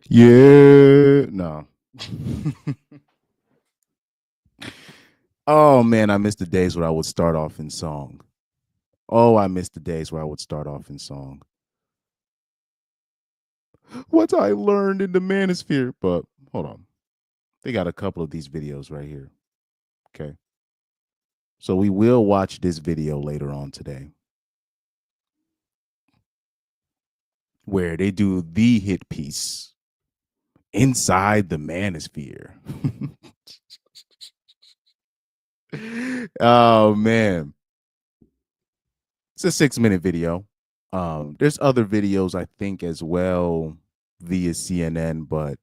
Yeah, no. Oh man, I miss the days where I would start off in song. Oh, I miss the days where I would start off in song. What I learned in the Manosphere. But hold on, they got a couple of these videos right here. Okay, so we will watch this video later on today, where they do the hit piece inside the Manosphere. Oh man, it's a 6 minute video. There's other videos I think as well via CNN, but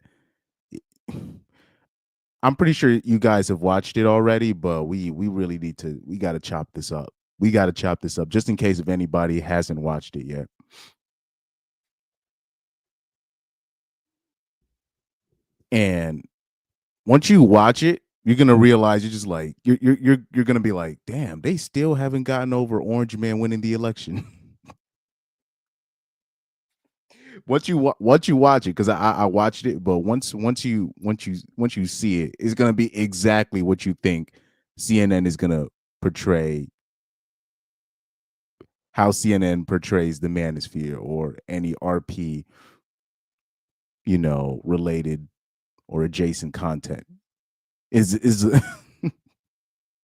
I'm pretty sure you guys have watched it already. But we really need to we got to chop this up. We got to chop this up just in case if anybody hasn't watched it yet. And once you watch it, you're gonna realize you're just like you're gonna be like, damn, they still haven't gotten over Orange Man winning the election. Once you watch it, because I watched it, but once you see it, it's gonna be exactly what you think CNN is gonna portray, how CNN portrays the Manosphere or any RP, related or adjacent content. Is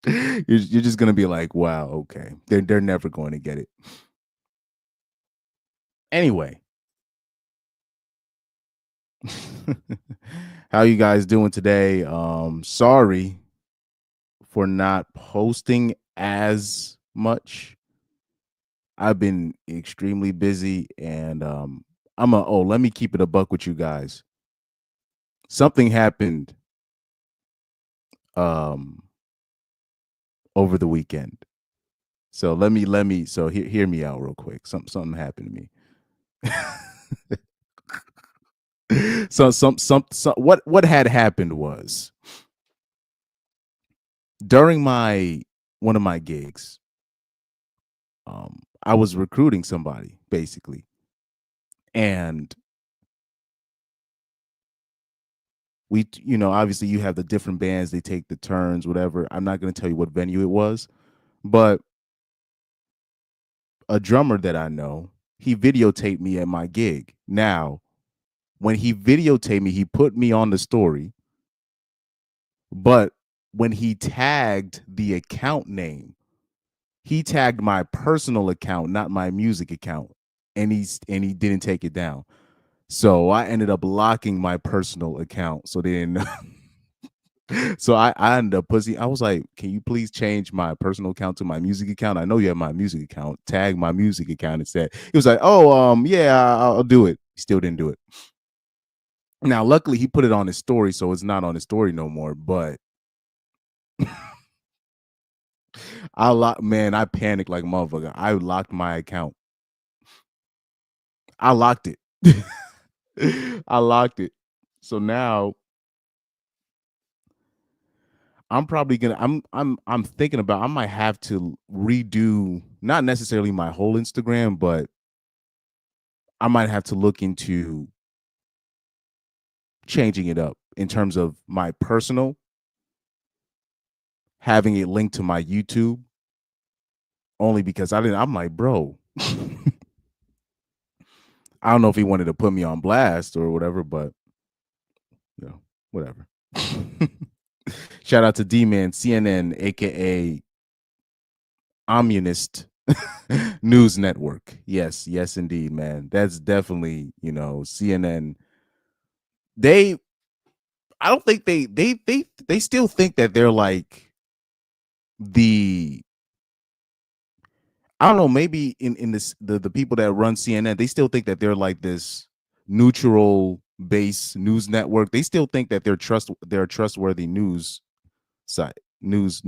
you're just gonna be like, wow, okay, they're never going to get it. Anyway, how you guys doing today? Sorry for not posting as much. I've been extremely busy, and let me keep it a buck with you guys. Something happened um over the weekend. So let me so hear me out real quick. Something happened to me. So what had happened was during my one of my gigs, I was recruiting somebody basically, and obviously you have the different bands, they take the turns, whatever. I'm not going to tell you what venue it was, but a drummer that I know, he videotaped me at my gig. Now, when he videotaped me, he put me on the story, but when he tagged the account name, he tagged my personal account, not my music account, and he didn't take it down. So I ended up locking my personal account, so they didn't know. So I ended up pussy. I was like, can you please change my personal account to my music account? I know you have my music account. Tag my music account instead. He was like, oh, yeah, I'll do it. He still didn't do it. Now, luckily, he put it on his story, so it's not on his story no more. But I panicked like a motherfucker. I locked my account. I locked it. I locked it. So now I'm probably gonna I'm thinking about, I might have to redo, not necessarily my whole Instagram, but I might have to look into changing it up in terms of my personal, having it linked to my YouTube, only because I'm like, bro, I don't know if he wanted to put me on blast or whatever, but whatever. Shout out to D-Man CNN, aka Ommunist News Network. Yes, indeed, man. That's definitely, CNN. They I don't think they still think that they're like the I don't know, maybe in this the people that run CNN, they still think that they're like this neutral base news network. They still think that they're a trustworthy news site, news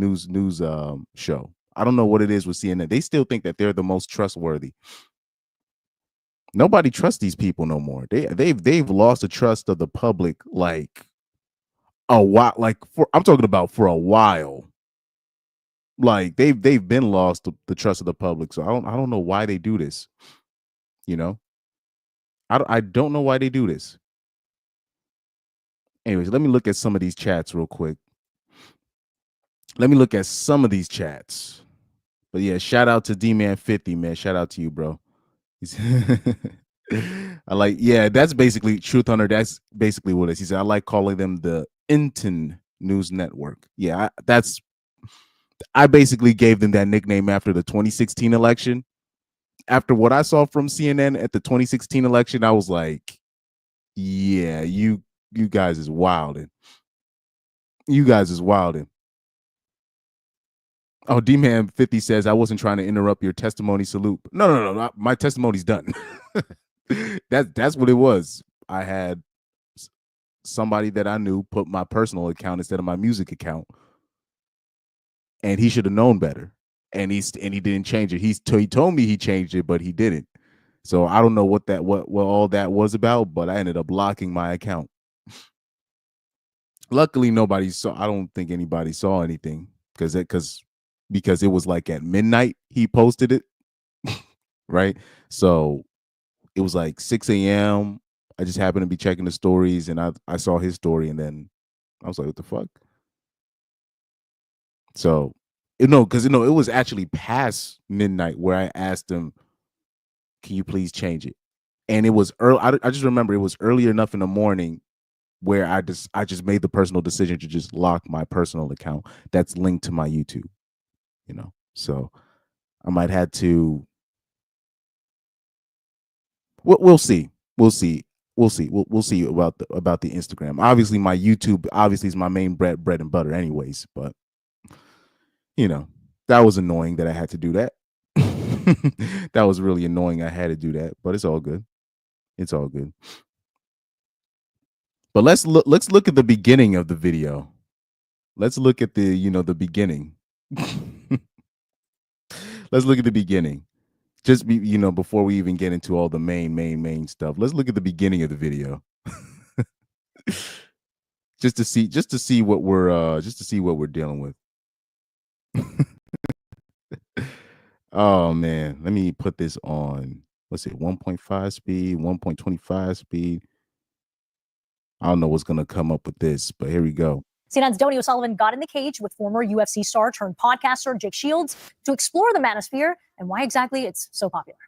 show. I don't know what it is with CNN. They still think that they're the most trustworthy. Nobody trusts these people no more. They've lost the trust of the public like a while. Like I'm talking about for a while. Like they've been lost the trust of the public. So I don't know why they do this. You know, I don't know why they do this. Anyways, let me look at some of these chats real quick. Let me look at some of these chats. But yeah, shout out to D-Man50, man. Shout out to you, bro. I like, yeah, that's basically Truth Hunter. That's basically what it is. He said, I like calling them the Inton News Network. Yeah, I basically gave them that nickname after the 2016 election. After what I saw from CNN at the 2016 election, I was like, yeah, you guys is wilding. You guys is wilding. Oh, D-Man50 says, I wasn't trying to interrupt your testimony salute. No. My testimony's done. That's what it was. I had somebody that I knew put my personal account instead of my music account, and he should have known better. And he didn't change it. He told me he changed it, but he didn't. So I don't know what all that was about, but I ended up blocking my account. Luckily, nobody saw. I don't think anybody saw anything because it was like at midnight he posted it, right? So it was like 6 a.m. I just happened to be checking the stories, and I saw his story, and then I was like, "What the fuck?" So, because it was actually past midnight where I asked him, "Can you please change it?" And it was early. I just remember it was early enough in the morning where I just made the personal decision to just lock my personal account that's linked to my YouTube. So I might have to. We'll see. We'll see. We'll see. We'll see about the Instagram. Obviously, my YouTube is my main bread and butter, anyways. But that was annoying that I had to do that. That was really annoying. I had to do that, but it's all good. It's all good. But let's look at the beginning of the video. Let's look at the beginning. Let's look at the beginning. Just before we even get into all the main stuff. Let's look at the beginning of the video. just to see what we're dealing with. Oh man, let me put this on. What's it? 1.5 speed, 1.25 speed. I don't know what's gonna come up with this, but here we go. CNN's Donnie O'Sullivan got in the cage with former UFC star turned podcaster Jake Shields to explore the Manosphere and why exactly it's so popular.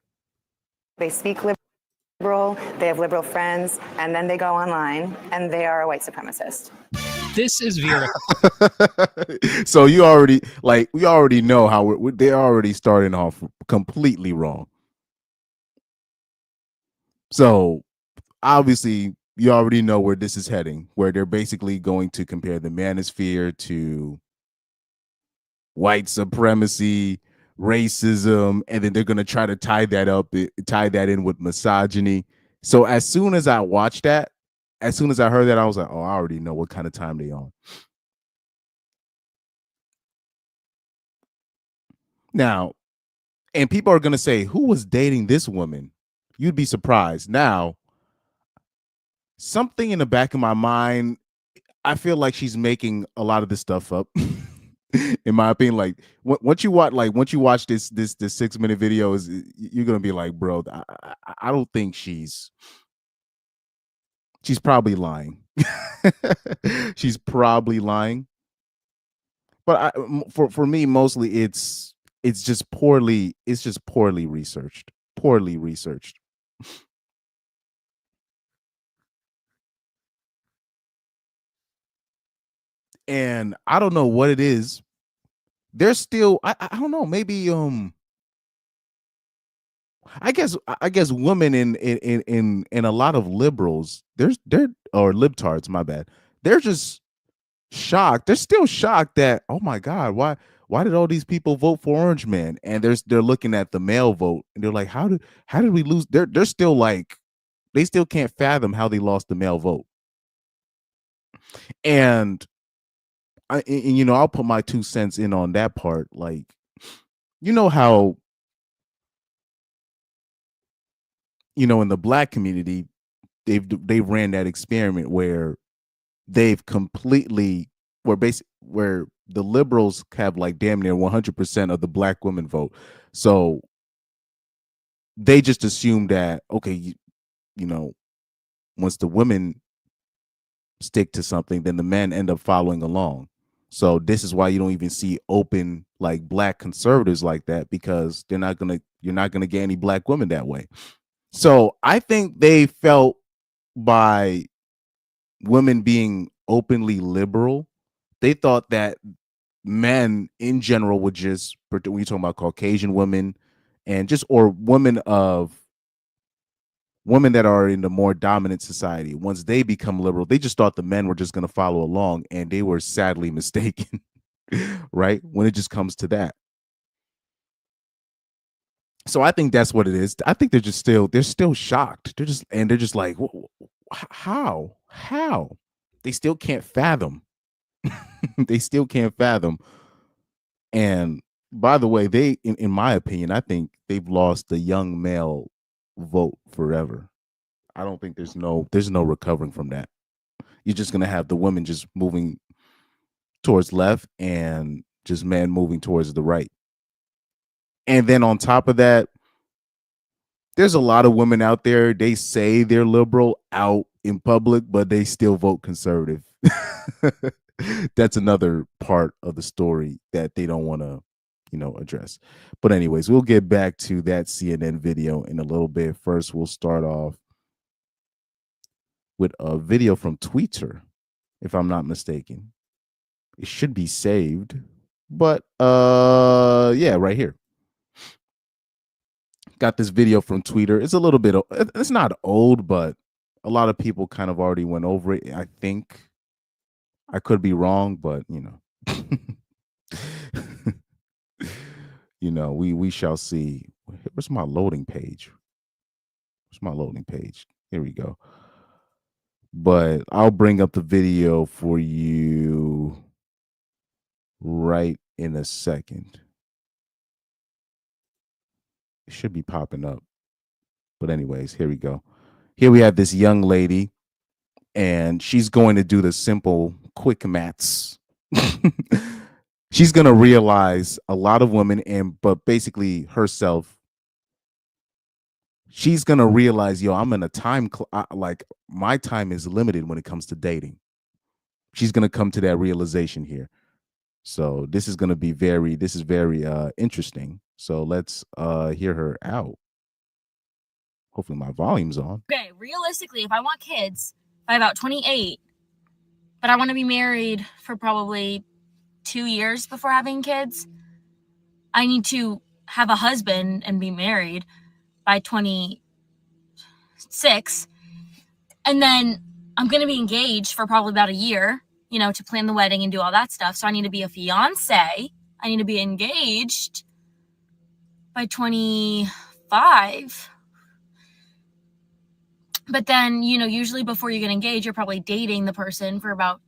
They speak liberal, they have liberal friends, and then they go online and they are a white supremacist. This is Vera. So we already know how they're already starting off completely wrong. So obviously you already know where this is heading, where they're basically going to compare the Manosphere to white supremacy, racism, and then they're going to try to tie that in with misogyny. So as soon as I watched that, as soon as I heard that, I was like, oh, I already know what kind of time they on. Now, and people are going to say, who was dating this woman? You'd be surprised. Now, something in the back of my mind, I feel like she's making a lot of this stuff up. In my opinion, like once you watch this 6-minute video, you're gonna be like, bro, I don't think she's probably lying. She's probably lying. But for me, mostly it's just poorly researched. Poorly researched. And I don't know what it is. There's still I don't know, maybe I guess women in a lot of liberals, they're or libtards, my bad. They're just shocked. They're still shocked that, oh my God, why did all these people vote for Orange Man? And they're looking at the male vote and they're like, how did we lose? They're still like, they still can't fathom how they lost the male vote. And I'll put my 2 cents in on that part. Like, how in the black community, they ran that experiment where they've completely where the liberals have like damn near 100% of the black women vote. So they just assume that, okay, once the women stick to something, then the men end up following along. So this is why you don't even see open like black conservatives like that, because you're not gonna get any black women that way. So I think they felt by women being openly liberal, they thought that men in general would just, when you're talking about Caucasian women and just, or women that are in the more dominant society, once they become liberal, they just thought the men were just going to follow along, and they were sadly mistaken. Right, when it just comes to that. So I think that's what it is. I think they're still shocked. They're just like, how they still can't fathom. They still can't fathom. And by the way, in my opinion, I think they've lost the young male vote forever. I don't think there's no recovering from that. You're just gonna have the women just moving towards left and just men moving towards the right. And then on top of that, there's a lot of women out there, they say they're liberal out in public, but they still vote conservative. That's another part of the story that they don't want to, address. But anyways, we'll get back to that CNN video in a little bit. First, we'll start off with a video from Twitter, if I'm not mistaken. It should be saved, but yeah, right here. Got this video from Twitter. It's a little bit, it's not old, but a lot of people kind of already went over it. I think I could be wrong, but we shall see. Where's my loading page? Where's my loading page? Here we go. But I'll bring up the video for you right in a second. It should be popping up. But anyways, here we go. Here we have this young lady, and she's going to do the simple, quick maths. She's going to realize a lot of women, but basically herself, she's going to realize, I'm in a time, like my time is limited when it comes to dating. She's going to come to that realization here. So this is very interesting. So let's hear her out. Hopefully my volume's on. Okay, realistically, if I want kids by about 28, but I want to be married for probably 2 years before having kids, I need to have a husband and be married by 26. And then I'm going to be engaged for probably about a year, to plan the wedding and do all that stuff. So I need to be a fiance. I need to be engaged by 25. But then, usually before you get engaged, you're probably dating the person for about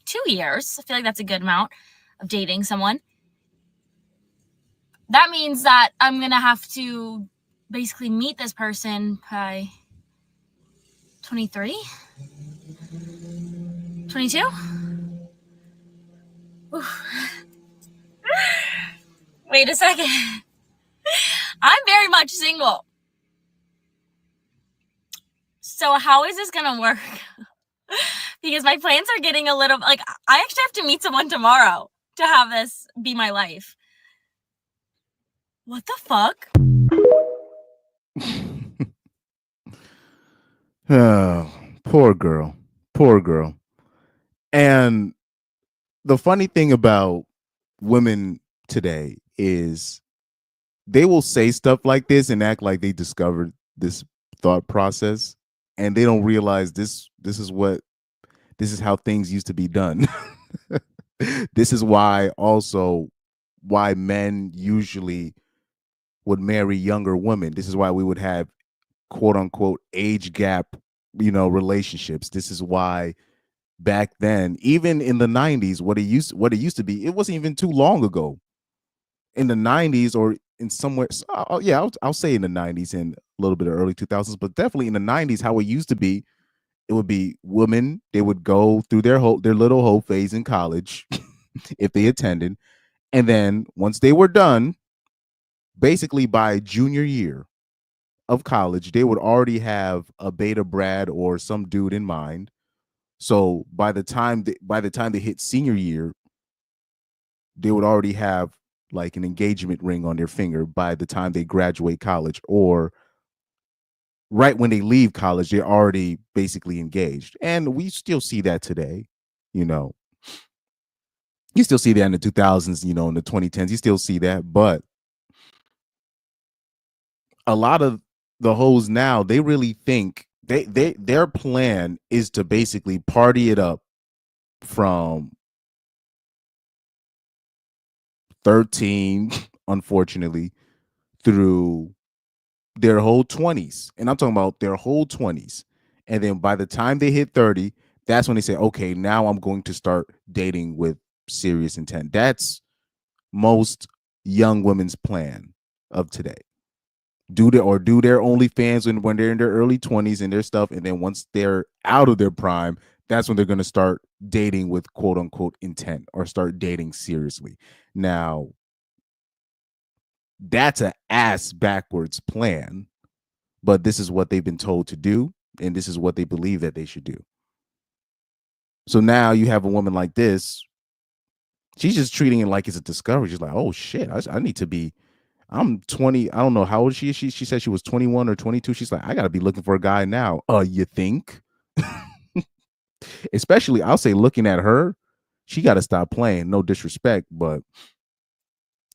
2 years. I feel like that's a good amount of dating someone. That means that I'm going to have to basically meet this person by 23, 22. Wait a second. I'm very much single. So how is this going to work? Because my plans are getting a little, I actually have to meet someone tomorrow to have this be my life. What the fuck? Oh, poor girl. And the funny thing about women today is they will say stuff like this and act like they discovered this thought process, and they don't realize this is how things used to be done. This is why men usually would marry younger women. This is why we would have quote unquote age gap, relationships. This is why back then, even in the 90s, what it used to be, it wasn't even too long ago. In the 90s, or in somewhere, I'll say in the 90s and a little bit of early 2000s, but definitely in the 90s, how it used to be, it would be women, they would go through their little whole phase in college if they attended, and then once they were done, basically by junior year of college, they would already have a beta Brad or some dude in mind. So by the time they hit senior year, they would already have like an engagement ring on their finger by the time they graduate college, or right when they leave college, they're already basically engaged. And we still see that today, you know. You still see that in the 2000s, you know, in the 2010s, you still see that. But a lot of the hoes now, they really think their plan is to basically party it up from 13, unfortunately, through their whole 20s. And I'm talking about their whole 20s. And then by the time they hit 30, that's when they say, okay, now I'm going to start dating with serious intent. That's most young women's plan of today. Do their OnlyFans when they're in their early 20s and their stuff. And then once they're out of their prime, that's when they're going to start dating with quote unquote intent, or start dating seriously. Now, that's an ass backwards plan, but this is what they've been told to do, and this is what they believe that they should do. So now you have a woman like this. She's just treating it like it's a discovery. She's like, oh shit, I need to be. I'm 20. I don't know how old she is. She said she was 21 or 22. She's like, I got to be looking for a guy now. You think? Especially, I'll say, looking at her, she got to stop playing. No disrespect, but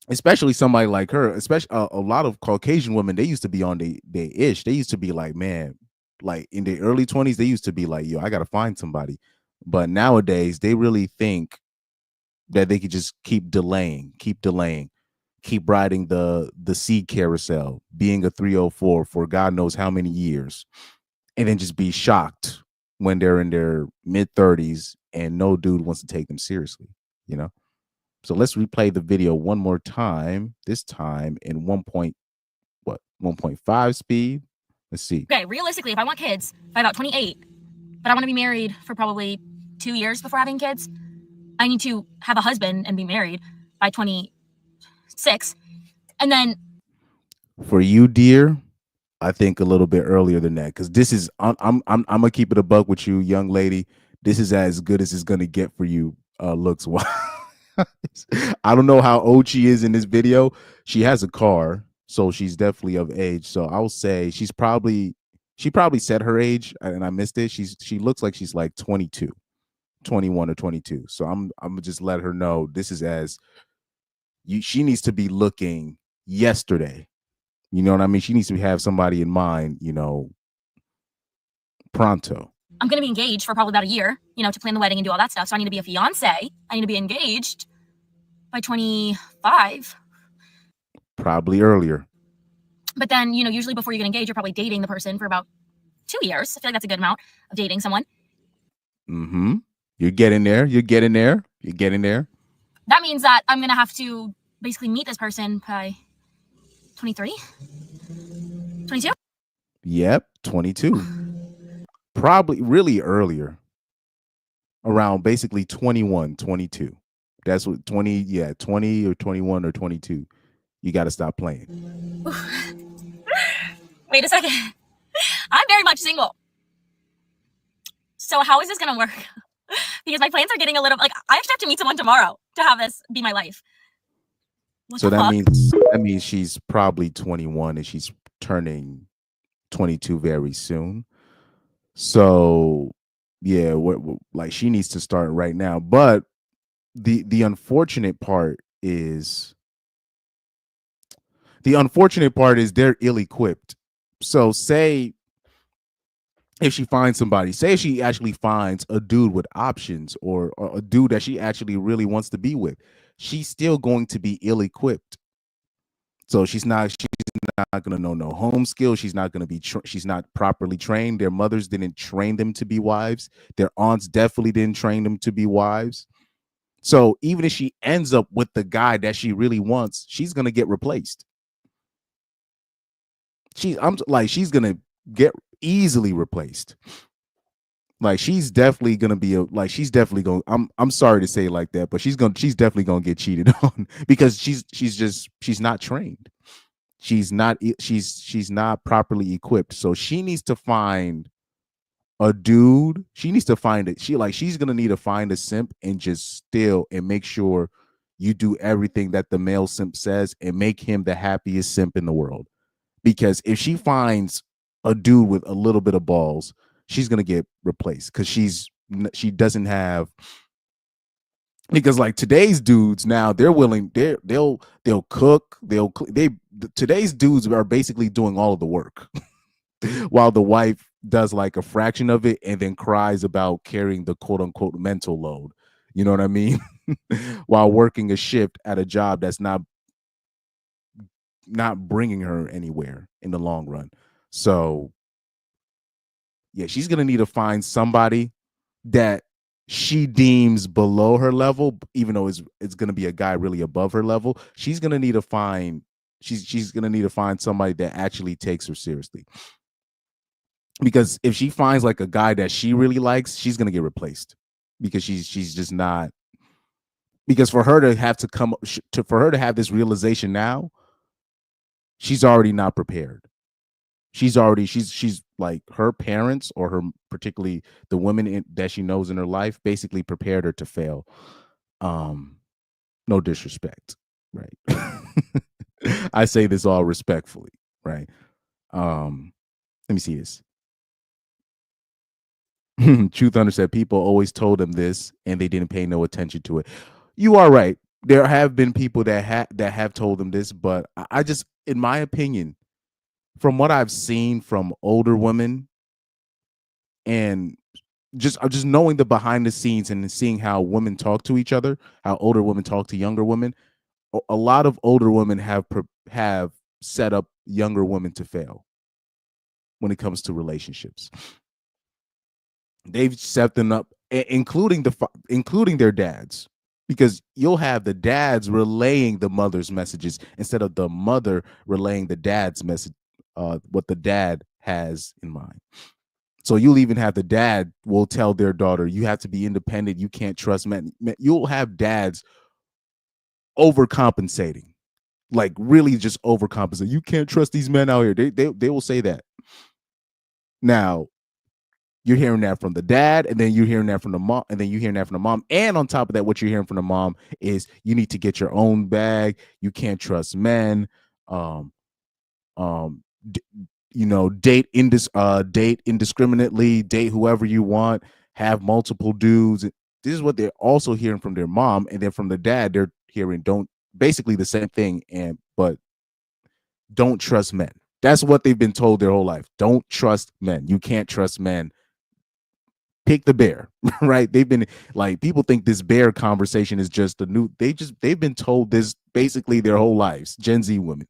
especially somebody like her, especially a lot of Caucasian women, they used to be on they ish. They used to be like, man, like in their early 20s, they used to be like, yo, I got to find somebody. But nowadays, they really think that they could just keep delaying, keep riding the seed carousel, being a 304 for God knows how many years, and then just be shocked when they're in their mid 30s and no dude wants to take them seriously, you know? So let's replay the video one more time, this time in 1.5 speed. Let's see. Okay, realistically, if I want kids by about 28, but I want to be married for probably 2 years before having kids, I need to have a husband and be married by 26. And then for you, dear, I think a little bit earlier than that, because this is I'm gonna keep it a buck with you, young lady. This is as good as it's gonna get for you, looks wise. I don't know how old she is in this video. She has a car, so she's definitely of age. So I'll say she probably said her age and I missed it. She looks like she's like 22, 21 or 22. So I'm gonna just let her know this is as she needs to be looking yesterday. You know what I mean? She needs to have somebody in mind, you know, pronto. I'm going to be engaged for probably about a year, you know, to plan the wedding and do all that stuff. So I need to be a fiance. I need to be engaged by 25. Probably earlier. But then, you know, usually before you get engaged, you're probably dating the person for about 2 years. I feel like that's a good amount of dating someone. Mm-hmm. You're getting there. You're getting there. You're getting there. That means that I'm going to have to basically meet this person by 23? 22? Yep, 22. Probably really earlier. Around basically 21, 22. That's what 20, yeah, 20 or 21 or 22. You got to stop playing. Wait a second. I'm very much single. So how is this going to work? Because my plans are getting a little, like, I actually have to meet someone tomorrow to have this be my life. What So the fuck? that means she's probably 21 and she's turning 22 very soon. So yeah, like she needs to start right now. But the unfortunate part is they're ill-equipped. So say if she finds somebody, say she actually finds a dude with options, or a dude that she actually really wants to be with, she's still going to be ill-equipped. So she's not going to know no home skills. She's not going to be she's not properly trained. Their mothers didn't train them to be wives. Their aunts definitely didn't train them to be wives. So even if she ends up with the guy that she really wants, she's going to get replaced. She's going to get easily replaced. Like she's definitely gonna be she's definitely going. I'm sorry to say it like that, but she's definitely gonna get cheated on because she's not trained. She's not properly equipped. So she needs to find a dude, she needs to find it. She's gonna need to find a simp and just steal and make sure you do everything that the male simp says and make him the happiest simp in the world. Because if she finds a dude with a little bit of balls, she's gonna get replaced because she doesn't have. Because like today's dudes now, they're willing, they'll cook, today's dudes are basically doing all of the work while the wife does like a fraction of it and then cries about carrying the quote unquote mental load. You know what I mean? While working a shift at a job that's not bringing her anywhere in the long run. So yeah, she's gonna need to find somebody that she deems below her level, even though it's gonna be a guy really above her level. She's gonna need to find somebody that actually takes her seriously. Because if she finds like a guy that she really likes, she's gonna get replaced because she's just not. Because for her to have this realization now, she's already not prepared. She's like her parents or her particularly the women that she knows in her life basically prepared her to fail. No disrespect, right? I say this all respectfully, right? Let me see this. Truth Hunter said people always told them this and they didn't pay no attention to it. You are right. There have been people that have told them this, but I just, in my opinion, from what I've seen from older women and just knowing the behind the scenes and seeing how women talk to each other, how older women talk to younger women, a lot of older women have set up younger women to fail when it comes to relationships. They've set them up, including their dads, because you'll have the dads relaying the mother's messages instead of the mother relaying the dad's message, what the dad has in mind. So you'll even have the dad will tell their daughter, you have to be independent. You can't trust men. You'll have dads overcompensating, like really just overcompensate. You can't trust these men out here. They will say that. Now, you're hearing that from the dad, and then you're hearing that from the mom, and then you're hearing that from the mom. And on top of that, what you're hearing from the mom is you need to get your own bag. You can't trust men. Date indiscriminately, date whoever you want, have multiple dudes. This is what they're also hearing from their mom, and then from the dad, they're hearing basically the same thing, but don't trust men. That's what they've been told their whole life. Don't trust men. You can't trust men. Pick the bear, right? They've been like, people think this bear conversation is just they've been told this basically their whole lives. Gen Z women,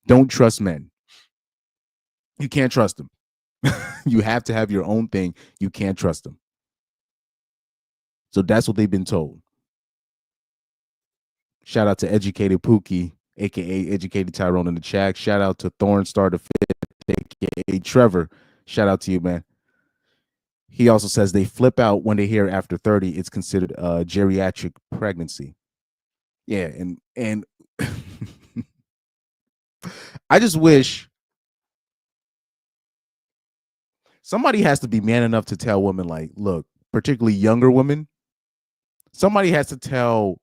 don't trust men. You can't trust them. You have to have your own thing. You can't trust them. So that's what they've been told. Shout out to Educated Pookie, aka Educated Tyrone in the chat. Shout out to Thornstar the Fifth, aka Trevor. Shout out to you, man. He also says they flip out when they hear after 30, it's considered a geriatric pregnancy. Yeah, and I just wish somebody has to be man enough to tell women, like, look, particularly younger women, somebody has to tell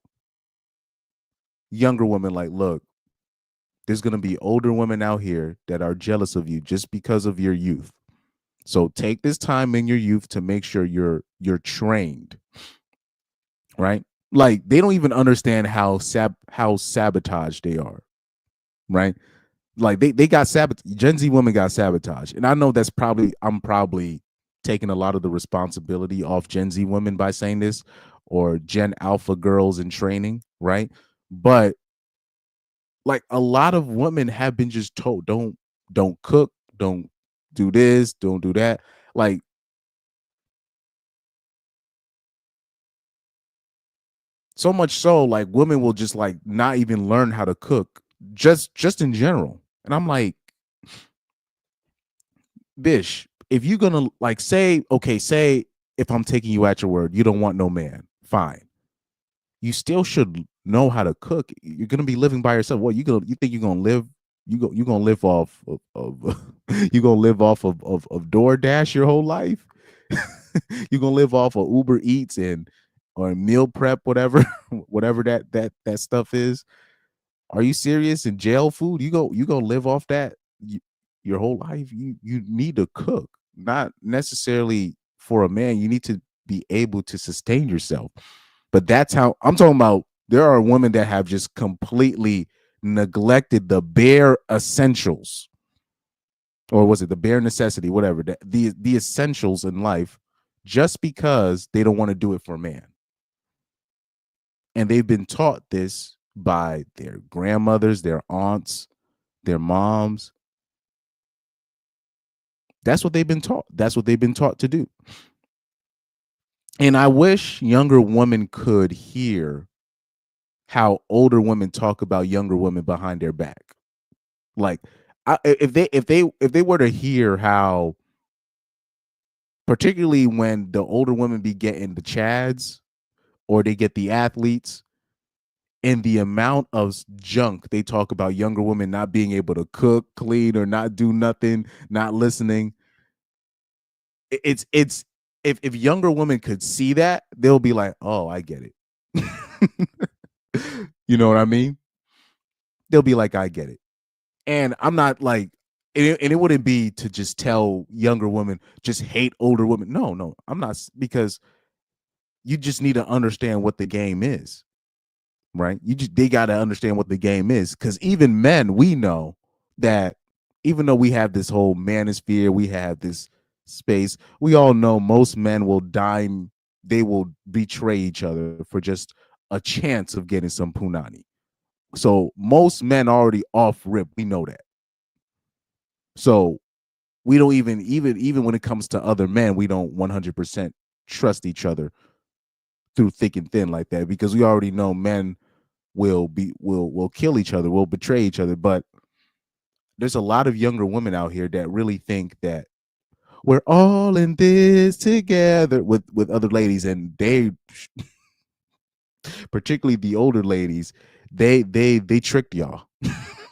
younger women, like, look, there's going to be older women out here that are jealous of you just because of your youth. So take this time in your youth to make sure you're trained, right? Like, they don't even understand how sabotaged they are, right? Like they got Gen Z women got sabotaged, and I know I'm probably taking a lot of the responsibility off Gen Z women by saying this, or Gen Alpha girls in training, right? But like a lot of women have been just told, don't cook, don't do this, don't do that. Like, so much so, like, women will just like not even learn how to cook just in general. And I'm like, Bish, if you're gonna like say if I'm taking you at your word, you don't want no man, fine. You still should know how to cook. You're gonna be living by yourself. What you think you're gonna live? You gonna live off of you gonna live off of DoorDash your whole life? You gonna live off of Uber Eats and or meal prep, whatever, whatever that stuff is. Are you serious? In jail food, you go live off that your whole life? You need to cook, not necessarily for a man. You need to be able to sustain yourself. But that's how I'm talking about. There are women that have just completely neglected the bare essentials, or was it the bare necessity, whatever, the essentials in life, just because they don't want to do it for a man. And they've been taught this by their grandmothers, their aunts, their moms. That's what they've been taught. That's what they've been taught to do. And I wish younger women could hear how older women talk about younger women behind their back. Like, if they were to hear how, particularly when the older women be getting the chads or they get the athletes, and the amount of junk they talk about younger women not being able to cook, clean, or not do nothing, not listening. It's if younger women could see that, they'll be like, oh, I get it. You know what I mean? They'll be like, I get it. And I'm not like, and it wouldn't be to just tell younger women just hate older women. No, I'm not, because you just need to understand what the game is, right? They got to understand what the game is, because even men, we know that even though we have this whole manosphere, we have this space, we all know most men will dime, they will betray each other for just a chance of getting some punani. So most men already off rip, we know that. So we don't even when it comes to other men, we don't 100% trust each other through thick and thin like that, because we already know men will kill each other, will betray each other. But there's a lot of younger women out here that really think that we're all in this together with other ladies, and they, particularly the older ladies, they tricked y'all.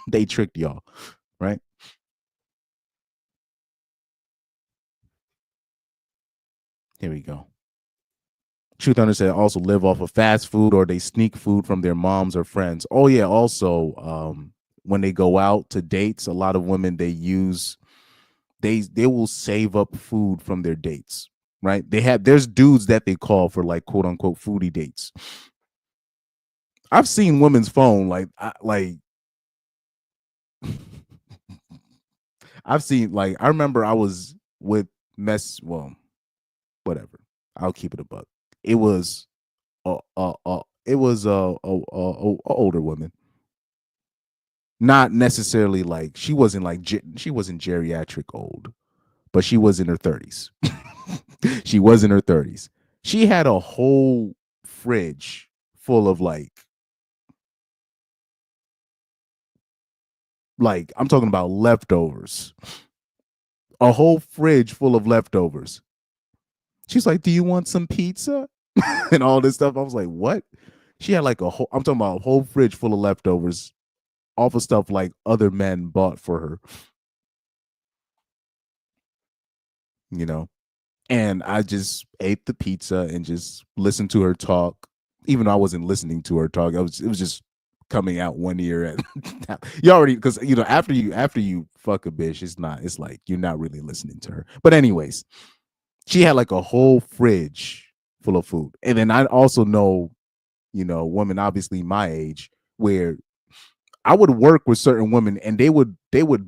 They tricked y'all, right? Here we go. Truth Hunter said also live off of fast food, or they sneak food from their moms or friends. Oh yeah, also when they go out to dates, a lot of women, they will save up food from their dates, right? There's dudes that they call for like quote unquote foodie dates. I've seen women's phone I've seen, like, I remember I was with whatever. I'll keep it a buck. It was it was a older woman. Not necessarily like, she wasn't geriatric old, but she was in her 30s. She was in her 30s. She had a whole fridge full of like I'm talking about leftovers. A whole fridge full of leftovers. She's like, "Do you want some pizza?" And all this stuff. I was like, "What?" She had like I'm talking about a whole fridge full of leftovers, off of stuff like other men bought for her. You know? And I just ate the pizza and just listened to her talk. Even though I wasn't listening to her talk, it was just coming out one ear. And you already, because after you fuck a bitch, it's like you're not really listening to her. But anyways, she had like a whole fridge full of food. And then I also know, women obviously my age, where I would work with certain women and they would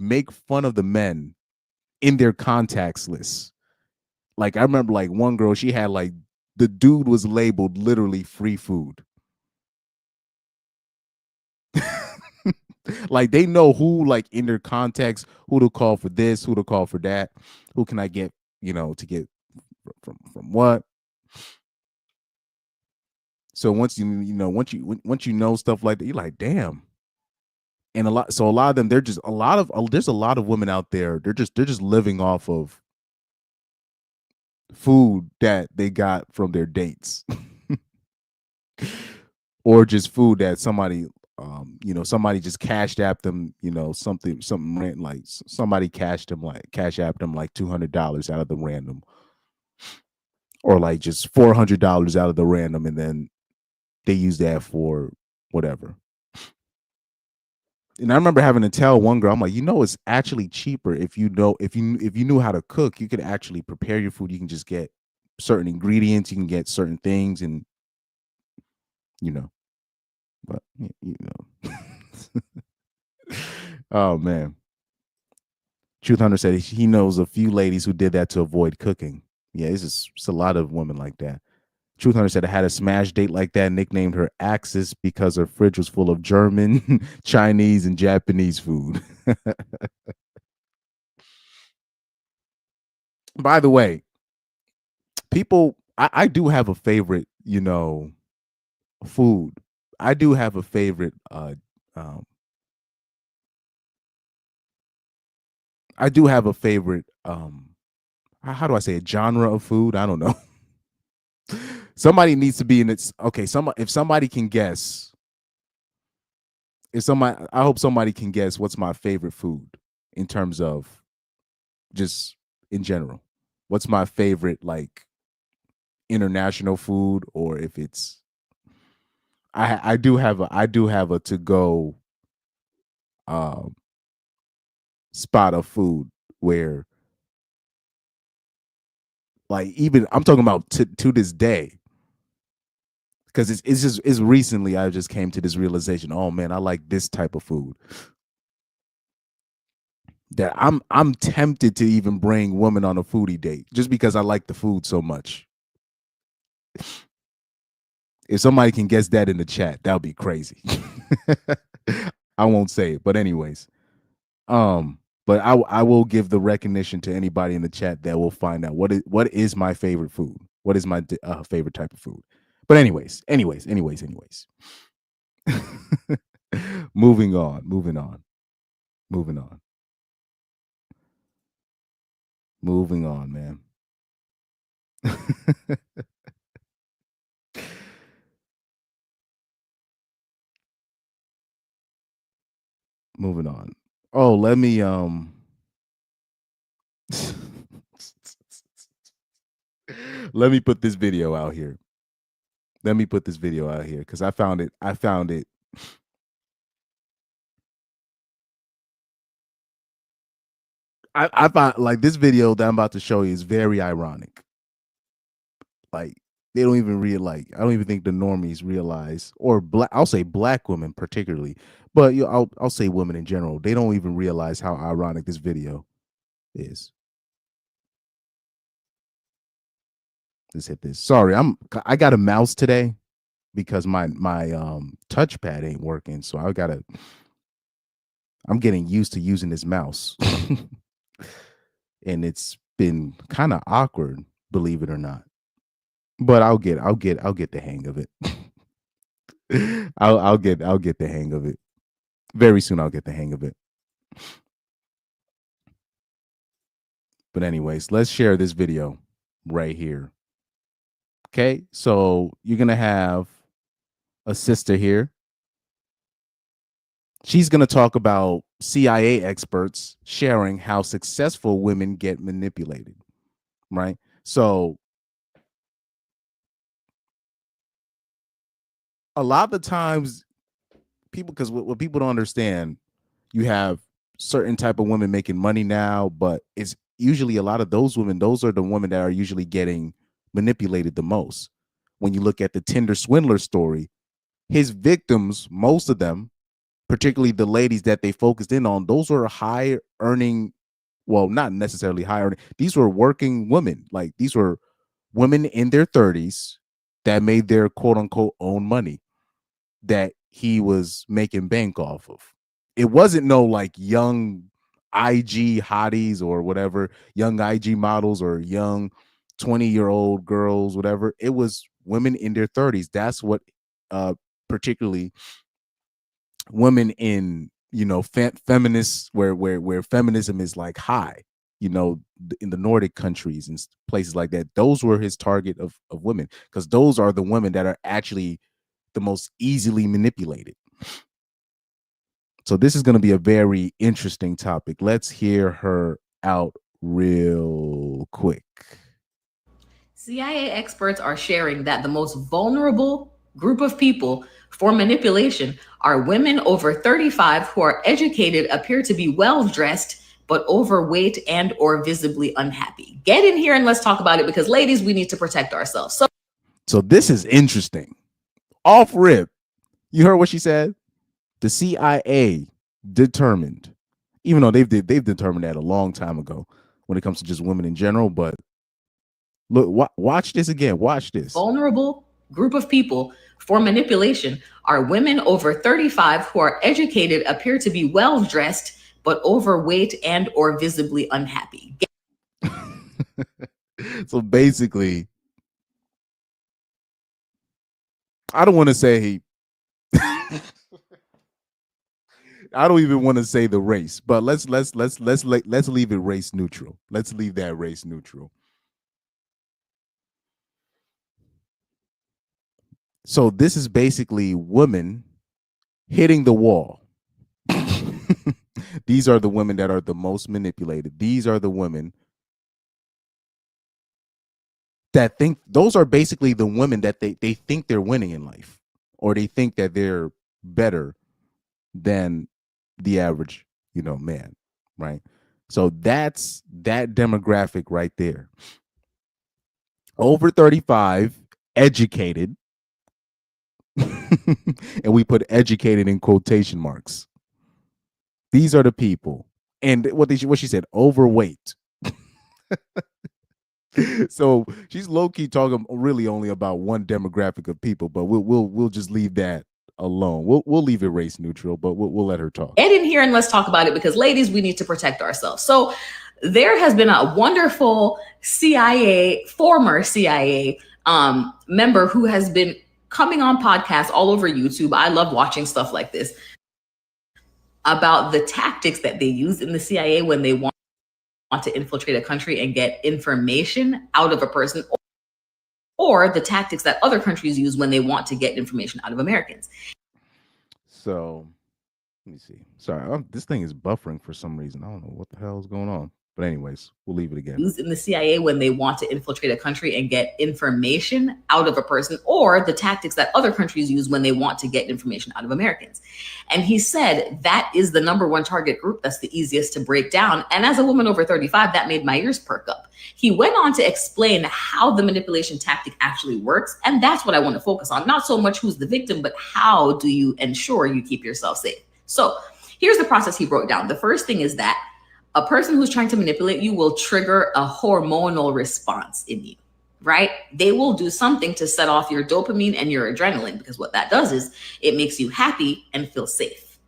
make fun of the men in their contacts lists. Like I remember like one girl, she had like, the dude was labeled literally free food. Like they know who, like in their contacts, who to call for this, who to call for that, who can I get, to get from what. So once you know stuff like that, you're like, damn. And a lot of them, there's a lot of women out there, they're just living off of food that they got from their dates. Or just food that somebody somebody just cashed app them, something like somebody cash apped them like $200 out of the random. or like just $400 out of the random, and then they use that for whatever. And I remember having to tell one girl, I'm like, it's actually cheaper if you knew how to cook. You could actually prepare your food. You can just get certain ingredients, you can get certain things, and but oh man. Truth Hunter said he knows a few ladies who did that to avoid cooking. Yeah, it's a lot of women like that. Truth Hunter said I had a smash date like that, nicknamed her Axis because her fridge was full of German, Chinese, and Japanese food. By the way, people, I do have a favorite, food. I do have a favorite um I do have a favorite how do I say it, genre of food? I don't know. Somebody needs to be in its okay, if somebody can guess, I hope somebody can guess what's my favorite food in terms of just in general. What's my favorite like international food, or if it's I do have a to go um spot of food where like even I'm talking about to this day, because it's recently I just came to this realization. Oh man, I like this type of food that I'm tempted to even bring women on a foodie date just because I like the food so much. If somebody can guess that in the chat, that would be crazy. I won't say it, but anyways, but I will give the recognition to anybody in the chat that will find out what is my favorite food, what is my favorite type of food. But anyways, moving on, moving on, moving on, moving on, man. Moving on. Oh, let me let me put this video out here. Let me put this video out here because I found it. I found like this video that I'm about to show you is very ironic. Like they don't even realize. I don't even think the normies realize, or black. I'll say black women particularly, but I'll say women in general. They don't even realize how ironic this video is. Let's hit this. Sorry, I got a mouse today because my touchpad ain't working, so I'm getting used to using this mouse. And it's been kind of awkward, believe it or not. But I'll get the hang of it. I'll get the hang of it. Very soon I'll get the hang of it. But anyways, let's share this video right here. Okay? So you're going to have a sister here. She's going to talk about CIA experts sharing how successful women get manipulated, right? So a lot of the times people, because what people don't understand, you have certain type of women making money now, but it's usually a lot of those women, those are the women that are usually getting manipulated the most. When you look at the Tinder swindler story, his victims, most of them, particularly the ladies that they focused in on, those were high earning, well, not necessarily high earning, these were working women. Like these were women in their 30s that made their quote unquote own money that he was making bank off of. It wasn't no like young IG hotties or whatever, young IG models or young 20-year-old girls, whatever. It was women in their 30s. That's what particularly women in, feminists where feminism is like high, in the Nordic countries and places like that. Those were his target of women, because those are the women that are actually the most easily manipulated. So this is going to be a very interesting topic. Let's hear her out real quick. CIA experts are sharing that the most vulnerable group of people for manipulation are women over 35 who are educated, appear to be well-dressed, but overweight and or visibly unhappy. Get in here and let's talk about it, because ladies, we need to protect ourselves. So this is interesting. Off rip. You heard what she said? The CIA determined, even though they've determined that a long time ago when it comes to just women in general, but look, watch this again. Watch this. Vulnerable group of people for manipulation are women over 35 who are educated, appear to be well-dressed, but overweight and or visibly unhappy. So basically, I don't want to say I don't even want to say the race, but let's leave it race neutral. Let's leave that race neutral. So this is basically women hitting the wall. These are the women that are the most manipulated. These are the women that think, those are basically the women that they think they're winning in life, or they think that they're better than the average, man, right? So that's that demographic right there. Over 35, educated, and we put educated in quotation marks. These are the people. And what she said, overweight. So she's low-key talking really only about one demographic of people, but we'll just leave that alone. We'll leave it race neutral, but we'll let her talk. Get in here and let's talk about it, because ladies, we need to protect ourselves. So there has been a wonderful former CIA member who has been coming on podcasts all over YouTube. I love watching stuff like this about the tactics that they use in the CIA when they want to infiltrate a country and get information out of a person, or the tactics that other countries use when they want to get information out of Americans. So let me see. Sorry, this thing is buffering for some reason. I don't know what the hell is going on. But anyways, we'll leave it again. Used in the CIA when they want to infiltrate a country and get information out of a person, or the tactics that other countries use when they want to get information out of Americans. And he said that is the number one target group that's the easiest to break down. And as a woman over 35, that made my ears perk up. He went on to explain how the manipulation tactic actually works. And that's what I want to focus on. Not so much who's the victim, but how do you ensure you keep yourself safe? So here's the process he broke down. The first thing is that a person who's trying to manipulate you will trigger a hormonal response in you, right? They will do something to set off your dopamine and your adrenaline, because what that does is it makes you happy and feel safe,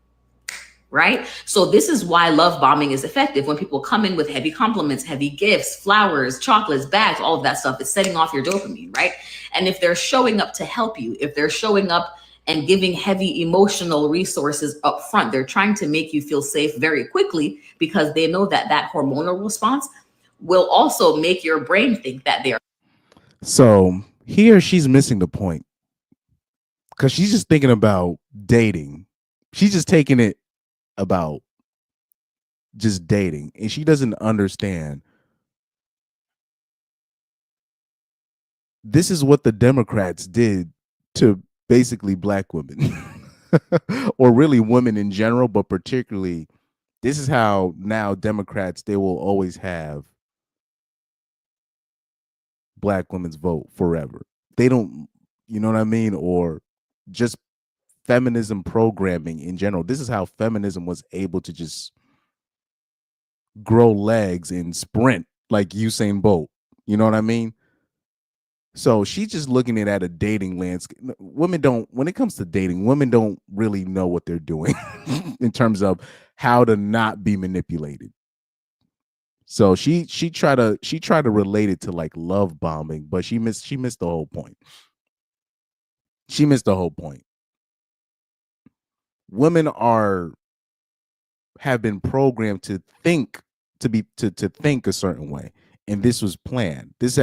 right? So this is why love bombing is effective. When people come in with heavy compliments, heavy gifts, flowers, chocolates, bags, all of that stuff is setting off your dopamine, right? And if they're showing up to help you, if they're showing up and giving heavy emotional resources up front, they're trying to make you feel safe very quickly, because they know that that hormonal response will also make your brain think that they're. So here she's missing the point, because she's just thinking about dating. She's just taking it about just dating, and she doesn't understand this is what the Democrats did to basically black women or really women in general, but particularly this is how now Democrats, they will always have black women's vote forever. They don't, you know what I mean? Or just feminism programming in general. This is how feminism was able to just grow legs and sprint like Usain Bolt. You know what I mean? So she's just looking at a dating landscape. Women don't, when it comes to dating, women don't really know what they're doing in terms of how to not be manipulated. So she tried to relate it to like love bombing, but she missed the whole point. She missed the whole point. Women have been programmed to think to think a certain way. And this was planned. This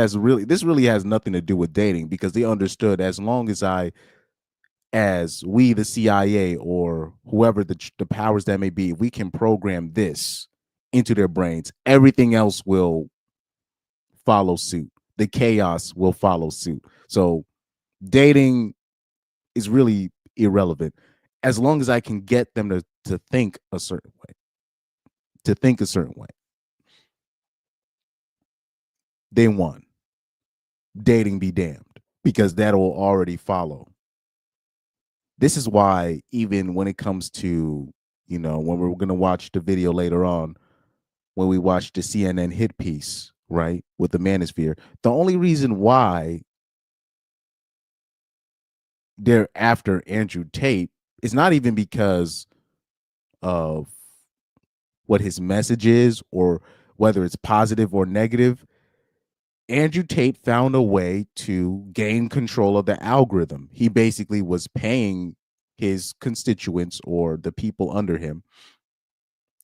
really has nothing to do with dating, because they understood as long as we, the CIA or whoever the powers that may be, we can program this into their brains, everything else will follow suit. the chaos will follow suit. So dating is really irrelevant as long as I can get them to think a certain way. To think a certain way. They won. Dating be damned, because that will already follow. This is why, even when it comes to, when we're going to watch the video later on, when we watch the CNN hit piece, right, with the Manosphere, the only reason why they're after Andrew Tate is not even because of what his message is or whether it's positive or negative. Andrew Tate found a way to gain control of the algorithm. He basically was paying his constituents or the people under him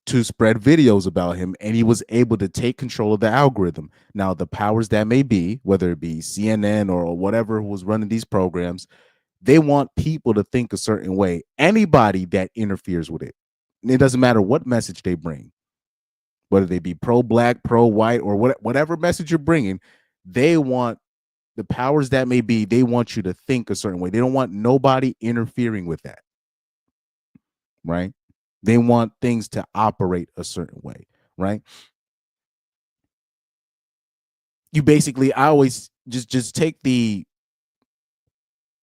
to spread videos about him, and he was able to take control of the algorithm. Now, the powers that may be, whether it be CNN or whatever was running these programs, they want people to think a certain way. Anybody that interferes with it, it doesn't matter what message they bring, whether they be pro-black, pro-white, or whatever message you're bringing, they want the powers that may be, they want you to think a certain way. They don't want nobody interfering with that, right? They want things to operate a certain way, right? You basically, I always just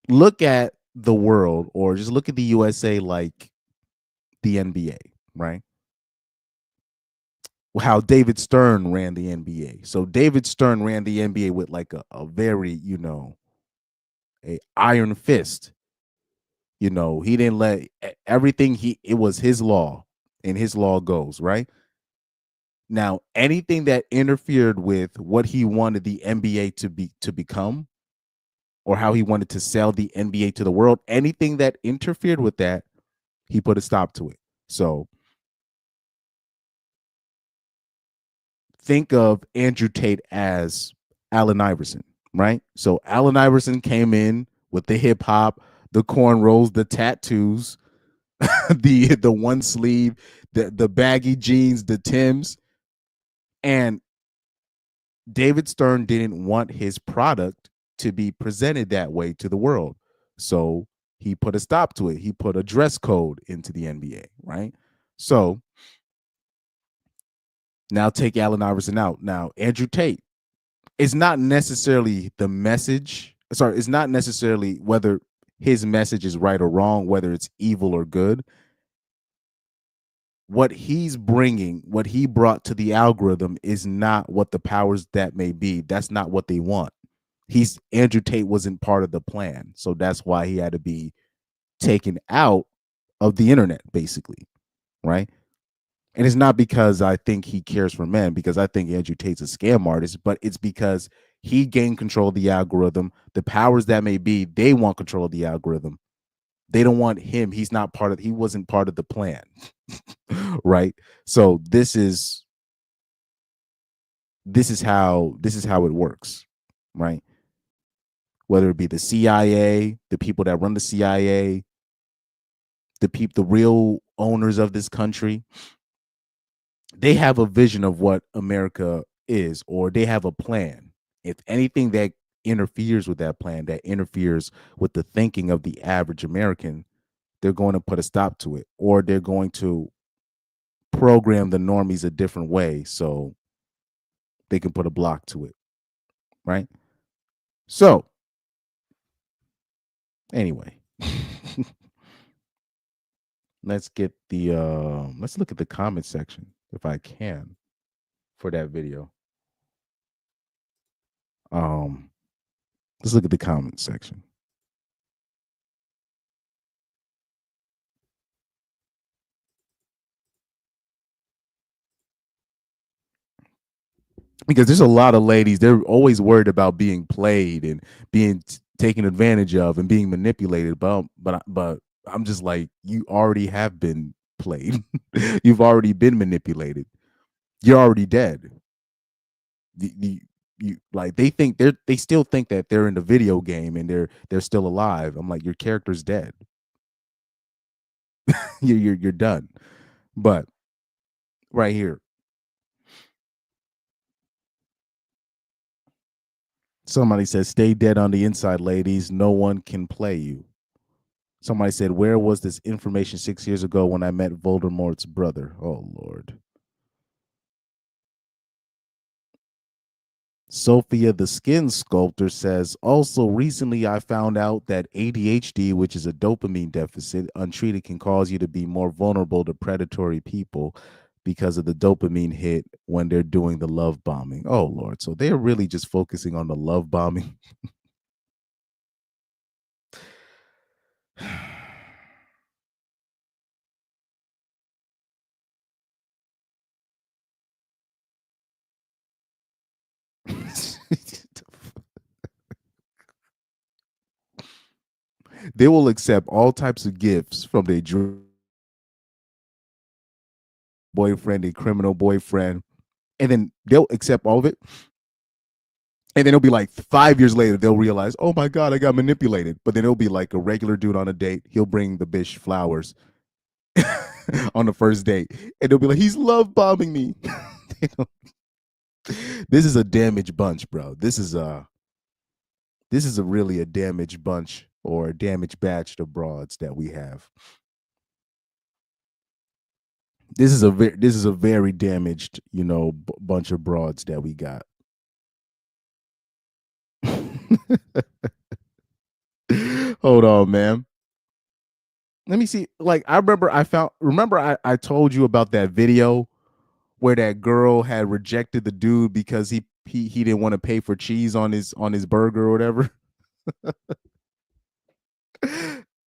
look at the world, or just look at the USA like the NBA, right? How David Stern ran the NBA. So David Stern ran the NBA with like a very, a iron fist. He didn't let everything, it was his law, and his law goes, right? Now, anything that interfered with what he wanted the NBA to become, or how he wanted to sell the NBA to the world, anything that interfered with that, he put a stop to it. So think of Andrew Tate as Allen Iverson, right? So Allen Iverson came in with the hip hop, the cornrows, the tattoos, the one sleeve, the baggy jeans, the Timbs, and David Stern didn't want his product to be presented that way to the world. So he put a stop to it. He put a dress code into the NBA, right? So now take Allen Iverson out. Now, Andrew Tate, it's not necessarily the message. Sorry, it's not necessarily whether his message is right or wrong, whether it's evil or good. What he's bringing, what he brought to the algorithm is not what the powers that may be. That's not what they want. Andrew Tate wasn't part of the plan. So that's why he had to be taken out of the internet, basically. Right. And it's not because I think he cares for men, because I think Andrew Tate's a scam artist, but it's because he gained control of the algorithm. The powers that may be, they want control of the algorithm. They don't want him. He wasn't part of the plan. Right. So this is how it works. Right. Whether it be the CIA, the people that run the CIA, the real owners of this country, they have a vision of what America is, or they have a plan. If anything that interferes with that plan, that interferes with the thinking of the average American, they're going to put a stop to it, or they're going to program the normies a different way so they can put a block to it. Right? So, anyway, let's look at the comment section if I can for that video. Let's look at the comment section. Because there's a lot of ladies, they're always worried about being played and being taken advantage of and being manipulated. But I'm just like, you already have been played. You've already been manipulated. You're already dead. They still think that they're in the video game and they're still alive. I'm like, your character's dead. You're done. But right here, Somebody said, stay dead on the inside, ladies. No one can play you. Somebody said, where was this information 6 years ago when I met Voldemort's brother? Oh, Lord. Sophia the Skin Sculptor says, also recently I found out that ADHD, which is a dopamine deficit, untreated can cause you to be more vulnerable to predatory people because of the dopamine hit when they're doing the love bombing. Oh, Lord. So they're really just focusing on the love bombing. They will accept all types of gifts from their boyfriend, a criminal boyfriend, and then they'll accept all of it. And then it'll be like 5 years later, they'll realize, oh my God, I got manipulated. But then it'll be like a regular dude on a date. He'll bring the bitch flowers on the first date. And they'll be like, he's love bombing me. This is a damaged bunch, bro. This is a really a damaged bunch or a damaged batch of broads that we have. This is a very damaged, bunch of broads that we got. Hold on, man. Let me see. Like, I remember I told you about that video where that girl had rejected the dude because he didn't want to pay for cheese on his burger or whatever.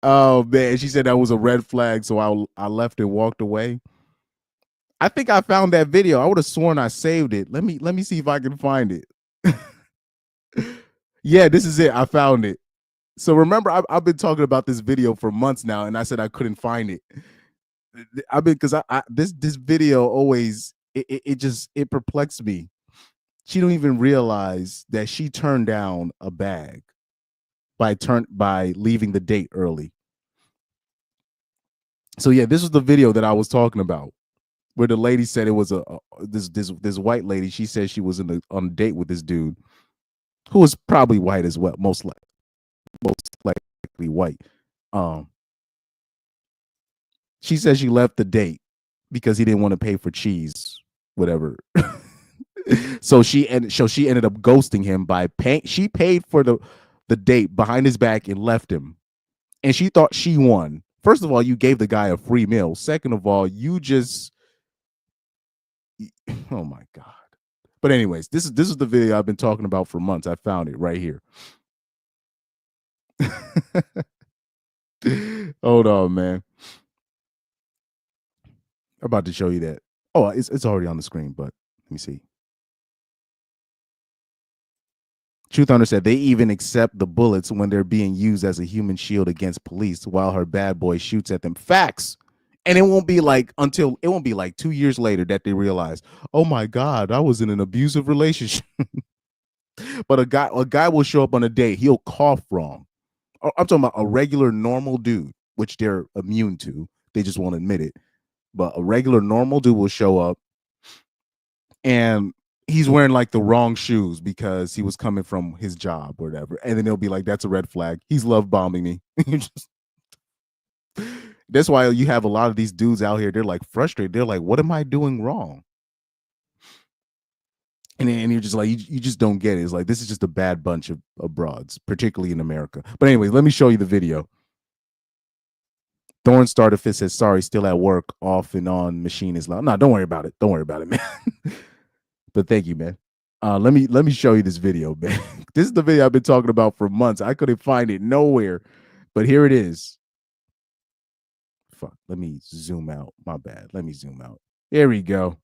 Oh man, she said that was a red flag, so I left and walked away. I think I found that video. I would have sworn I saved it. Let me see if I can find it. Yeah, this is it. I found it. So remember, I've been talking about this video for months now, and I said I couldn't find it. Because this video always it perplexed me. She don't even realize that she turned down a bag by leaving the date early. So yeah, this was the video that I was talking about, where the lady said it was this white lady. She said she was on a date with this dude who was probably white as well, most likely white. She said she left the date because he didn't want to pay for cheese, whatever. So she ended up ghosting him by paying. She paid for the date behind his back and left him. And she thought she won. First of all, you gave the guy a free meal. Second of all, you just, oh my God. But anyways, this is the video I've been talking about for months. I found it right here. Hold on, man. I'm about to show you that. Oh, it's already on the screen, but let me see. Truth Hunter said they even accept the bullets when they're being used as a human shield against police while her bad boy shoots at them. Facts. And it won't be like 2 years later that they realize, oh my God, I was in an abusive relationship. But a guy will show up on a date. He'll cough wrong. I'm talking about a regular normal dude, which they're immune to. They just won't admit it. But a regular normal dude will show up and he's wearing like the wrong shoes because he was coming from his job or whatever. And then they'll be like, that's a red flag. He's love bombing me. That's why you have a lot of these dudes out here. They're like frustrated. They're like, what am I doing wrong? And you're just like, you just don't get it. It's like, this is just a bad bunch of broads, particularly in America. But anyway, let me show you the video. Thorn Starter Fist says, sorry, still at work, off and on, machine is loud. No, don't worry about it. Don't worry about it, man. But thank you, man. Let me show you this video, man. This is the video I've been talking about for months. I couldn't find it nowhere, but here it is. Fuck, let me zoom out. My bad. Let me zoom out. There we go.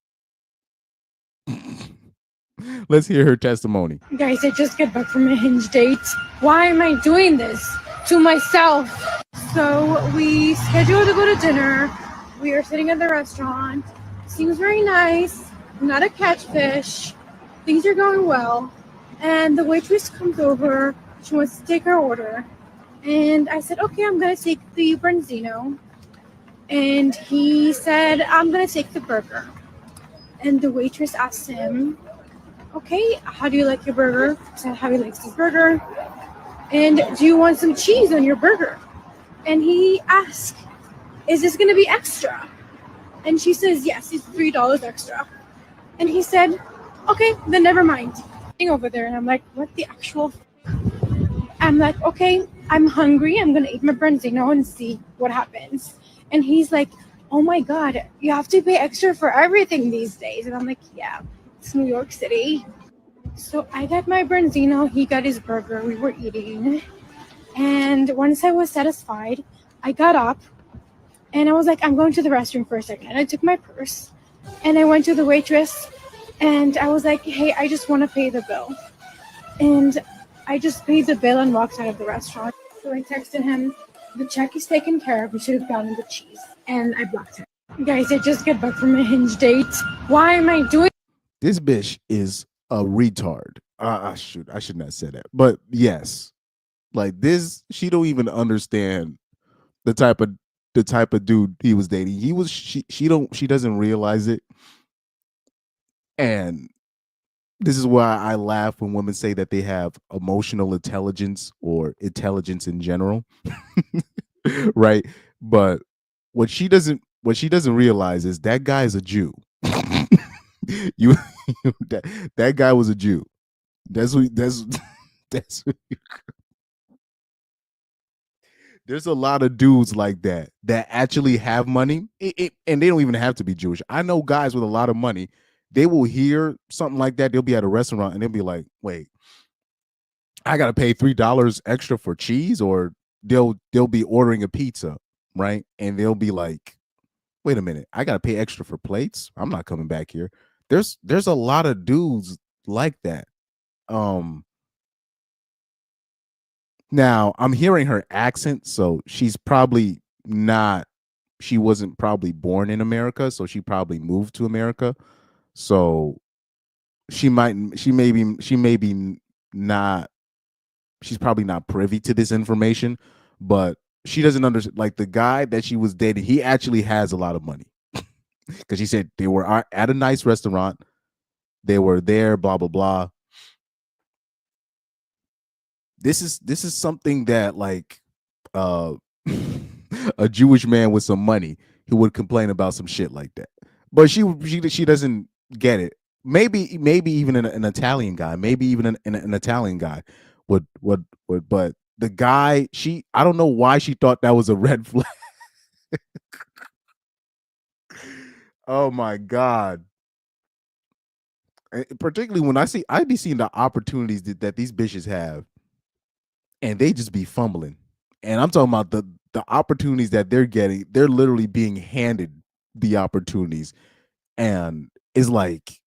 Let's hear her testimony. Guys, I just got back from a Hinge date. Why am I doing this to myself? So we scheduled to go to dinner. We are sitting at the restaurant. Seems very nice. Not a catfish. Things are going well. And the waitress comes over. She wants to take her order. And I said, okay, I'm going to take the branzino. And he said, I'm going to take the burger. And the waitress asked him, okay, how do you like your burger? I said, how he likes his burger. And do you want some cheese on your burger? And he asked, is this going to be extra? And she says, yes, it's $3 extra. And he said, okay, then never mind. Over there, and I'm like, what the actual? I'm like, okay, I'm hungry. I'm gonna eat my branzino and see what happens. And he's like, oh my god, you have to pay extra for everything these days. And I'm like, yeah, it's New York City. So I got my branzino. He got his burger. We were eating, and once I was satisfied, I got up, and I was like, I'm going to the restroom for a second. And I took my purse, and I went to the waitress, and I was like, hey, I just want to pay the bill. And I just paid the bill and walked out of the restaurant. So I texted him, the check is taken care of. You should have gotten the cheese. And I blocked him. Guys, I just got back from a Hinge date. Why am I doing This bitch is a retard. I shouldn't have said that. But yes, like this, she don't even understand the type of dude he was dating. She doesn't realize it. And this is why I laugh when women say that they have emotional intelligence or intelligence in general. Right? But what she doesn't realize is that guy is a Jew. you that guy was a Jew. That's that's there's a lot of dudes like that actually have money, and they don't even have to be Jewish. I know guys with a lot of money. They will hear something like that. They'll be at a restaurant and they'll be like, "Wait, I gotta pay $3 extra for cheese," or they'll be ordering a pizza, right? And they'll be like, "Wait a minute, I gotta pay extra for plates. I'm not coming back here." There's a lot of dudes like that. Now I'm hearing her accent, so she's probably not. She wasn't probably born in America, so she probably moved to America. So she may be not. She's probably not privy to this information, but she doesn't understand. Like the guy that she was dating, he actually has a lot of money because she said they were at a nice restaurant. They were there, blah blah blah. This is something that like uh a Jewish man with some money who would complain about some shit like that. But she doesn't get it. Maybe even an Italian guy, maybe even an Italian guy would. But the guy, I don't know why she thought that was a red flag. Oh my god! Particularly when I be seeing the opportunities that these bitches have, and they just be fumbling. And I'm talking about the opportunities that they're getting. They're literally being handed the opportunities, and it's like,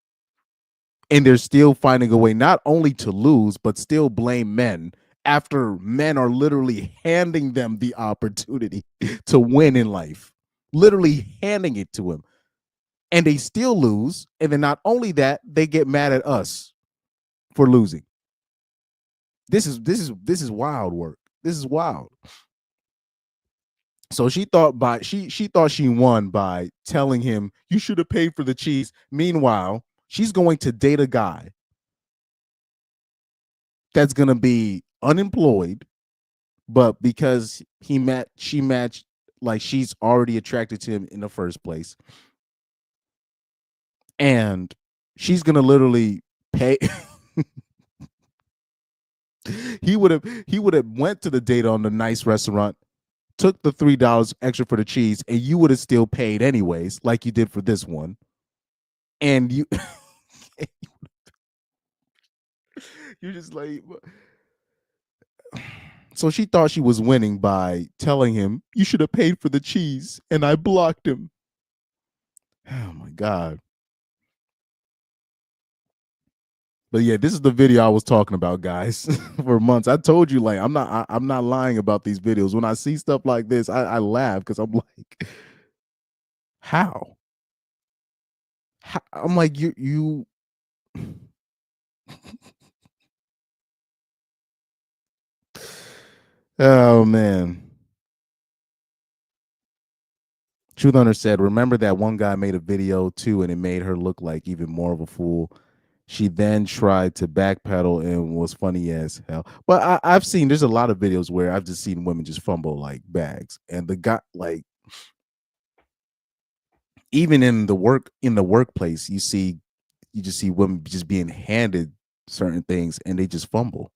and they're still finding a way not only to lose but still blame men after men are literally handing them the opportunity to win in life, literally handing it to them, and they still lose. And then not only that, they get mad at us for losing. This is wild work. This is wild. So she thought she won by telling him you should have paid for the cheese. Meanwhile, she's going to date a guy that's going to be unemployed, but because she matched, like she's already attracted to him in the first place, and she's going to literally pay. he would have went to the date on the nice restaurant, took the $3 extra for the cheese, and you would have still paid anyways, like you did for this one. And you're just like, so she thought she was winning by telling him you should have paid for the cheese, and I blocked him. Oh my god. But yeah, this is the video I was talking about, guys. For months, I told you, like, I'm not lying about these videos. When I see stuff like this, I laugh because I'm like, how? I'm like, you. Oh man. Truth Hunter said, remember that one guy made a video too, and it made her look like even more of a fool. She then tried to backpedal and was funny as hell. But I've seen there's a lot of videos where I've just seen women just fumble like bags, and the guy like even in the workplace, you just see women just being handed certain things and they just fumble.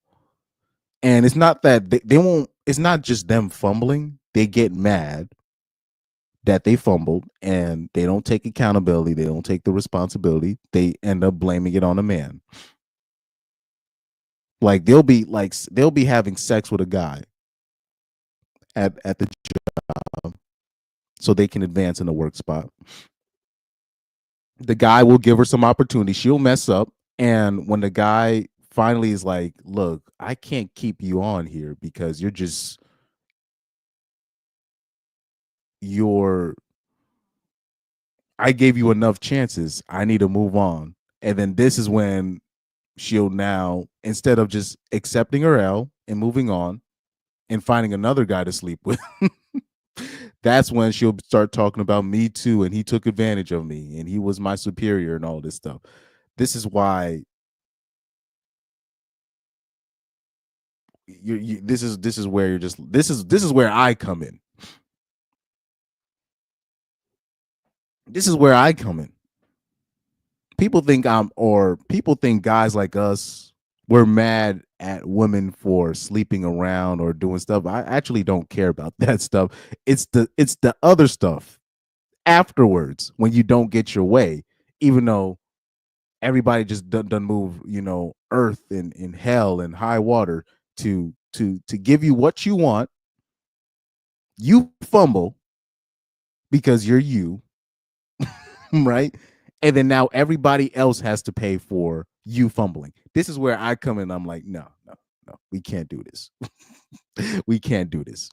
And it's not that they won't. It's not just them fumbling. They get mad that they fumbled and they don't take accountability. They don't take the responsibility. They end up blaming it on a man. Like they'll be having sex with a guy at the job so they can advance in the work spot. The guy will give her some opportunity. She'll mess up, and when the guy finally is like, "Look, I can't keep you on here because you're I gave you enough chances. I need to move on." And then this is when she'll now, instead of just accepting her L and moving on and finding another guy to sleep with, that's when she'll start talking about me too. And he took advantage of me and he was my superior and all this stuff. This is why this is where you're just this is where I come in. This is where I come in. People think people think guys like us, we're mad at women for sleeping around or doing stuff. I actually don't care about that stuff. It's the other stuff afterwards when you don't get your way, even though everybody just done move, earth and hell and high water to give you what you want. You fumble because you're you, right? And then now everybody else has to pay for you fumbling. This is where I come in. I'm like, no, we can't do this. We can't do this.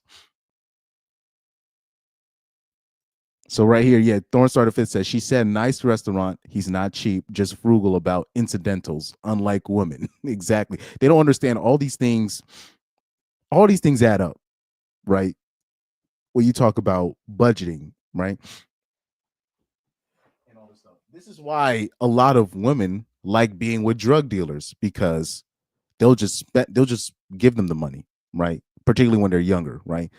So right here, yeah, Thorn Starter Fit says, she said, nice restaurant. He's not cheap, just frugal about incidentals, unlike women. Exactly. They don't understand all these things. All these things add up, right? When you talk about budgeting, right? And all this stuff. This is why a lot of women like being with drug dealers, because they'll just give them the money, right? Particularly when they're younger, right?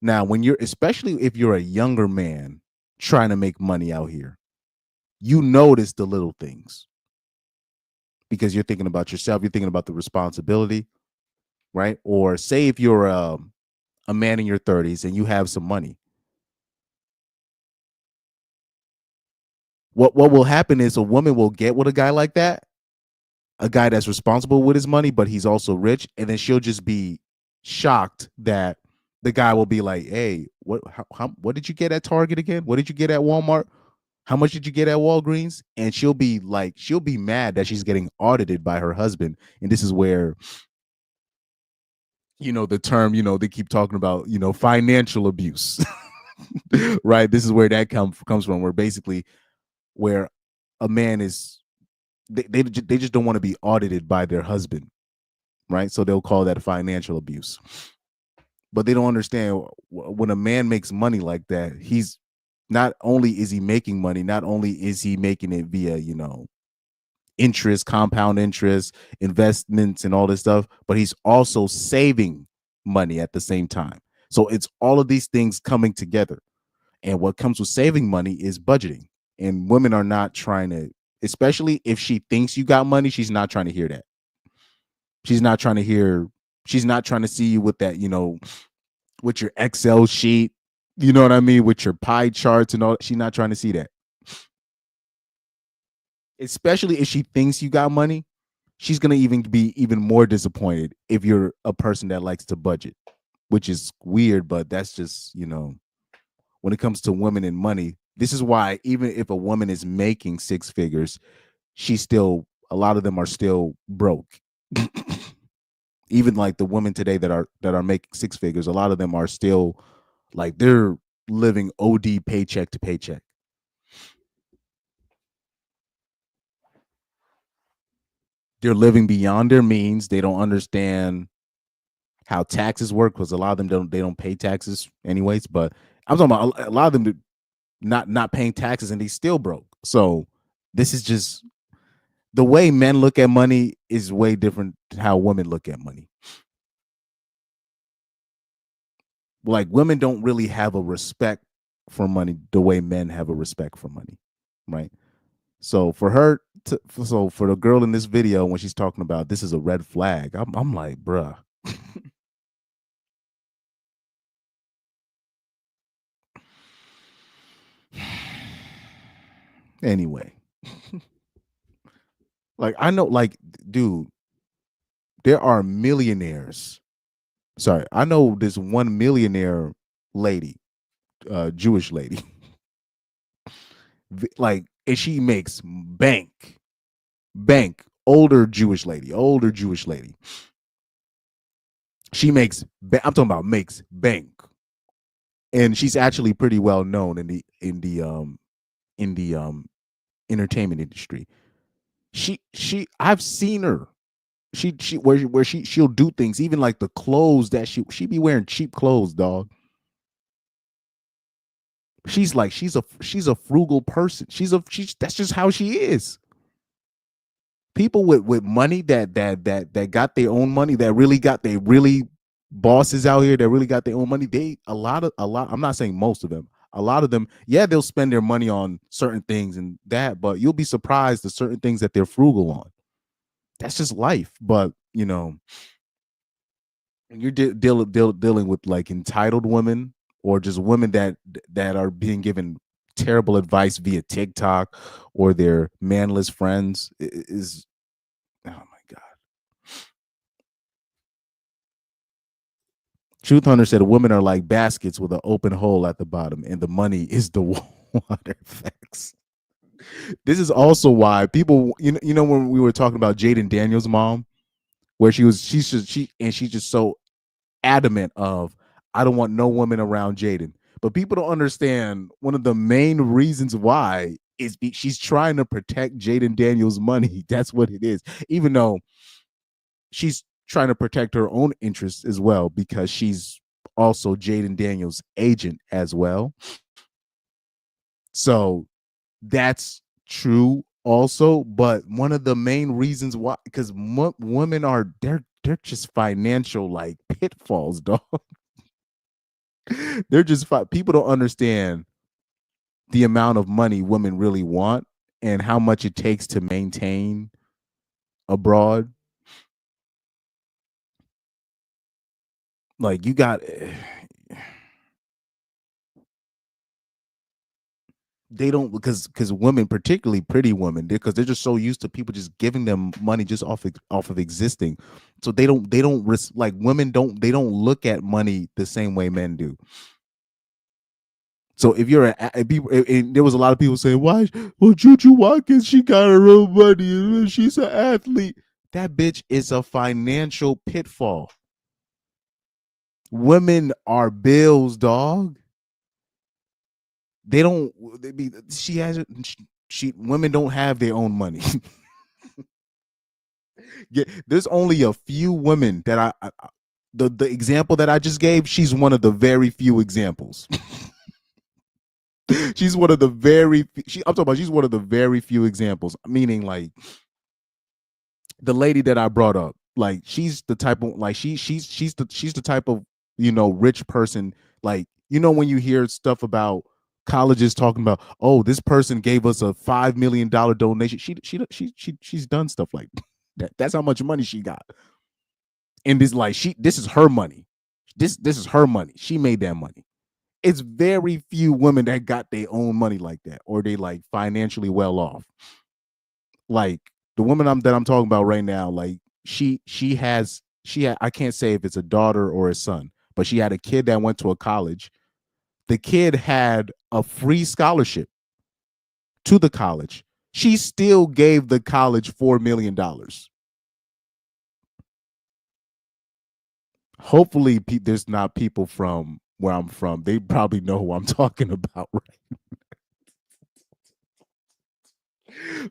Now, especially if you're a younger man trying to make money out here, you notice the little things because you're thinking about yourself, you're thinking about the responsibility, right? Or say if you're a man in your 30s and you have some money, what will happen is a woman will get with a guy like that, a guy that's responsible with his money, but he's also rich, and then she'll just be shocked that the guy will be like, "Hey, what did you get at Target again? What did you get at Walmart? How much did you get at Walgreens?" And she'll be mad that she's getting audited by her husband. And this is where, the term, they keep talking about, financial abuse, right? This is where that comes from, where basically where a man is, they just don't want to be audited by their husband, right? So they'll call that financial abuse. But they don't understand when a man makes money like that, he's not only is he making money, not only is he making it via, interest, compound interest, investments, and all this stuff, but he's also saving money at the same time. So it's all of these things coming together. And what comes with saving money is budgeting. And women are not trying to, especially if she thinks you got money, she's not trying to hear that. She's not trying to see you with that, with your Excel sheet, you know what I mean, with your pie charts and all. She's not trying to see that. Especially if she thinks you got money, she's going to be even more disappointed if you're a person that likes to budget, which is weird, but that's just, when it comes to women and money, this is why even if a woman is making six figures, a lot of them are still broke. Even like the women today that are making six figures, a lot of them are still like they're living OD paycheck to paycheck. They're living beyond their means. They don't understand how taxes work because a lot of them don't pay taxes anyways. But I'm talking about a lot of them not paying taxes and they still broke. So this is just the way men look at money is way different than how women look at money. Like women don't really have a respect for money the way men have a respect for money, right? So for her, so for the girl in this video when she's talking about this is a red flag, I'm like, bruh. Anyway, like I know, like, dude, there are millionaires. Sorry, I know this one millionaire lady, Jewish lady, like, and she makes bank. Older Jewish lady. She makes. I'm talking about makes bank, and she's actually pretty well known in the entertainment industry. I've seen her. She'll do things, even like the clothes that she be wearing cheap clothes, dog. She's a frugal person. She's that's just how she is. People with money that got their own money, that really bosses out here that really got their own money. A lot. I'm not saying most of them. A lot of them, yeah, they'll spend their money on certain things and that, but you'll be surprised the certain things that they're frugal on. That's just life. But you know, when you're dealing with like entitled women or just women that are being given terrible advice via TikTok or their manless friends, is oh my god. Truth Hunter said women are like baskets with an open hole at the bottom, and the money is the water. Facts. This is also why people, you know, when we were talking about Jaden Daniels' mom, where she's just so adamant of, I don't want no woman around Jaden. But people don't understand one of the main reasons why is she's trying to protect Jaden Daniels' money. That's what it is. Even though she's trying to protect her own interests as well, because she's also Jaden Daniels' agent as well. So that's true also. But one of the main reasons why, because women are, they're just financial like pitfalls, dog. They're just people don't understand the amount of money women really want and how much it takes to maintain abroad. Like you got, they don't, because women, particularly pretty women, because they're just so used to people just giving them money just off of existing. So they don't like women they don't look at money the same way men do. So if you're and there was a lot of people saying, why? Well, Juju Watkins, she got her own money. She's an athlete. That bitch is a financial pitfall. Women are bills, dog. They don't. She has. Women don't have their own money. Yeah, there's only a few women that the example that I just gave. She's one of the very few examples. She's one of the I'm talking about, she's one of the very few examples, meaning like the lady that I brought up, like she's the type of, like she's the type of, you know, rich person, like, you know, when you hear stuff about colleges talking about, oh, this person gave us a $5 million donation, she's done stuff like that. That's how much money she got. And this is her money. This is her money. She made that money. It's very few women that got their own money like that, or they like financially well off. Like the woman that I'm talking about right now, like she had, I can't say if it's a daughter or a son, but she had a kid that went to a college. The kid had a free scholarship to the college. She still gave the college $4 million. Hopefully there's not people from where I'm from. They probably know who I'm talking about, right?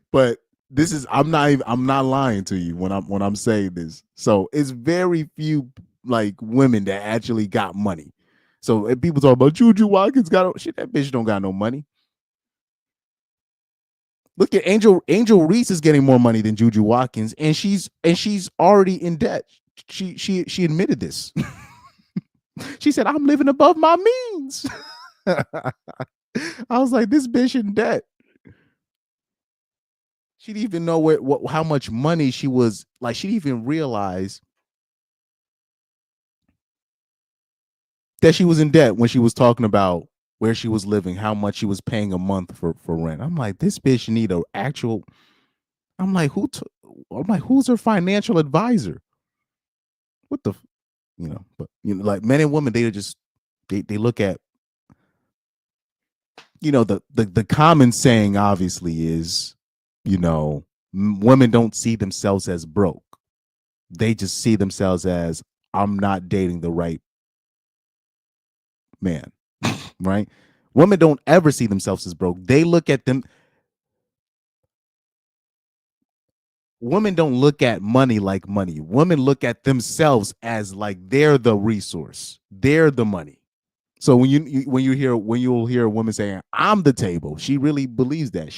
But this is, I'm not lying to you when I'm saying this. So it's very few like women that actually got money. So if people talk about Juju Watkins got shit, that bitch don't got no money. Look at Angel Reese is getting more money than Juju Watkins, and she's already in debt. She admitted this. She said, "I'm living above my means." I was like, this bitch in debt. She didn't even know how much money she was like. She didn't even realize that she was in debt when she was talking about where she was living, how much she was paying a month for rent. I'm like, this bitch need a actual. I'm like, who's her financial advisor? What the, but like men and women, they just they look at, the common saying obviously is, women don't see themselves as broke. They just see themselves as, I'm not dating the right man, right? Women don't ever see themselves as broke. They look at them. Women don't look at money like money. Women look at themselves as like they're the resource. They're the money. So when you'll hear a woman saying, "I'm the table," she really believes that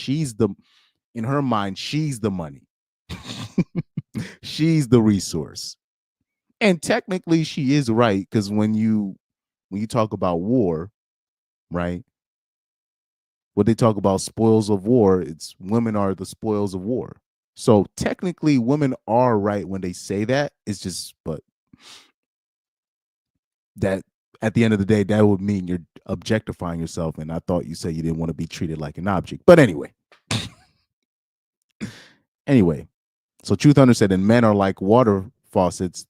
in her mind, she's the money. She's the resource. And technically she is right, because when you talk about war, right? When they talk about spoils of war, it's women are the spoils of war. So technically women are right when they say that. It's just, but that at the end of the day, that would mean you're objectifying yourself. And I thought you said you didn't want to be treated like an object. But anyway. So Truth Hunter said, and men are like water faucets.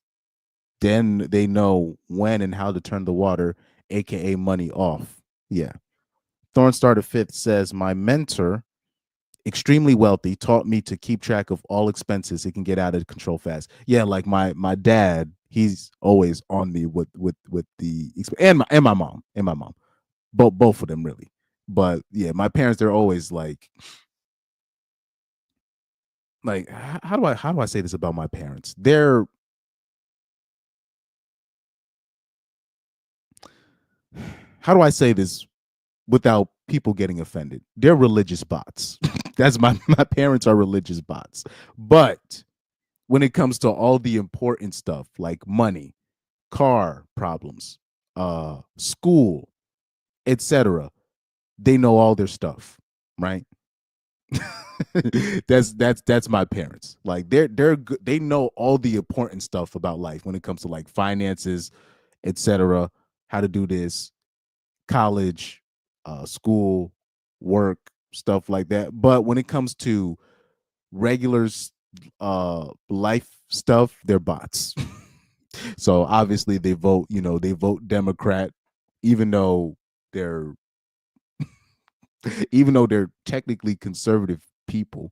Then they know when and how to turn the water, aka money, off. Yeah. Thorn Starter Fifth says, my mentor, extremely wealthy, taught me to keep track of all expenses. It can get out of control fast. Yeah, like my dad, he's always on me with the and my mom both of them really. But yeah, my parents, they're always like how do I say this about my parents? How do I say this without people getting offended? They're religious bots. That's my parents are religious bots. But when it comes to all the important stuff like money, car problems, school, etc., they know all their stuff, right? that's my parents. Like they know all the important stuff about life when it comes to like finances, etc., how to do this, college, school, work, stuff like that. But when it comes to regular life stuff, they're bots. So obviously they vote Democrat, even though they're technically conservative people,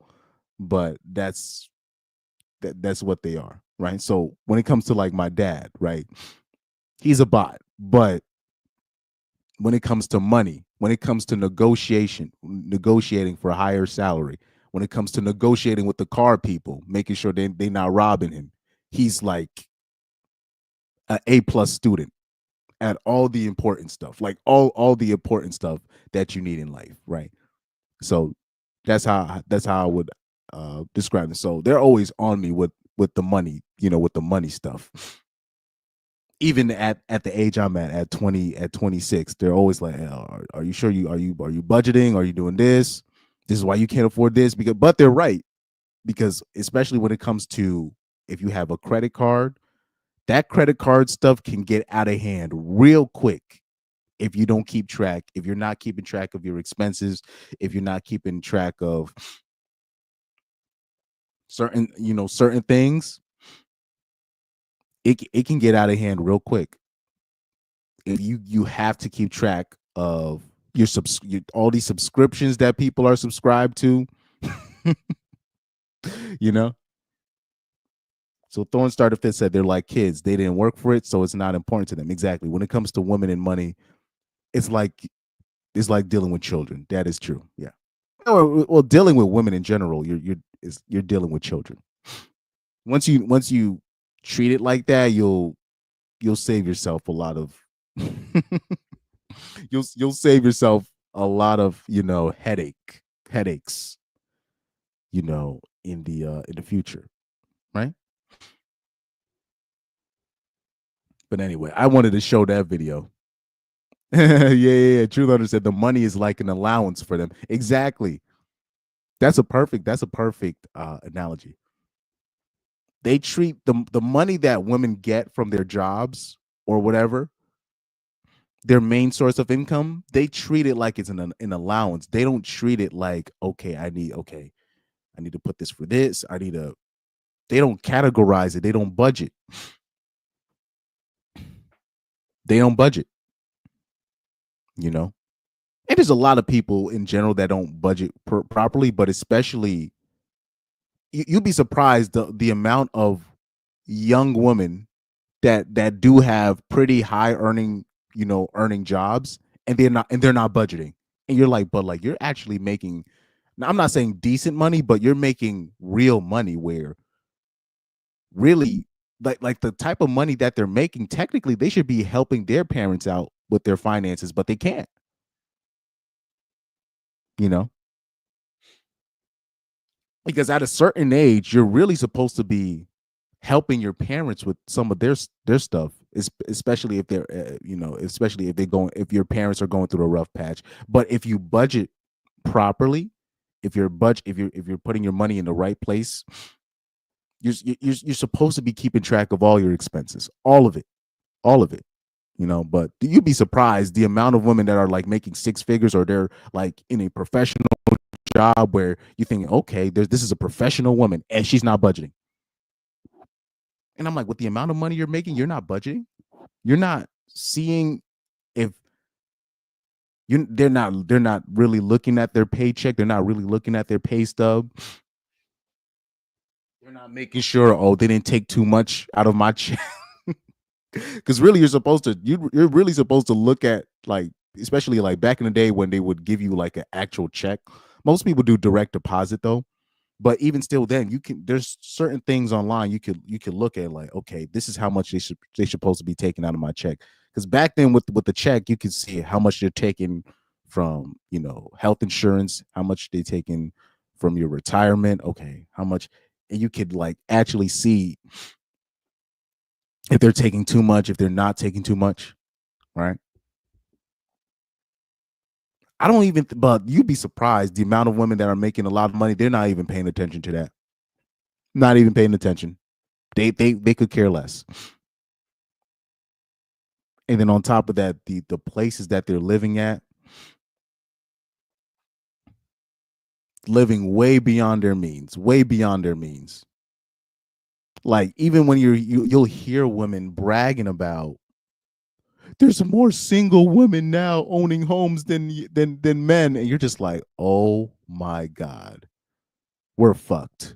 but that's what they are, right? So when it comes to like my dad, right, he's a bot. But when it comes to money, when it comes to negotiating for a higher salary, when it comes to negotiating with the car people, making sure they not robbing him, he's like an A+ student at all the important stuff, like all the important stuff that you need in life, right? So that's how I would describe it. So they're always on me with the money, with the money stuff. Even at the age I'm at 26, they're always like, hey, are you sure are you budgeting? Are you doing this? This is why you can't afford this. But they're right, because especially when it comes to if you have a credit card, that credit card stuff can get out of hand real quick if you don't keep track, if you're not keeping track of your expenses, if you're not keeping track of certain things, it can get out of hand real quick. If you have to keep track of all these subscriptions that people are subscribed to, So Thorn Starter Fit said they're like kids. They didn't work for it, so it's not important to them. Exactly. When it comes to women and money, it's like dealing with children. That is true. Yeah. Well, dealing with women in general, you're dealing with children. Once you treat it like that, you'll save yourself a lot of you'll save yourself a lot of headaches. in the future, right? But anyway, I wanted to show that video. Yeah. True Hunter said the money is like an allowance for them. Exactly. That's a perfect analogy. They treat the money that women get from their jobs or whatever, their main source of income, they treat it like it's an allowance. They don't treat it like, I need to put this for this. They don't categorize it. They don't budget. They don't budget, And there's a lot of people in general that don't budget properly, but especially you'd be surprised the amount of young women that do have pretty high earning jobs, and they're not budgeting. And you're like, but like you're actually making, now, I'm not saying decent money, but you're making real money where really like the type of money that they're making, technically they should be helping their parents out with their finances, but they can't, because at a certain age you're really supposed to be helping your parents with some of their stuff, especially if they're especially if your parents are going through a rough patch. But if you budget properly, if you're putting your money in the right place, you're supposed to be keeping track of all your expenses, all of it, but you'd be surprised the amount of women that are like making six figures, or they're like in a professional job where you think, okay, this is a professional woman and she's not budgeting. And I'm like, with the amount of money you're making, you're not budgeting. You're not seeing if they're not really looking at their paycheck. They're not really looking at their pay stub. They're not making sure, they didn't take too much out of my check. Because really, you're really supposed to look at, like, especially like back in the day when they would give you like an actual check. Most people do direct deposit though. But even still, then there's certain things online you could look at, like, okay, this is how much they supposed to be taking out of my check. Because back then with the check, you could see how much they're taking from health insurance, how much they taking from your retirement, okay, how much, and you could like actually see if they're taking too much, if they're not taking too much, right? I don't even, but you'd be surprised the amount of women that are making a lot of money, they're not even paying attention to that. Not even paying attention. They could care less. And then on top of that, the places that they're living at, living way beyond their means, Like, even when you'll hear women bragging about, there's more single women now owning homes than men, and you're just like, oh my God, we're fucked.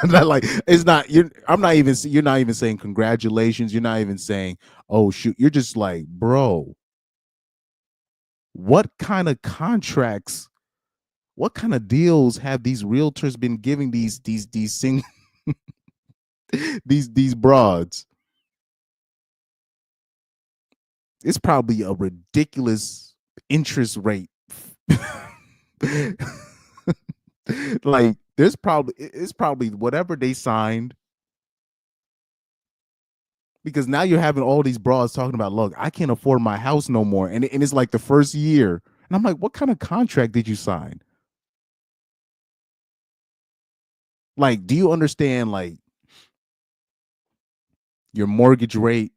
Like, it's not, you're not even saying congratulations. You're not even saying, oh shoot. You're just like, bro, what kind of contracts, what kind of deals have these realtors been giving these single these broads? It's probably a ridiculous interest rate. Like, it's probably whatever they signed, because now you're having all these broads talking about, look, I can't afford my house no more, and it's like the first year, and I'm like, what kind of contract did you sign? Like, do you understand, like, your mortgage rate,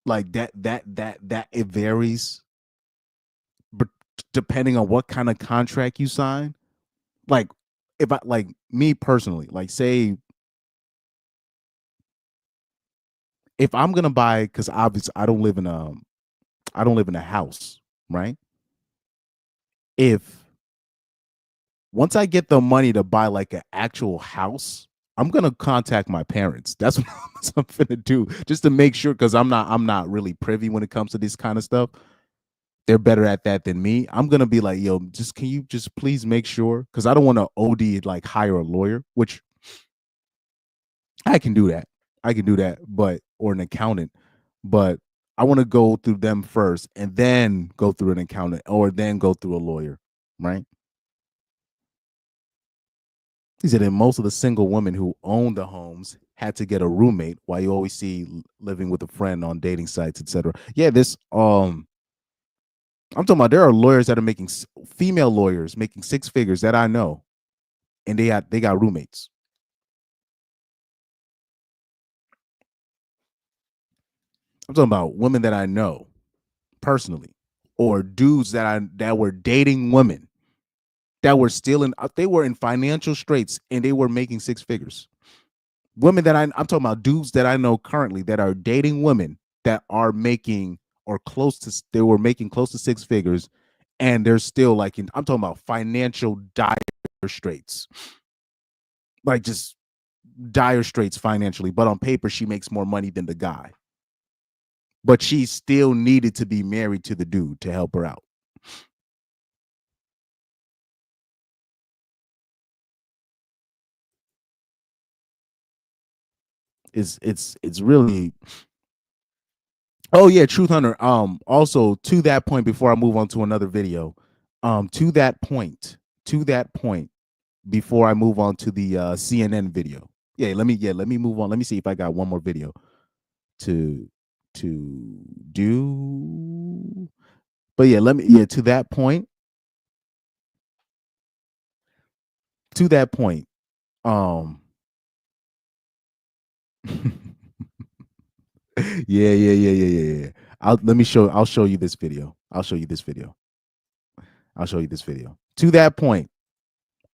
like that it varies, but depending on what kind of contract you sign? Like, if I, like, me personally, like, say if I'm gonna buy, because obviously I don't live in a house, right? If once I get the money to buy like an actual house, I'm gonna contact my parents. That's what I'm gonna do, just to make sure, because I'm not really privy when it comes to this kind of stuff. They're better at that than me. I'm gonna be like, yo, can you just please make sure? Because I don't want to OD, like, hire a lawyer, which I can do that. But, or an accountant, but I want to go through them first and then go through an accountant, or then go through a lawyer, right? He said, and most of the single women who own the homes had to get a roommate, while you always see living with a friend on dating sites, etc. Yeah, this I'm talking about there are lawyers that are making female lawyers making six figures that I know, and they got roommates. I'm talking about women that I know personally, or dudes that were dating women that were still in they were in financial straits and they were making six figures. Women that I'm talking about dudes that I know currently that are dating women that are making or close to they were making close to six figures, and they're still like I'm talking about financial dire straits, like just dire straits financially. But on paper, she makes more money than the guy, but she still needed to be married to the dude to help her out. It's really. Oh yeah, Truth Hunter. Also to that point, before I move on to another video, to that point, before I move on to the CNN video. Let me move on. Let me see if I got one more video to do. But to that point. To that point. Yeah. I'll show you this video. I'll show you this video. To that point,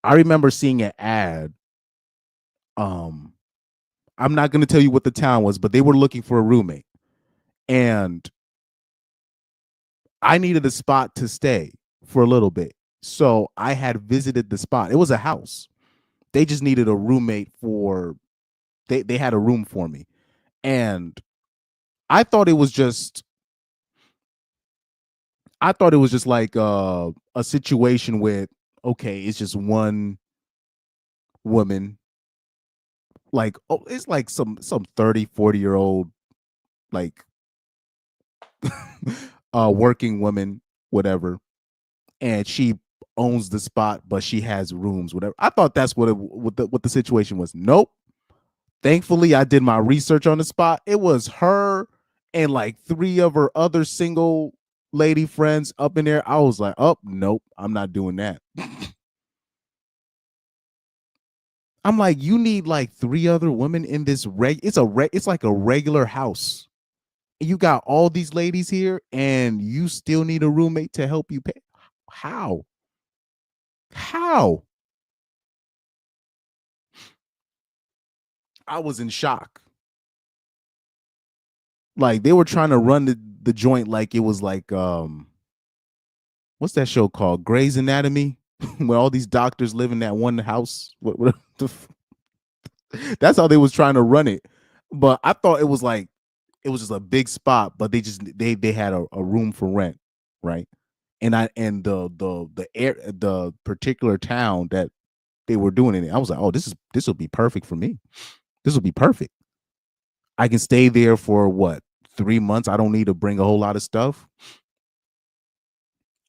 I remember seeing an ad. I'm not going to tell you what the town was, but they were looking for a roommate, and I needed a spot to stay for a little bit. So I had visited the spot. It was a house. They just needed a roommate for they had a room for me. And I thought it was just like a situation with okay, it's just one woman, like it's like some 30-40 year old like working woman, whatever, and she owns the spot, but she has rooms, whatever. I thought that's what the situation was. Nope. Thankfully, I did my research on the spot. It was her and like three of her other single lady friends up in there. I was like, oh nope, I'm not doing that. I'm like, you need like three other women in this it's like a regular house. You got all these ladies here and you still need a roommate to help you pay. How? I was in shock. Like they were trying to run the joint like it was like what's that show called? Grey's Anatomy, where all these doctors live in that one house. What that's how they was trying to run it. But I thought it was like it was just a big spot, but they had a room for rent, right? And the particular town that they were doing it in, I was like, oh, this will be perfect for me. This will be perfect. I can stay there for what, 3 months. I don't need to bring a whole lot of stuff.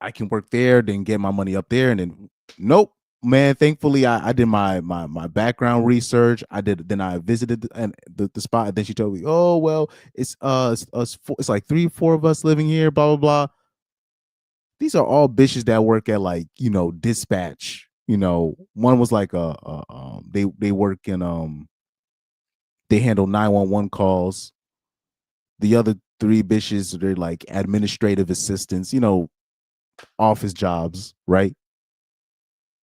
I can work there, then get my money up there, and then nope, man. Thankfully, I did my background research. Then I visited the spot. And then she told me, oh well, it's it's like 3-4 of us living here. Blah blah blah. These are all bitches that work at like dispatch. One was like they work in they handle 911 calls. The other three bitches, they're like administrative assistants. Office jobs, right?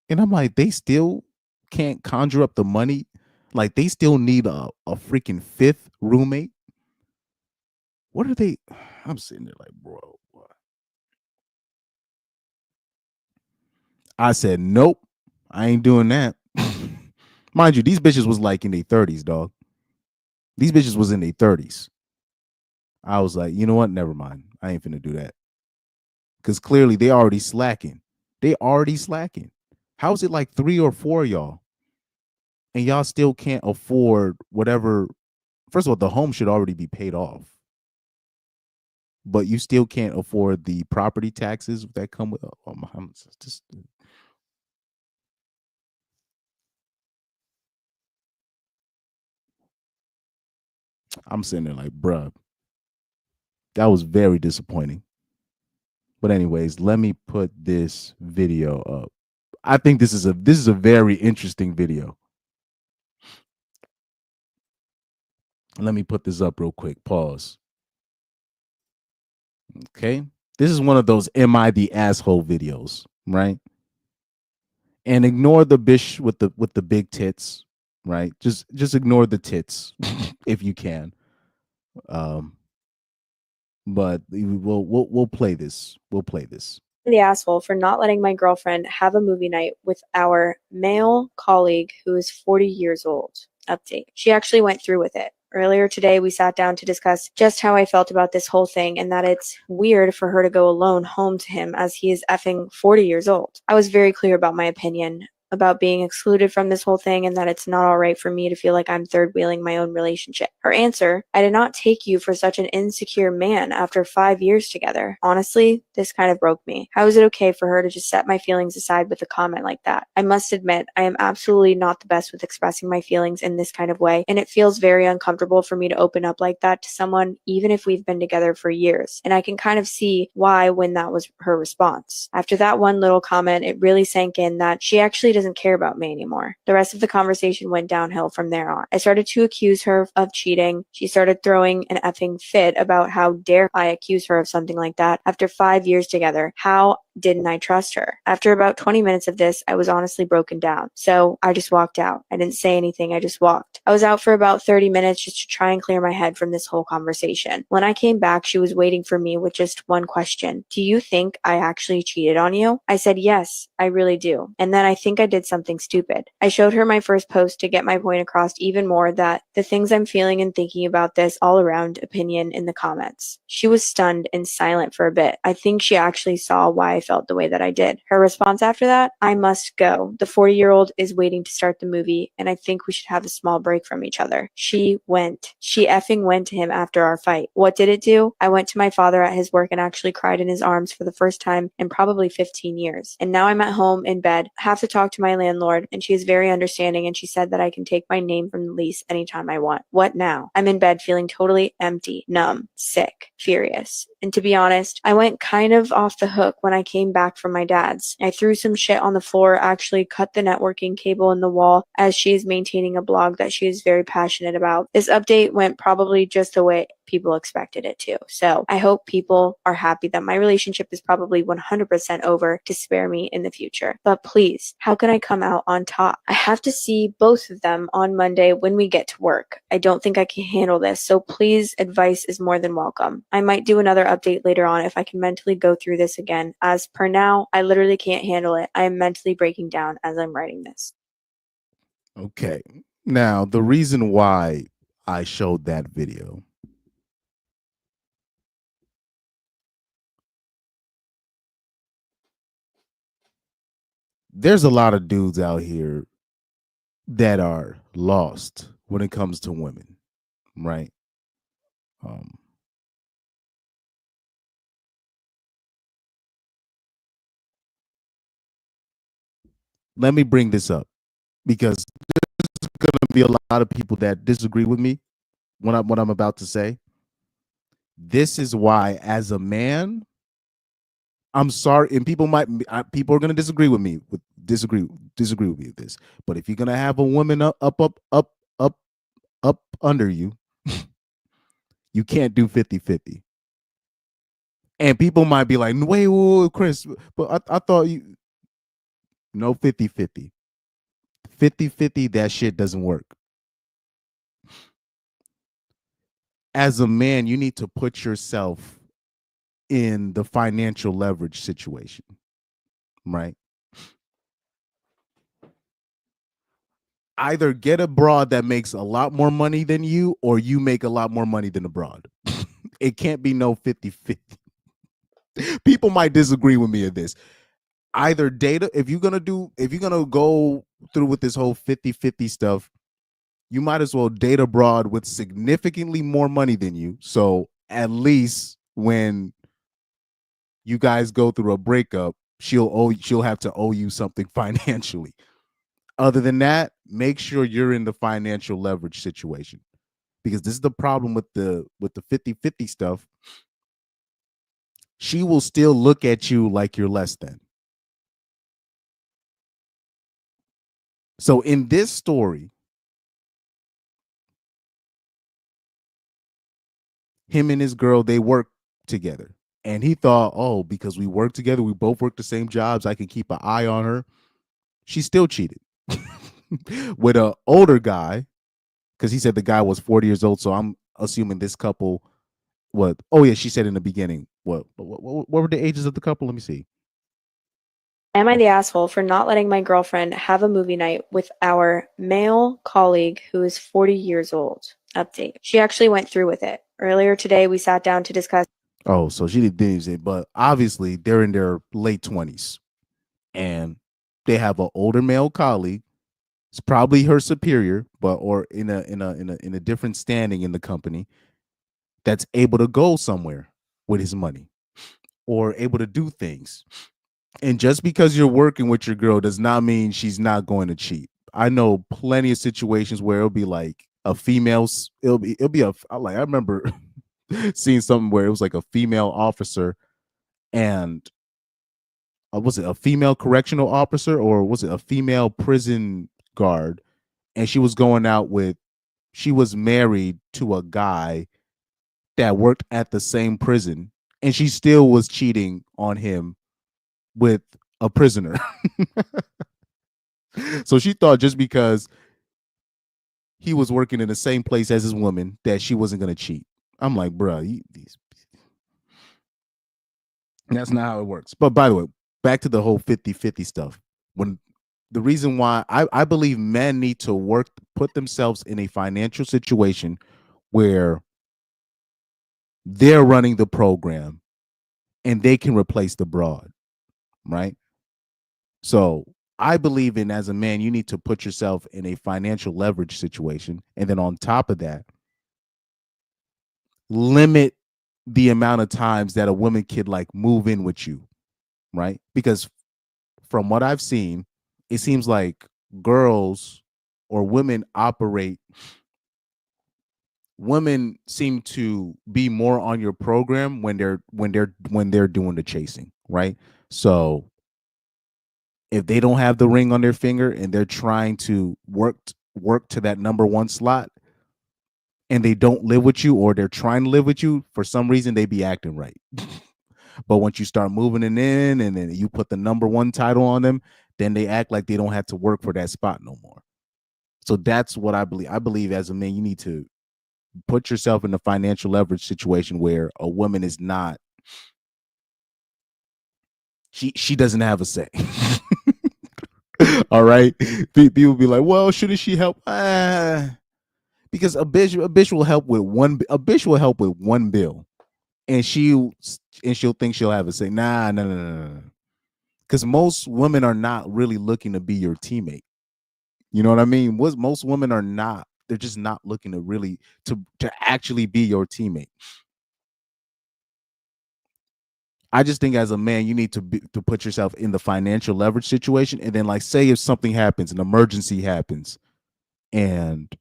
And I'm like, they still can't conjure up the money. Like they still need a freaking fifth roommate. What are they? I'm sitting there like, bro. What? I said, nope, I ain't doing that. Mind you, these bitches was like in their 30s, dog. These bitches was in their 30s. I was like, you know what? Never mind. I ain't finna do that. Because clearly they already slacking. How is it like 3 or 4 y'all? And y'all still can't afford whatever. First of all, the home should already be paid off, but you still can't afford the property taxes that come with. Oh, just, I'm sitting there like, bruh, that was very disappointing. But anyways, let me put this video up. I think this is a very interesting video. Let me put this up real quick. Pause. Okay. This is one of those "Am I the asshole" videos, right? And ignore the bish with the big tits, right? Just ignore the tits if you can. But we'll play this. We'll play this. The asshole for not letting my girlfriend have a movie night with our male colleague who is 40 years old. Update. She actually went through with it. Earlier today, we sat down to discuss just how I felt about this whole thing and that it's weird for her to go alone home to him as he is effing 40 years old. I was very clear about my opinion about being excluded from this whole thing and that it's not all right for me to feel like I'm third wheeling my own relationship. Her answer, I did not take you for such an insecure man after 5 years together. Honestly, this kind of broke me. How is it okay for her to just set my feelings aside with a comment like that? I must admit, I am absolutely not the best with expressing my feelings in this kind of way, and it feels very uncomfortable for me to open up like that to someone, even if we've been together for years. And I can kind of see why when that was her response. After that one little comment, it really sank in that she actually doesn't care about me anymore. The rest of the conversation went downhill from there on. I started to accuse her of cheating. She started throwing an effing fit about how dare I accuse her of something like that after 5 years together. How didn't I trust her? After about 20 minutes of this, I was honestly broken down. So I just walked out. I didn't say anything. I just walked. I was out for about 30 minutes just to try and clear my head from this whole conversation. When I came back, she was waiting for me with just one question. Do you think I actually cheated on you? I said, yes, I really do. And then I think I did something stupid. I showed her my first post to get my point across even more that the things I'm feeling and thinking about this all around opinion in the comments. She was stunned and silent for a bit. I think she actually saw why I felt the way that I did. Her response after that, I must go. The 40-year-old is waiting to start the movie, and I think we should have a small break from each other. She went. She effing went to him after our fight. What did it do? I went to my father at his work and actually cried in his arms for the first time in probably 15 years. And now I'm at home in bed, have to talk to my landlord, and she is very understanding, and she said that I can take my name from the lease anytime I want. What now? I'm in bed feeling totally empty, numb, sick, furious. And to be honest, I went kind of off the hook when I came back from my dad's. I threw some shit on the floor, actually cut the networking cable in the wall as she is maintaining a blog that she is very passionate about. This update went probably just the way people expected it to. So I hope people are happy that my relationship is probably 100% over to spare me in the future. But please, how can I come out on top? I have to see both of them on Monday when we get to work. I don't think I can handle this, so please, advice is more than welcome. I might do another update later on if I can mentally go through this again. As per now, I literally can't handle it. I am mentally breaking down as I'm writing this. Okay. Now, the reason why I showed that video there's a lot of dudes out here that are lost when it comes to women, right? Let me bring this up because there's going to be a lot of people that disagree with me what I'm about to say. This is why, as a man, I'm sorry, and people are going to disagree with me disagree with me with this. But if you're going to have a woman up under you, you can't do 50-50. And people might be like, wait, Chris, but I thought you no 50-50. 50-50, that shit doesn't work. As a man, you need to put yourself in the financial leverage situation, right? Either get a broad that makes a lot more money than you, or you make a lot more money than a broad. It can't be no 50-50. People might disagree with me in this. Either data, if you're gonna go through with this whole 50-50 stuff, you might as well date abroad with significantly more money than you. So at least when you guys go through a breakup, she'll have to owe you something financially. Other than that, make sure you're in the financial leverage situation. because this is the problem with the 50-50 stuff. She will still look at you like you're less than. So in this story, him and his girl, they work together. And he thought, oh, because we work together, we both work the same jobs, I can keep an eye on her. She still cheated with an older guy, because he said the guy was 40 years old. So I'm assuming this couple, what? Oh yeah, she said in the beginning. What were the ages of the couple? Let me see. Am I the asshole for not letting my girlfriend have a movie night with our male colleague who is 40 years old? Update. She actually went through with it. Earlier today, we sat down to discuss. Oh, so she didn't say, but obviously they're in their late 20s and they have an older male colleague. It's probably her superior, but or in a different standing in the company, that's able to go somewhere with his money or able to do things. And just because you're working with your girl does not mean she's not going to cheat. I know plenty of situations where it'll be like a female's, it'll be a, like, I remember seeing something where it was like a female officer and was it a female correctional officer or was it a female prison guard? And she was going out with, she was married to a guy that worked at the same prison and she still was cheating on him with a prisoner. So she thought just because he was working in the same place as his woman that she wasn't going to cheat. I'm like, bruh, that's not how it works. But by the way, back to the whole 50-50 stuff. When the reason why I believe men need to put themselves in a financial situation where they're running the program and they can replace the broad, right? So I believe in, as a man, you need to put yourself in a financial leverage situation. And then on top of that, limit the amount of times that a woman could like move in with you, right? Because from what I've seen, it seems like girls or women seem to be more on your program when they're doing the chasing, right? So if they don't have the ring on their finger and they're trying to work to that number one slot and they don't live with you or they're trying to live with you, for some reason they be acting right. But once you start moving it in and then you put the number one title on them, then they act like they don't have to work for that spot no more. So that's what I believe. I believe as a man, you need to put yourself in a financial leverage situation where a woman is not, she doesn't have a say. All right. People be like, well, shouldn't she help? Because a bitch will help with one bill and she'll think she'll have a say. Nah, no. Because most women are not really looking to be your teammate. You know what I mean? Most women are not. They're just not looking to really to actually be your teammate. I just think as a man, you need to put yourself in the financial leverage situation, and then like say if something happens, an emergency happens, and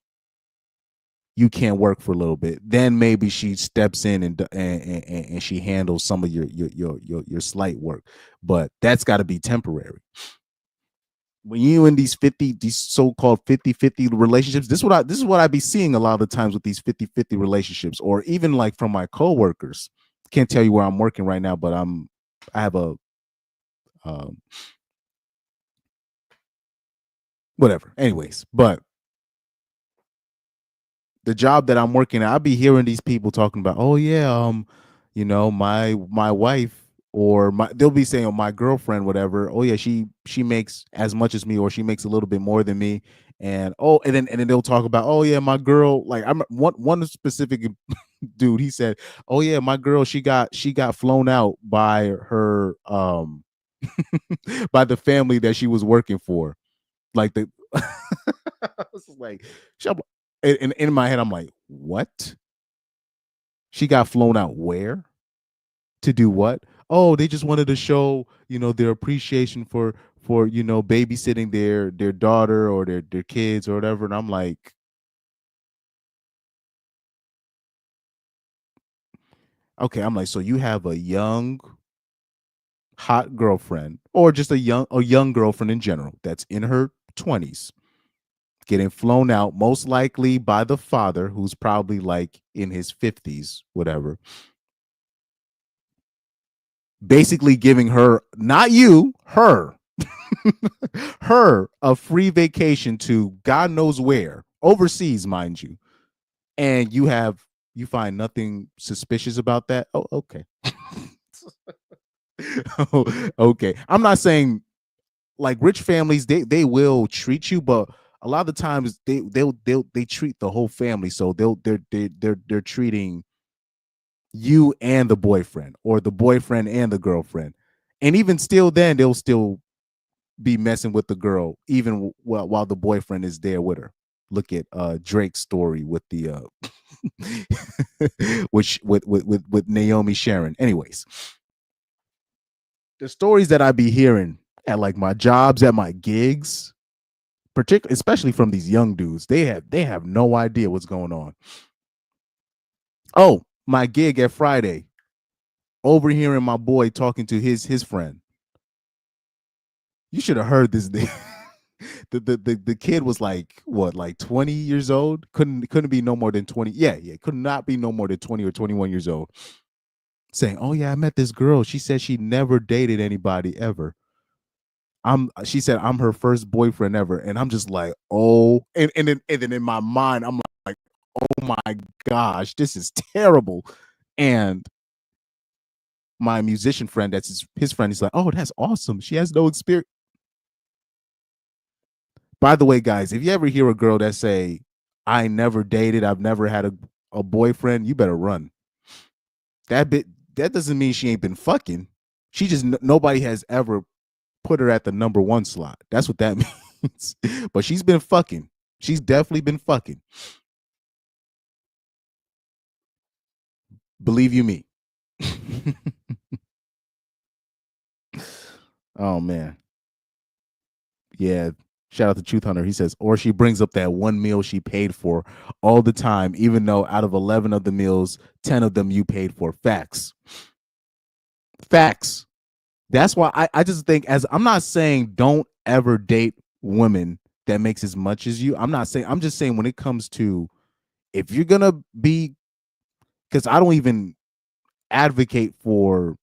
you can't work for a little bit, then maybe she steps in and she handles some of your slight work, but that's got to be temporary. When you in these so-called 50-50 relationships, this is what I be seeing a lot of the times with these 50-50 relationships, or even like from my coworkers. Can't tell you where I'm working right now, but I have a whatever. Anyways, but the job that I'm working at, I'll be hearing these people talking about, oh yeah, my wife or they'll be saying, oh, my girlfriend, whatever. Oh yeah, she makes as much as me, or she makes a little bit more than me. And then they'll talk about, oh yeah, my girl, like I'm one specific dude, he said, oh yeah, my girl, she got flown out by her by the family that she was working for. Like the I was like, and in my head, I'm like, what? She got flown out where? To do what? Oh, they just wanted to show, their appreciation for babysitting their daughter or their kids or whatever. And I'm like, Okay, I'm like, so you have a young, hot girlfriend, or just a young girlfriend in general that's in her 20s, getting flown out, most likely by the father, who's probably like in his 50s, whatever. Basically giving her, not you, her, her a free vacation to God knows where, overseas, mind you. And you find nothing suspicious about that. Oh, okay. Okay. I'm not saying like rich families, they will treat you, but a lot of the times they treat the whole family. So they're treating you and the boyfriend, or the boyfriend and the girlfriend. And even still then they'll still be messing with the girl, even while the boyfriend is there with her. Look at Drake's story with the which with Naomi Sharon. Anyways, the stories that I be hearing at like my jobs, at my gigs, particularly especially from these young dudes, they have no idea what's going on. Oh, my gig at Friday, overhearing my boy talking to his friend. You should have heard this thing. The kid was like what, like 20 years old? Couldn't be no more than 20. Yeah, could not be no more than 20 or 21 years old. Saying, "Oh yeah, I met this girl. She said she never dated anybody ever. She said I'm her first boyfriend ever." And I'm just like, "Oh," and then in my mind I'm like, "Oh my gosh, this is terrible." And my musician friend, that's his friend, he's like, "Oh, that's awesome. She has no experience." By the way, guys, if you ever hear a girl that say, "I never dated, I've never had a boyfriend," you better run. That doesn't mean she ain't been fucking. She just nobody has ever put her at the number one slot. That's what that means. But she's been fucking. She's definitely been fucking. Believe you me. Oh man. Yeah. Shout out to Truth Hunter. He says, or she brings up that one meal she paid for all the time, even though out of 11 of the meals, 10 of them you paid for. Facts. Facts. That's why I just think, as I'm not saying don't ever date women that makes as much as you. I'm just saying when it comes to, if you're gonna be, because I don't even advocate for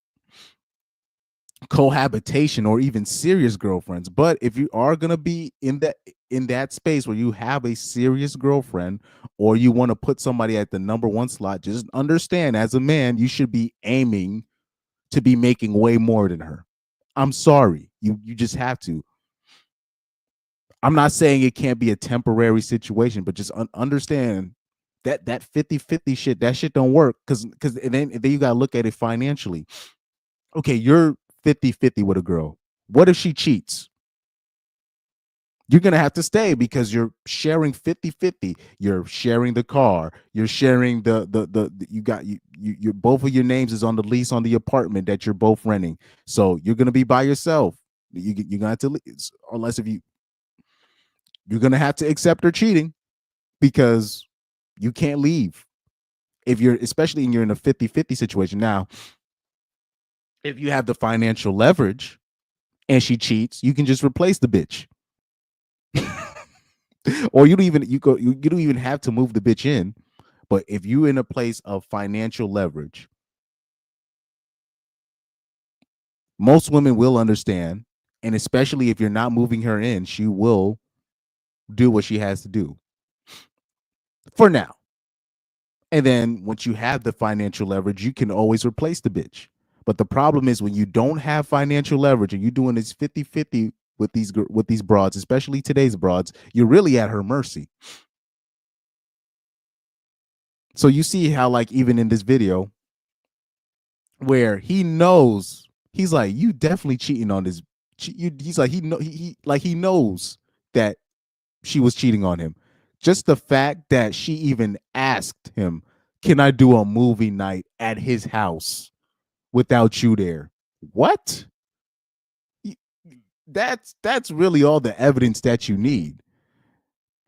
cohabitation or even serious girlfriends, but if you are gonna be in that space where you have a serious girlfriend, or you want to put somebody at the number one slot, just understand, as a man, you should be aiming to be making way more than her. I'm sorry. You just have to. I'm not saying it can't be a temporary situation, but just understand that 50-50 shit, that shit don't work, because then you got to look at it financially. Okay, you're 50-50 with a girl. What if she cheats? You're going to have to stay because you're sharing 50-50. You're sharing the car. You're sharing the you got you both of your names is on the lease on the apartment that you're both renting. So you're going to be by yourself. You're going to have to leave, unless if you're going to have to accept her cheating, because you can't leave. If you're, especially you're in a 50-50 situation. Now, if you have the financial leverage and she cheats, you can just replace the bitch. Or you don't even have to move the bitch in. But if you're in a place of financial leverage, most women will understand, and especially if you're not moving her in, she will do what she has to do for now. And then once you have the financial leverage, you can always replace the bitch. But the problem is when you don't have financial leverage and you're doing this 50-50 with these broads, especially today's broads, you're really at her mercy. So you see how, like, even in this video where he knows, he's like, you definitely cheating on this. He's like, he knows that she was cheating on him. Just the fact that she even asked him, can I do a movie night at his house without you there? What? That's really all the evidence that you need.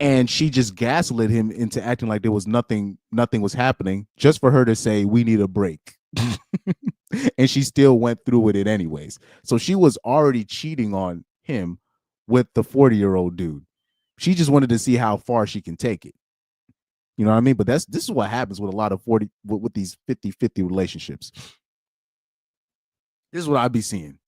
And she just gaslit him into acting like there was nothing was happening, just for her to say, we need a break. And she still went through with it anyways. So she was already cheating on him with the 40-year-old dude. She just wanted to see how far she can take it. You know what I mean? But this is what happens with a lot of 40 with these 50-50 relationships. This is what I'd be seeing.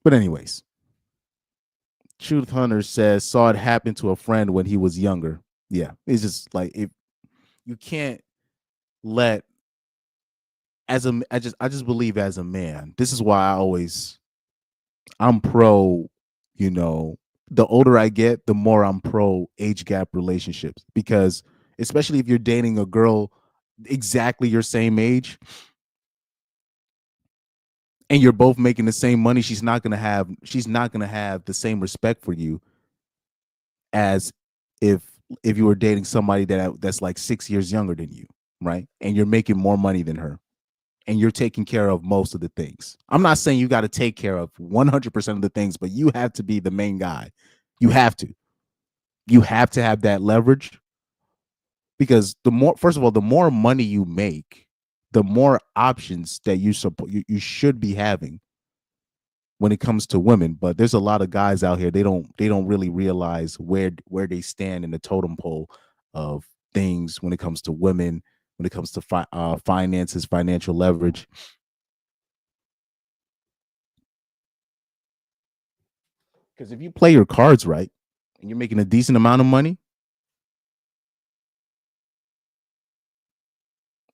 But anyways, Truth Hunter says saw it happen to a friend when he was younger. Yeah, it's just like if you can't let I just believe as a man. This is why I'm pro, you know, the older I get, the more I'm pro age gap relationships because especially if you're dating a girl exactly your same age and you're both making the same money, she's not going to have the same respect for you as if you were dating somebody that's like 6 years younger than you, right? And you're making more money than her and you're taking care of most of the things. I'm not saying you got to take care of 100% of the things, but you have to be the main guy. You have to. You have to have that leverage because first of all, the more money you make, the more options that you should be having when it comes to women. But there's a lot of guys out here, they don't really realize where they stand in the totem pole of things when it comes to women, when it comes to finances, financial leverage. Because if you play your cards right and you're making a decent amount of money,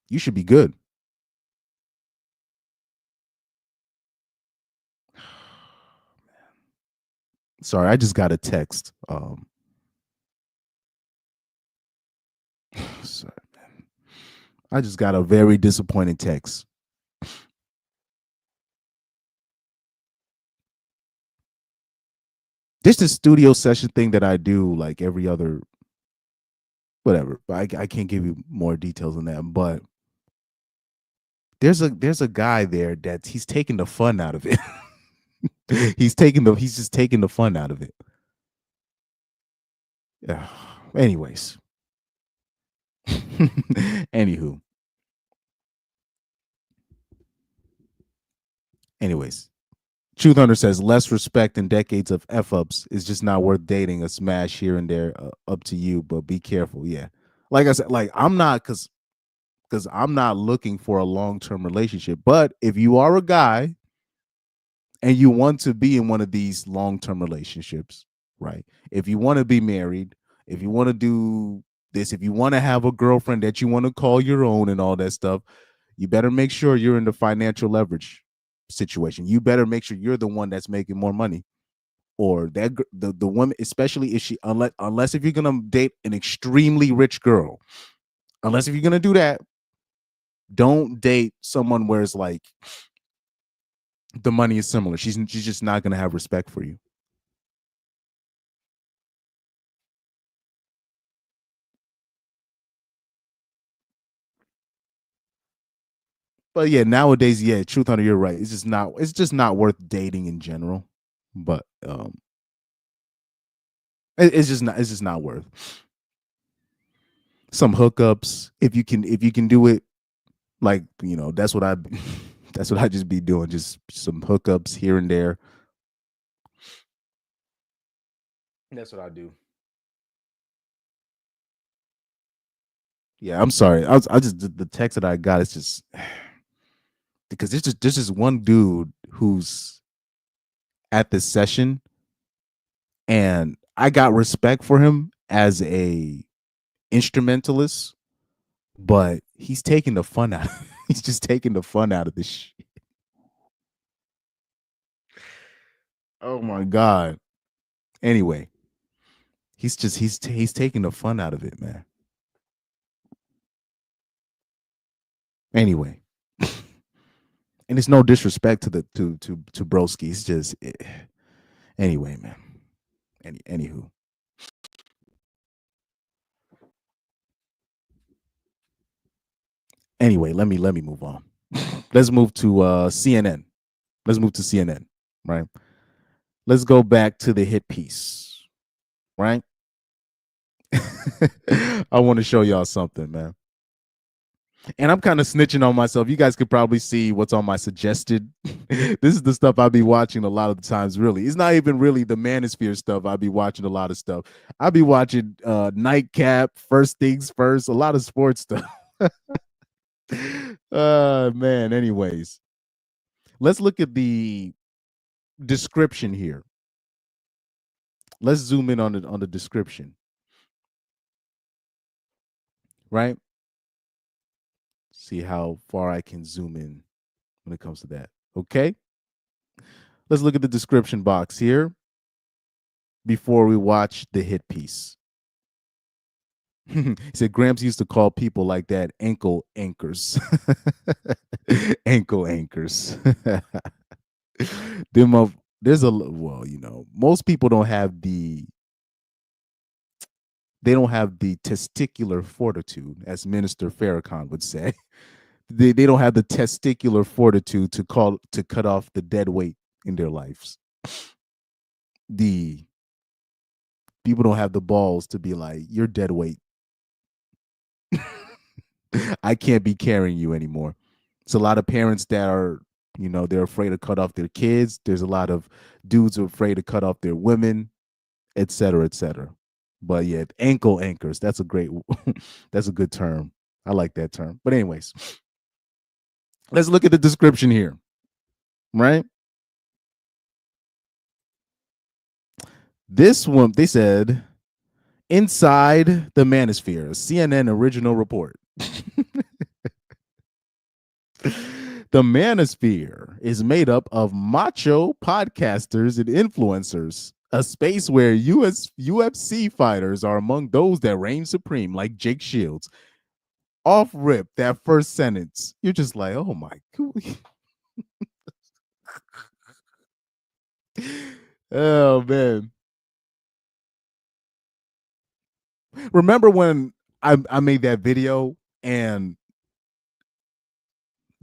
you should be good. Sorry, I just got a text. Sorry, man. I just got a very disappointing text. This is studio session thing that I do like every other whatever. But I can't give you more details on that. But there's a guy there that he's taking the fun out of it. he's just taking the fun out of it. Yeah. Anyways. Anywho. Anyways. Truth Hunter says less respect and decades of f ups is just not worth dating. A smash here and there, up to you, but be careful. Yeah, like I said, like I'm not because I'm not looking for a long term relationship. But if you are a guy and you want to be in one of these long term relationships, right? If you want to be married, if you want to do this, if you want to have a girlfriend that you want to call your own and all that stuff, you better make sure you're in the financial leverage situation. You better make sure you're the one that's making more money, or that the woman, especially if she unless if you're gonna date an extremely rich girl, unless if you're gonna do that, don't date someone where it's like the money is similar. She's just not gonna have respect for you. But yeah, nowadays, yeah, Truth Hunter, you're right. It's just not worth dating in general. But it's just not worth some hookups if you can do it. Like, you know, that's what I that's what I just be doing, just some hookups here and there. That's what I do. Yeah, I'm sorry. I just the text that I got is just because there's just one dude who's at this session and I got respect for him as a instrumentalist, but he's taking the fun out. He's just taking the fun out of this shit. Oh my god. Anyway, he's taking the fun out of it, man. Anyway, and it's no disrespect to the to Broski. It's just anyway, man. Anywho. Anyway, let me move on. Let's move to CNN. Let's move to CNN, right? Let's go back to the hit piece, right? I want to show y'all something, man. And I'm kind of snitching on myself. You guys could probably see what's on my suggested. This is the stuff I'll be watching a lot of the times, really. It's not even really the Manosphere stuff. I'll be watching a lot of stuff. I'll be watching Nightcap, First Things First, a lot of sports stuff. Man, anyways. Let's look at the description here. Let's zoom in on the description. Right? See how far I can zoom in when it comes to that. Okay? Let's look at the description box here before we watch the hit piece. He said Gramps used to call people like that ankle anchors. Ankle anchors. There's most people don't have the testicular fortitude, as Minister Farrakhan would say. They don't have the testicular fortitude to cut off the dead weight in their lives. The people don't have the balls to be like, you're dead weight. I can't be carrying you anymore. It's a lot of parents that are, they're afraid to cut off their kids. There's a lot of dudes who are afraid to cut off their women, et cetera, et cetera. But yeah, ankle anchors, that's a good term. I like that term. But anyways, let's look at the description here, right? This one, they said, inside the Manosphere, a CNN original report. The Manosphere is made up of macho podcasters and influencers, a space where UFC fighters are among those that reign supreme, like Jake Shields. Off rip, that first sentence, you're just like, oh my God. Oh, man. Remember when I made that video and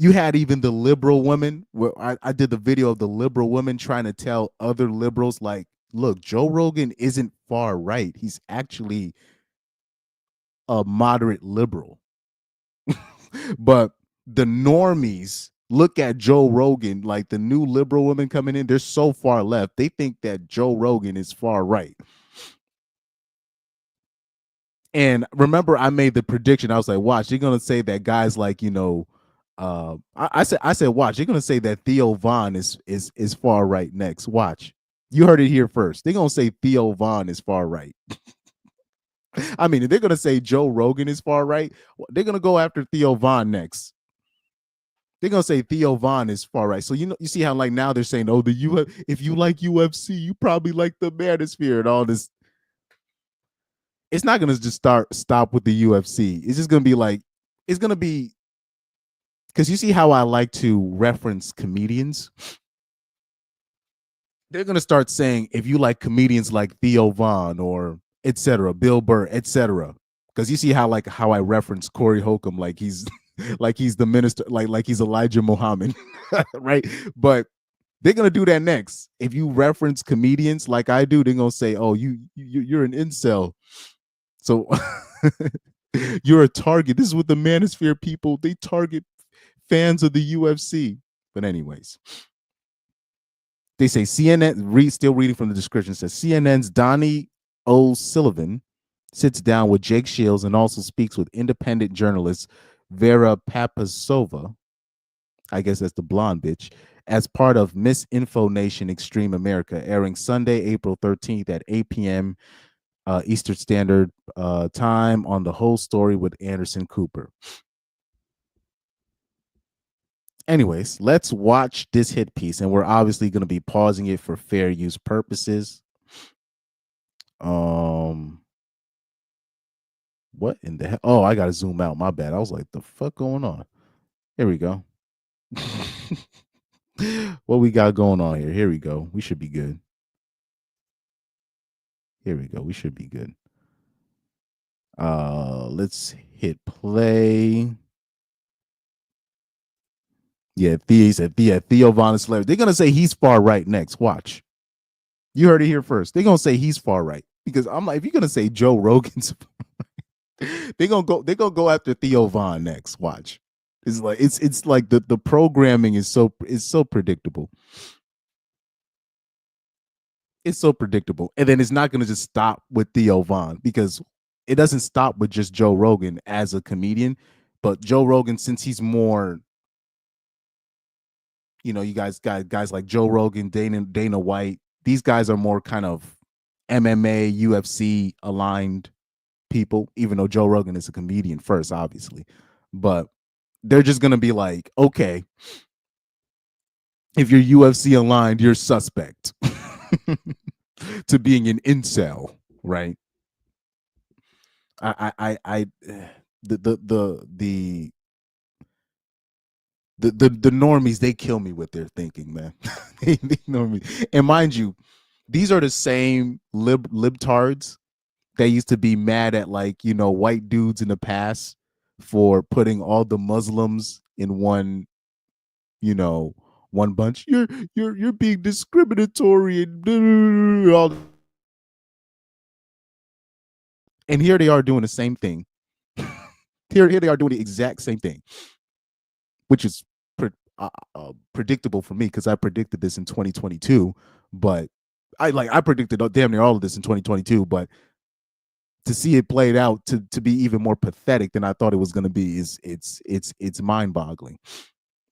you had even the liberal women where I did the video of the liberal women trying to tell other liberals, like, look, Joe Rogan isn't far right. He's actually a moderate liberal. But the normies look at Joe Rogan, like the new liberal women coming in, they're so far left. They think that Joe Rogan is far right. And remember, I made the prediction. I was like, watch, you're gonna say that guys like, I said, watch, you're gonna say that Theo Von is far right next. Watch. You heard it here first. They're gonna say Theo Von is far right. I mean, if they're gonna say Joe Rogan is far right, they're gonna go after Theo Von next. They're gonna say Theo Von is far right. So you see how like now they're saying, oh, if you like UFC, you probably like the Manosphere and all this. It's not gonna just stop with the UFC. It's just gonna be like, it's gonna be, because you see how I like to reference comedians. They're gonna start saying, if you like comedians like Theo Von or etc., Bill Burr, etc. Because you see how I reference Corey Holcomb, like he's like he's the minister, like he's Elijah Muhammad, right? But they're gonna do that next. If you reference comedians like I do, they're gonna say, oh, you're an incel. So you're a target. This is what the Manosphere people, they target fans of the UFC. But anyways, they say CNN, still reading from the description, says CNN's Donnie O'Sullivan sits down with Jake Shields and also speaks with independent journalist Vera Papasova, I guess that's the blonde bitch, as part of Misinfo Nation Extreme America, airing Sunday, April 13th at 8 p.m. Eastern Standard Time on The Whole Story with Anderson Cooper. Anyways, let's watch this hit piece, and we're obviously going to be pausing it for fair use purposes. What in the hell? Oh, I got to zoom out. My bad. I was like, the fuck going on? Here we go. What we got going on here? Here we go. We should be good. Here we go. We should be good. Let's hit play. Yeah, Theo Von is celebrity. They're gonna say he's far right next. Watch. You heard it here first. They're gonna say he's far right. because I'm like, if you're gonna say Joe Rogan's, they're gonna go after Theo Von next. Watch. It's like the programming is so predictable. It's so predictable. And then it's not gonna just stop with Theo Von, because it doesn't stop with just Joe Rogan as a comedian, but Joe Rogan, since he's more, you guys like Joe Rogan, Dana White, these guys are more kind of MMA, UFC aligned people, even though Joe Rogan is a comedian first, obviously. But they're just going to be like, okay, if you're UFC aligned, you're suspect to being an incel, right? The normies, they kill me with their thinking, man. they normies. And mind you, these are the same libtards that used to be mad at, like, white dudes in the past for putting all the Muslims in one bunch. You're being discriminatory and all. And here they are doing the same thing. Here they are doing the exact same thing, which is predictable for me, because I predicted this in 2022. But I predicted damn near all of this in 2022. But to see it played out to be even more pathetic than I thought it was going to be it's mind boggling.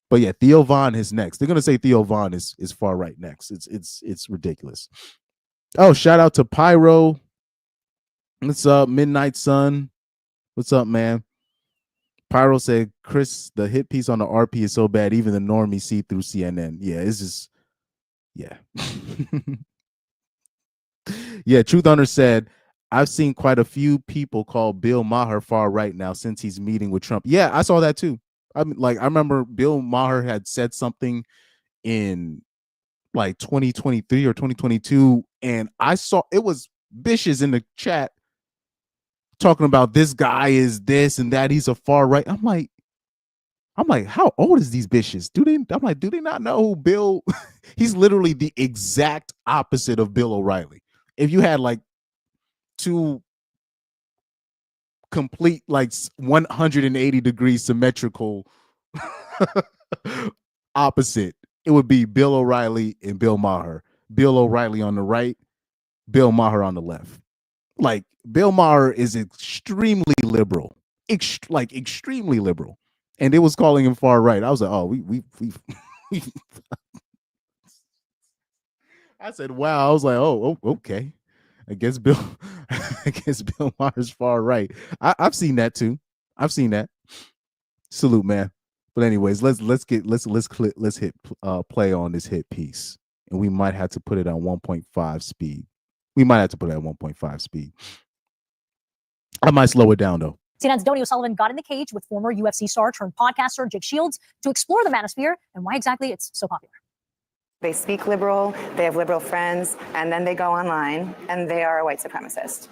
But yeah, Theo Von is next. They're gonna say Theo Von is far right next. It's ridiculous. Oh, shout out to Pyro. What's up, Midnight Sun? What's up, man? Pyro said, Chris, the hit piece on the RP is so bad, even the normies see through CNN. Yeah, it's just, yeah. Yeah, Truth Hunter said, I've seen quite a few people call Bill Maher far right now since he's meeting with Trump. Yeah, I saw that too. I remember Bill Maher had said something in like 2023 or 2022, and I saw it was bitches in the chat talking about this guy is this and that, he's a far right. I'm like, how old is these bitches? Do they not know who Bill? He's literally the exact opposite of Bill O'Reilly. If you had like two complete, like 180 degree symmetrical opposite, it would be Bill O'Reilly and Bill Maher. Bill O'Reilly on the right, Bill Maher on the left. Like, Bill Maher is extremely liberal, extremely liberal, and it was calling him far right. I was like, oh, we I said, wow. I was like, oh, okay. I guess Bill Maher's far right. I've seen that too. I've seen that. Salute, man. But anyways, let's hit play on this hit piece, and we might have to put it on 1.5 speed. We might have to put it at 1.5 speed. I might slow it down though. CNN's Donnie O'Sullivan got in the cage with former UFC star turned podcaster Jake Shields to explore the Manosphere and why exactly it's so popular. They speak liberal, they have liberal friends, and then they go online and they are a white supremacist.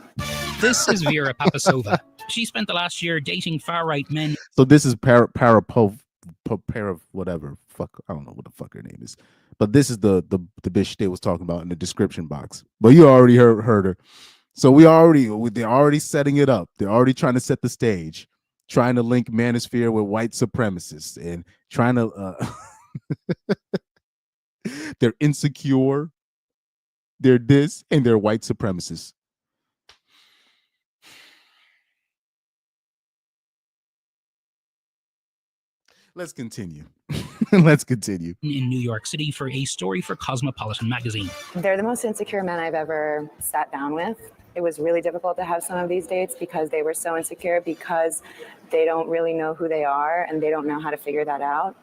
This is Vera Papasova. She spent the last year dating far-right men. So this is whatever. Fuck, I don't know what the fuck her name is. But this is the bitch they was talking about in the description box. But you already heard her. So they're already setting it up. They're already trying to set the stage, trying to link Manosphere with white supremacists and trying to they're insecure, they're this, and they're white supremacists. Let's continue. Let's continue. In New York City for a story for Cosmopolitan magazine. They're the most insecure men I've ever sat down with. It was really difficult to have some of these dates because they were so insecure, because they don't really know who they are and they don't know how to figure that out.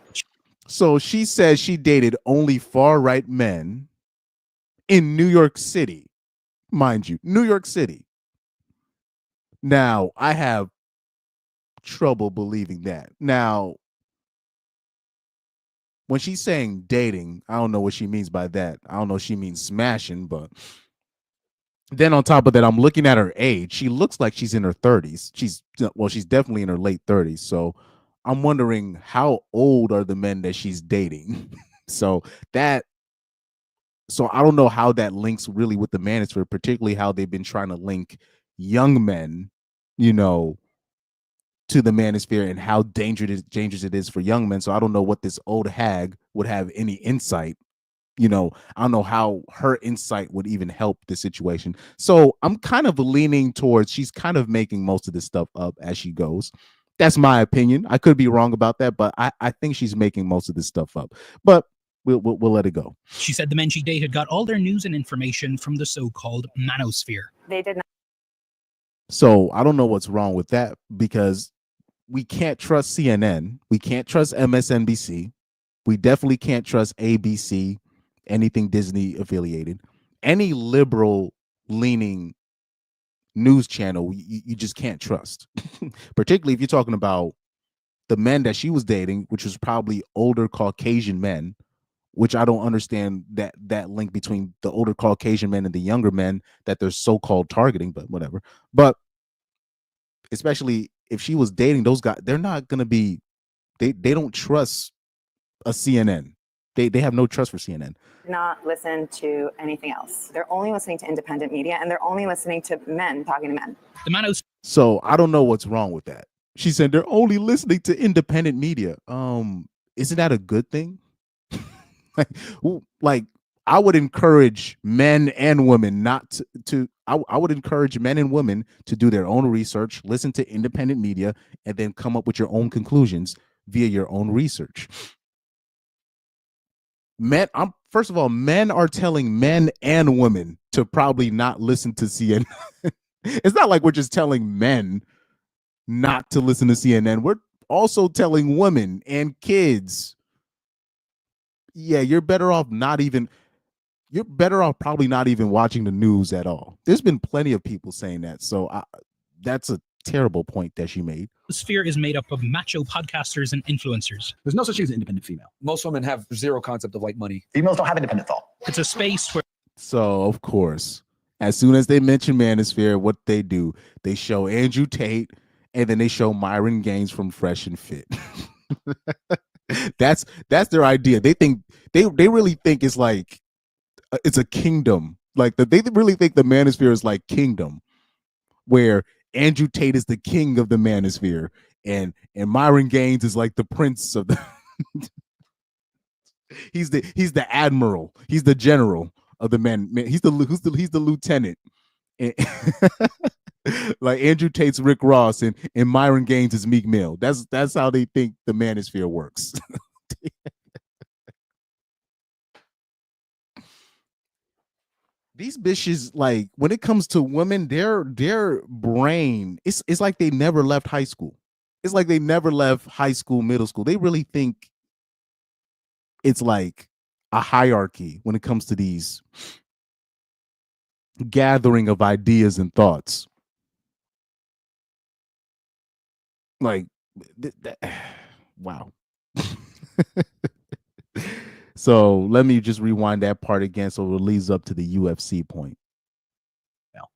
So she says she dated only far-right men in New York City. Mind you, New York City. Now, I have trouble believing that. Now, when she's saying dating, I don't know what she means by that. I don't know if she means smashing, but then on top of that, I'm looking at her age. She looks like she's in her 30s. She's definitely in her late 30s. So I'm wondering, how old are the men that she's dating? So that So I don't know how that links really with the manosphere, particularly how they've been trying to link young men, you know, to the manosphere and how dangerous it is for young men. So I don't know what this old hag would have any insight. You know, I don't know how her insight would even help the situation. So I'm kind of leaning towards she's kind of making most of this stuff up as she goes. That's my opinion. I could be wrong about that, but I think she's making most of this stuff up. But we'll let it go. She said the men she dated got all their news and information from the so-called Manosphere. They did not. So I don't know what's wrong with that, because we can't trust CNN. We can't trust MSNBC. We definitely can't trust ABC, anything Disney affiliated. Any liberal leaning news channel, you just can't trust. Particularly if you're talking about the men that she was dating, which was probably older Caucasian men, which I don't understand that link between the older Caucasian men and the younger men that they're so-called targeting, but whatever. But especially if she was dating those guys, they're not going to be, they don't trust a CNN. They have no trust for CNN. Not listen to anything else. They're only listening to independent media, and they're only listening to men talking to men. The Manosphere. So I don't know what's wrong with that. She said they're only listening to independent media. Isn't that a good thing? Like I would encourage men and women not to I would encourage men and women to do their own research, listen to independent media, and then come up with your own conclusions via your own research. Men, first of all, men are telling men and women to probably not listen to CNN. It's not like we're just telling men not to listen to CNN. We're also telling women and kids, yeah, you're better off probably not even watching the news at all. There's been plenty of people saying that. So that's a terrible point that she made. The sphere is made up of macho podcasters and influencers. There's no such thing as an independent female. Most women have zero concept of like money. Females don't have independent thought. It's a space where. So, of course, as soon as they mention Manosphere, what they do, they show Andrew Tate, and then they show Myron Gaines from Fresh and Fit. That's their idea. They think they really think it's like it's a kingdom. Like they really think the Manosphere is like kingdom, where Andrew Tate is the king of the Manosphere, and Myron Gaines is like the prince of the. he's the admiral. He's the general of the man. He's the lieutenant. Like Andrew Tate's Rick Ross and Myron Gaines is Meek Mill. That's how they think the Manosphere works. These bitches, like when it comes to women, their brain, it's like they never left high school. It's like they never left high school, middle school. They really think it's like a hierarchy when it comes to these gathering of ideas and thoughts. Like, wow. So let me just rewind that part again so it leads up to the UFC point.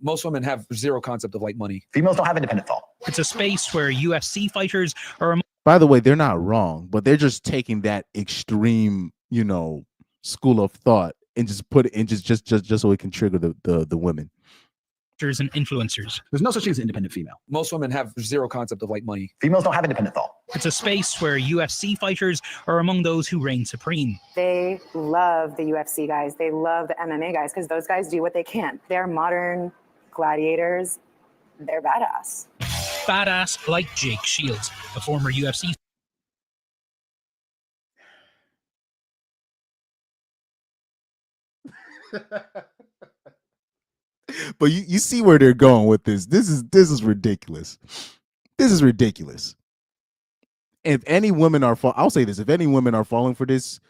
Most women have zero concept of like money. Females don't have independent thought. It's a space where UFC fighters are. By the way, they're not wrong, but they're just taking that extreme, school of thought and just put it in just so it can trigger the women. And influencers. There's no such thing as an independent female. Most women have zero concept of like money. Females don't have independent thought. It's a space where UFC fighters are among those who reign supreme. They love the UFC guys. They love the MMA guys because those guys do what they can. They're modern gladiators. They're badass. Badass like Jake Shields, a former UFC. But you see where they're going with this. This is ridiculous. This is ridiculous. If any women are I'll say this, if any women are falling for this,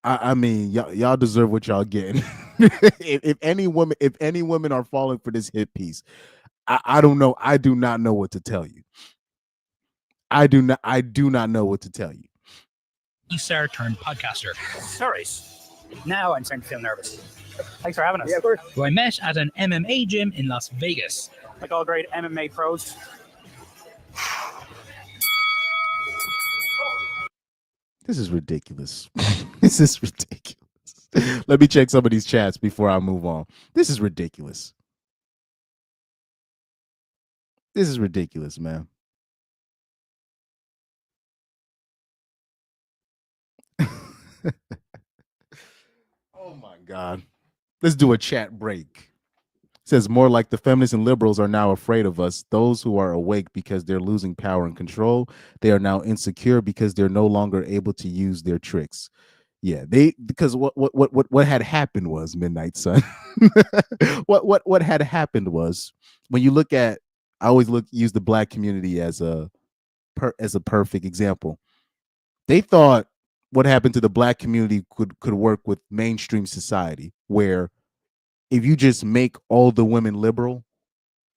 I mean y'all deserve what y'all getting. if any women are falling for this hit piece, I don't know. I do not know what to tell you. I do not know what to tell you. Star turned podcaster. Sorry. Now I'm starting to feel nervous. Thanks for having us. Yeah, of course. Who I met at an MMA gym in Las Vegas. Like all great MMA pros. This is ridiculous. This is ridiculous. Let me check some of these chats before I move on. This is ridiculous. This is ridiculous, man. Oh my God. Let's do a chat break. It says more like the feminists and liberals are now afraid of us. Those who are awake because they're losing power and control. They are now insecure because they're no longer able to use their tricks. Yeah, because what had happened was Midnight Sun. what had happened was when you look at, I always use the black community as a perfect example. They thought what happened to the black community could work with mainstream society, where if you just make all the women liberal,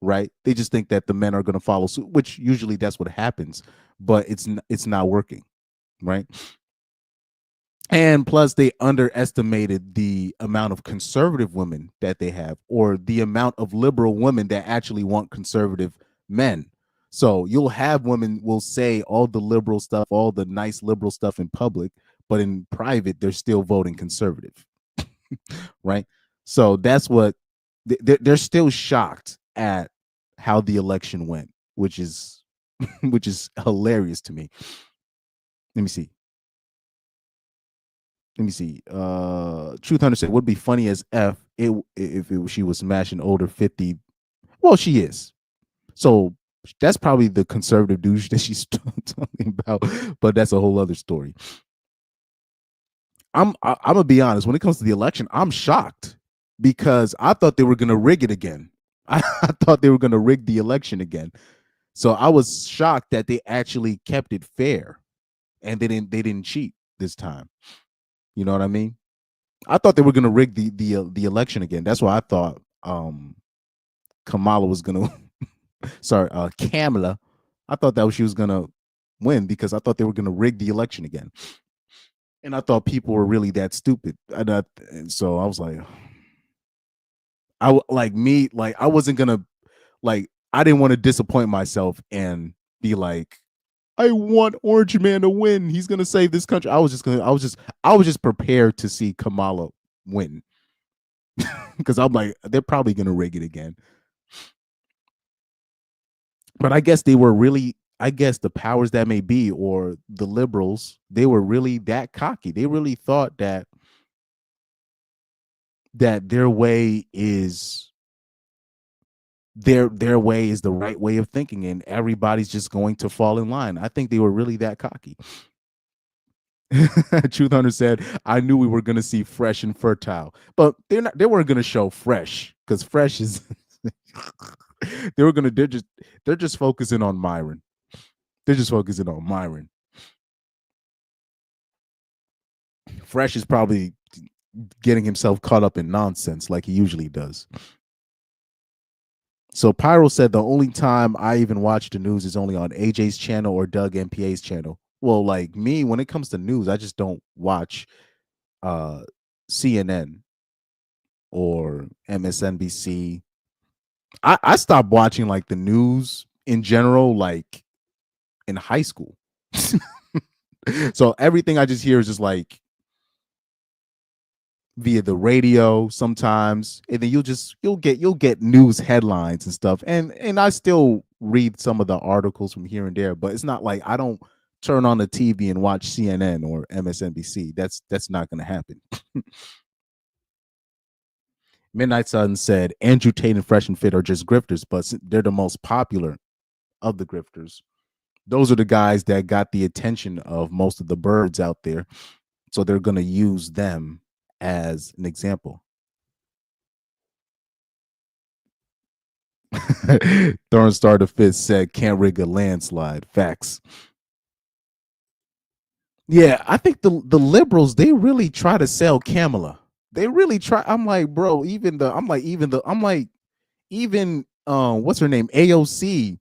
right? They just think that the men are going to follow suit, which usually that's what happens, but it's not working, right? And plus, they underestimated the amount of conservative women that they have, or the amount of liberal women that actually want conservative men. So you'll have women will say all the liberal stuff, all the nice liberal stuff in public, but in private, they're still voting conservative, right? So that's what they're still shocked at how the election went, which is which is hilarious to me. Let me see. Truth Hunter said would be funny as she was smashing older 50. Well, she is. So that's probably the conservative douche that she's talking about, but that's a whole other story. I'm gonna be honest. When it comes to the election, I'm shocked because I thought they were gonna rig it again. I thought they were gonna rig the election again. So I was shocked that they actually kept it fair and they didn't cheat this time. You know what I mean? I thought they were gonna rig the election again. That's why I thought Kamala was gonna sorry, Kamala. I thought she was gonna win because I thought they were gonna rig the election again. And I thought people were really that stupid. And so I was like, I wasn't gonna, like, I didn't want to disappoint myself and be like, I want Orange Man to win. He's gonna save this country. I was just prepared to see Kamala win. Because I'm like, they're probably gonna rig it again. But I guess the powers that may be, or the liberals, they were really that cocky. They really thought that their way is their way is the right way of thinking, and everybody's just going to fall in line. I think they were really that cocky. Truth Hunter said, I knew we were going to see Fresh and Fertile, but they weren't going to show Fresh, because Fresh is they're just focusing on Myron. They're just focusing on Myron. Fresh is probably getting himself caught up in nonsense like he usually does. So Pyro said the only time I even watch the news is only on AJ's channel or Doug MPA's channel. Well, like me, when it comes to news, I just don't watch CNN or MSNBC. I stopped watching like the news in general, like in high school. So everything I just hear is just like via the radio sometimes, and then you'll get news headlines and stuff, and I still read some of the articles from here and there, but it's not like I don't turn on the TV and watch CNN or MSNBC. That's not going to happen. Midnight Sun said Andrew Tate and Fresh and Fit are just grifters, but they're the most popular of the grifters. Those are the guys that got the attention of most of the birds out there, so they're going to use them as an example. Thornstar the Fifth said can't rig a landslide. Facts. Yeah, I think the liberals, they really try to sell Kamala. They really try. I'm like, bro, even what's her name? AOC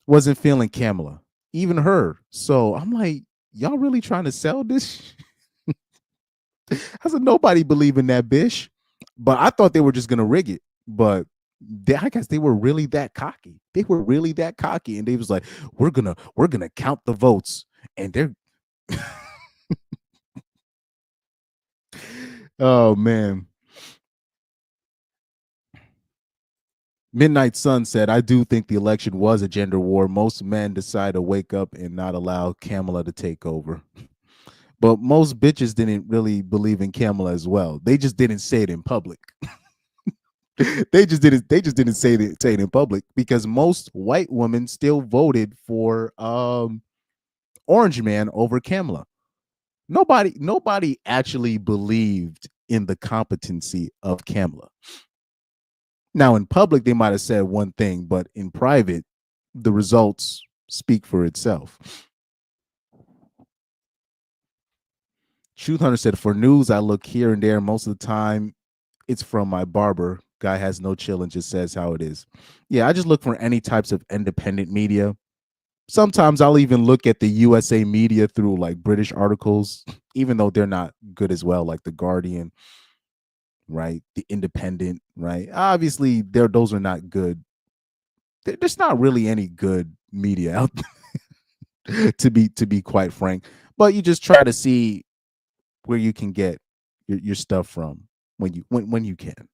wasn't feeling Kamala. Even her. So I'm like, y'all really trying to sell this? I said, nobody believe in that bitch. But I thought they were just gonna rig it. But I guess they were really that cocky. They were really that cocky, and they was like, we're gonna count the votes, and they're Oh man. Midnight Sun said, I do think the election was a gender war. Most men decide to wake up and not allow Kamala to take over. But most bitches didn't really believe in Kamala as well. They just didn't say it in public. They just didn't say it in public because most white women still voted for Orange Man over Kamala. Nobody actually believed in the competency of Kamala. Now, in public, they might have said one thing, but in private, the results speak for itself. Truth Hunter said, for news, I look here and there. Most of the time, it's from my barber. Guy has no chill and just says how it is. Yeah, I just look for any types of independent media. Sometimes I'll even look at the USA media through like British articles, even though they're not good as well, like The Guardian, right? The Independent, right? Obviously, those are not good. There's not really any good media out there, to be quite frank. But you just try to see where you can get your stuff from when you can.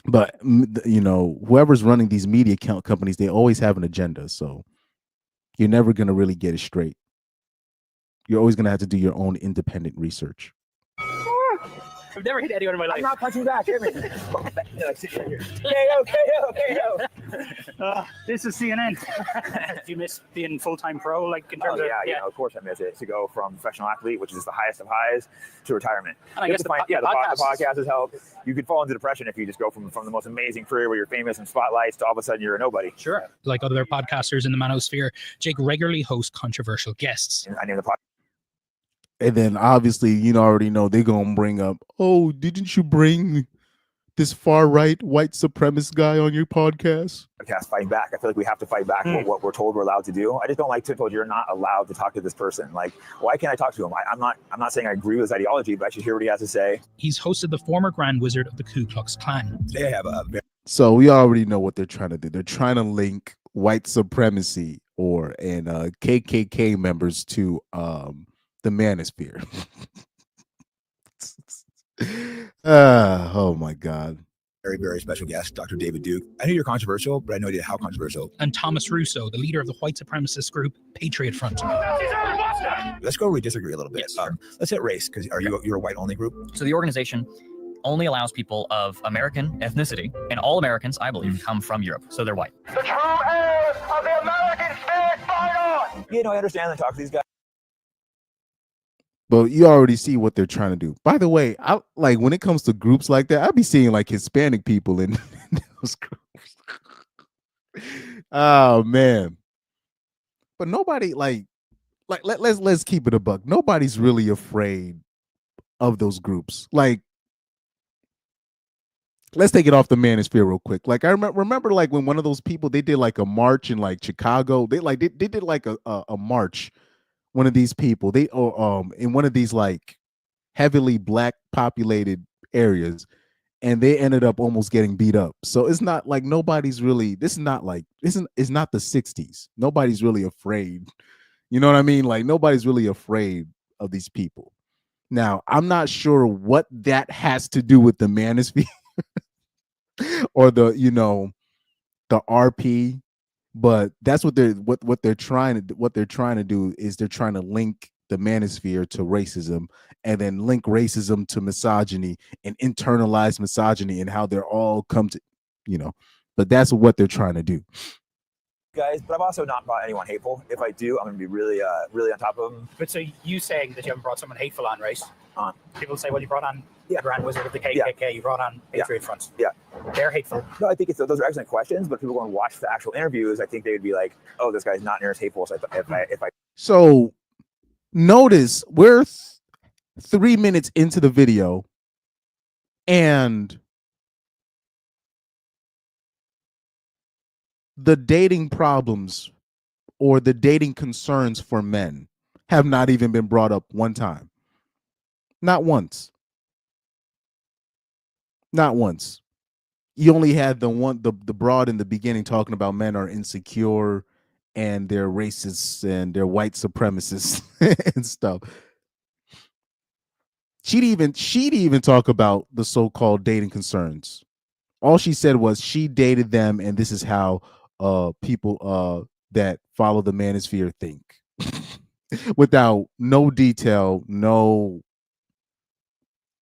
But whoever's running these media companies, they always have an agenda. So you're never going to really get it straight. You're always going to have to do your own independent research. I've never hit anyone in my life. I'm not punching back. Hear me. KO. This is CNN. Do you miss being full-time pro? Like in terms of Of course I miss it. To go from professional athlete, which is the highest of highs, to retirement. And I guess the podcast has helped. You could fall into depression if you just go from the most amazing career where you're famous and spotlights to all of a sudden you're a nobody. Sure. Like other podcasters in the Manosphere, Jake regularly hosts controversial guests. I named the podcast. And then obviously, already know they're going to bring up, oh, didn't you bring this far right white supremacist guy on your podcast? Fight back. I feel like we have to fight back what we're told we're allowed to do. I just don't like to be told you're not allowed to talk to this person. Like, why can't I talk to him? I'm not saying I agree with his ideology, but I should hear what he has to say. He's hosted the former Grand Wizard of the Ku Klux Klan. They have So we already know what they're trying to do. They're trying to link white supremacy and KKK members to the Manosphere. Oh my God. Very, very special guest, Dr. David Duke. I know you're controversial, but I know how controversial. And Thomas Russo, the leader of the white supremacist group Patriot Front. Let's go where we disagree a little bit. Yes, let's hit race, because you're a white only group. So the organization only allows people of American ethnicity, and all Americans, I believe, come from Europe, so they're white. The true heirs of the American spirit fight on! I understand and talk to these guys. But you already see what they're trying to do. By the way, I like when it comes to groups like that, I'd be seeing like Hispanic people in those groups. Oh man. But nobody let's keep it a buck. Nobody's really afraid of those groups. Like, let's take it off the Manosphere real quick. Like, I remember like when one of those people, they did like a march in like Chicago. They did like a march. One of these people, they in one of these like heavily black populated areas, and they ended up almost getting beat up. So it's not like nobody's really. This is not like it's not the 60s. Nobody's really afraid. You know what I mean? Like nobody's really afraid of these people. Now, I'm not sure what that has to do with the Manosphere or the RP. But that's what they're trying to do is they're trying to link the Manosphere to racism, and then link racism to misogyny and internalize misogyny, and how they're all come to, but that's what they're trying to do. Guys, but I've also not brought anyone hateful. If I do, I'm going to be really on top of them. But so you saying that you haven't brought someone hateful on, right? People say, well, you brought on the Grand Wizard of the KKK, you brought on Patriot Front. Yeah. They're hateful. No, I think those are excellent questions, but people go and watch the actual interviews, I think they would be like, oh, this guy's not near as hateful as if I. So notice we're 3 minutes into the video, and the dating problems or the dating concerns for men have not even been brought up one time. Not once. Not once. You only had the broad in the beginning talking about men are insecure and they're racists and they're white supremacists and stuff. She'd even talk about the so-called dating concerns. All she said was she dated them, and this is how people that follow the manosphere think. Without no detail, no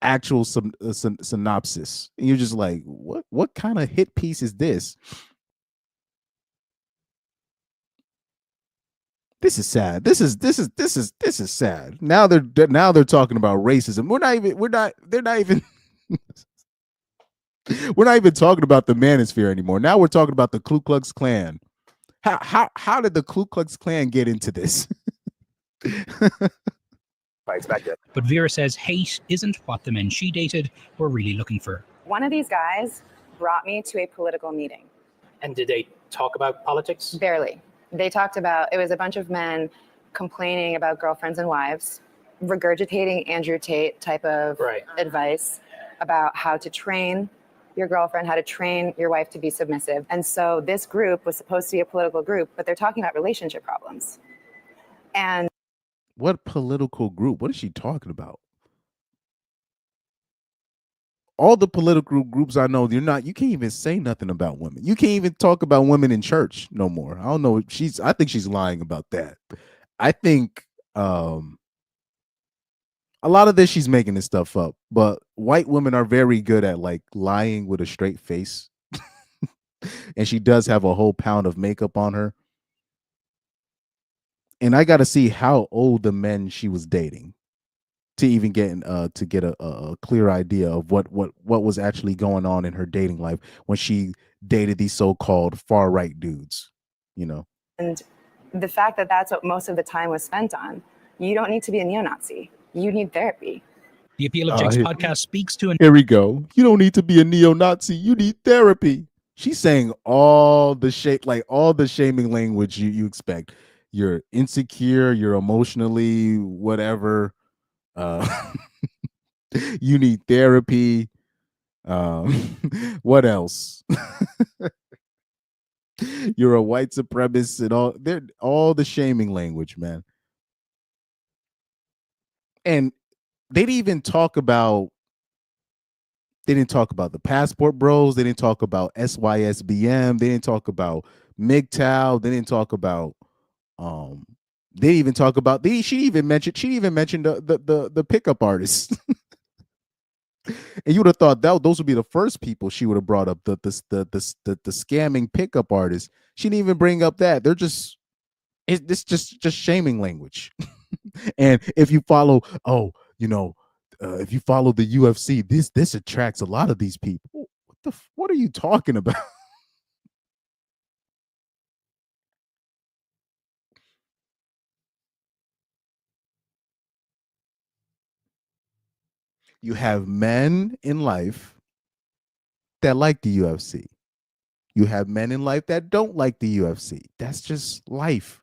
actual synopsis. And you're just like, what kind of hit piece is this? This is sad. This is sad. Now they're talking about racism. They're not even we're not even talking about the manosphere anymore. Now we're talking about the Ku Klux Klan. How did the Ku Klux Klan get into this? I expect it. But Vera says hate isn't what the men she dated were really looking for. One of these guys brought me to a political meeting. And did they talk about politics? Barely. They talked about, it was a bunch of men complaining about girlfriends and wives, regurgitating Andrew Tate type of advice about how to train your girlfriend, how to train your wife to be submissive. And so this group was supposed to be a political group, but they're talking about relationship problems. And what political group? What is she talking about? All the political groups I know, you can't even say nothing about women. You can't even talk about women in church no more. I don't know. I think she's lying about that. I think a lot of this she's making this stuff up, but white women are very good at like lying with a straight face. And she does have a whole pound of makeup on her. And I got to see how old the men she was dating to even get a clear idea of what was actually going on in her dating life when she dated these so-called far right dudes, you know. And the fact that that's what most of the time was spent on. You don't need to be a neo-Nazi. You need therapy. The Appeal of Jake's podcast speaks to Here we go. You don't need to be a neo-Nazi. You need therapy. She's saying all the shaming language you expect. You're insecure, you're emotionally whatever. You need therapy. What else? You're a white supremacist and all the shaming language, man. And they didn't talk about the passport bros. They didn't talk about SYSBM. They didn't talk about MGTOW. They didn't talk about they didn't even talk about she even mentioned the pickup artists. And you would have thought those would be the first people she would have brought up, the scamming pickup artists. She didn't even bring up that. It's just shaming language. And if you follow if you follow the UFC, this attracts a lot of these people. What are you talking about? You have men in life that like the UFC. You have men in life that don't like the UFC. That's just life.